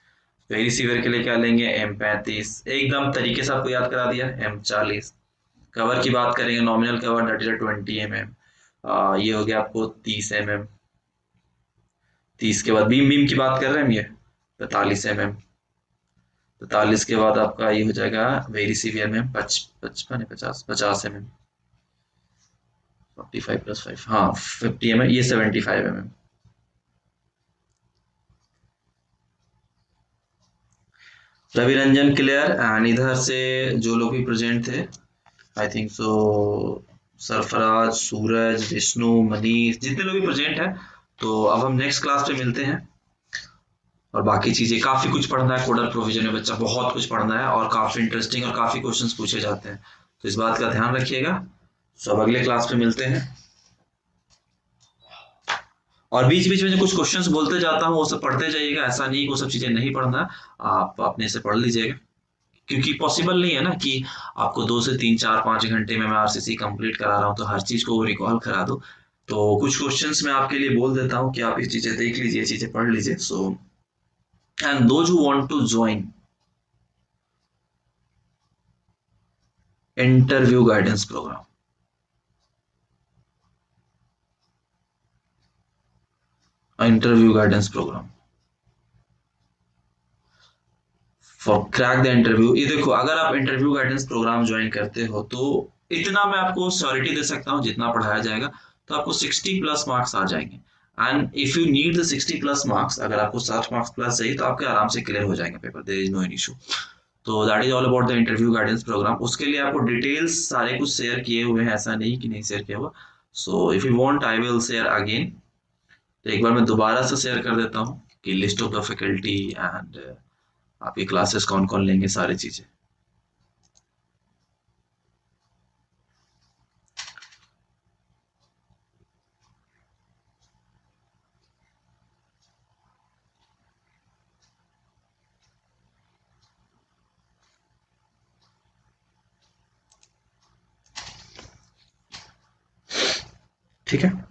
वेरी सीवियर के लिए क्या लेंगे, M35। एकदम तरीके से आपको याद करा दिया, M40। कवर की बात करेंगे, nominal cover that is 20 mm, ये हो गया आपको 30 mm। 30 के बाद बीम बीम की बात कर रहे हैं हम, ये 45 mm। 45 के बाद आपका ये हो जाएगा वेरी सीवियर में 55 50 mm। 45 + 5, हाँ 50 mm, ये 75 mm। Ravi Ranjan clear, and इधर से जो लोग भी प्रेजेंट थे, I think so Sarfaraz, Suraj, Vishnu, Manish, जितने लोग भी प्रेजेंट है, तो अब हम नेक्स्ट क्लास पे मिलते हैं। और बाकी चीजें काफी कुछ पढ़ना है, कोडर प्रोविजन में बच्चा बहुत कुछ पढ़ना है, और काफी इंटरेस्टिंग और काफी क्वेश्चंस पूछे जाते हैं, तो इस बात का ध्यान रखिएगा। सब अगले क्लास पे मिलते हैं। और बीच बीच में जो कुछ क्वेश्चंस बोलते जाता हूँ वो सब पढ़ते जाइएगा, ऐसा नहीं कि वो सब चीजें नहीं पढ़ना, आप अपने से पढ़ लीजिएगा। क्योंकि पॉसिबल नहीं है ना कि आपको 2 से 3 4 5 घंटे में मैं आरसीसी कंप्लीट करा रहा हूँ तो हर चीज को रिकॉल करा दो। तो कुछ क्वेश्चंस मैं आपके लिए बोल देता हूँ कि आप ये चीजें देख लीजिए, चीजें पढ़ लीजिए। So and those who want to join interview guidance program, interview guidance program for crack the interview, ये देखो अगर आप इंटरव्यू गाइडेंस प्रोग्राम ज्वाइन करते हो तो इतना मैं आपको श्योरिटी दे सकता हूँ, जितना पढ़ाया जाएगा तो आपको 60+ मार्क्स आ जाएंगे। And if you need the 60+ marks, अगर आपको 60 मार्क्स प्लस चाहिए तो आपके आराम से क्लियर हो जाएंगे paper, there is no any issue. तो that is all about the interview guidance programme. उसके लिए आपको डिटेल्स सारे कुछ शेयर किए हुए हैं, ऐसा नहीं कि नहीं शेयर किया हुआ। So if you want I will share again. तो एक बार मैं दोबारा से शेयर कर देता हूँ कि list of the faculty and आपकी क्लासेस कौन कौन लेंगे, सारी चीजें। ठीक है।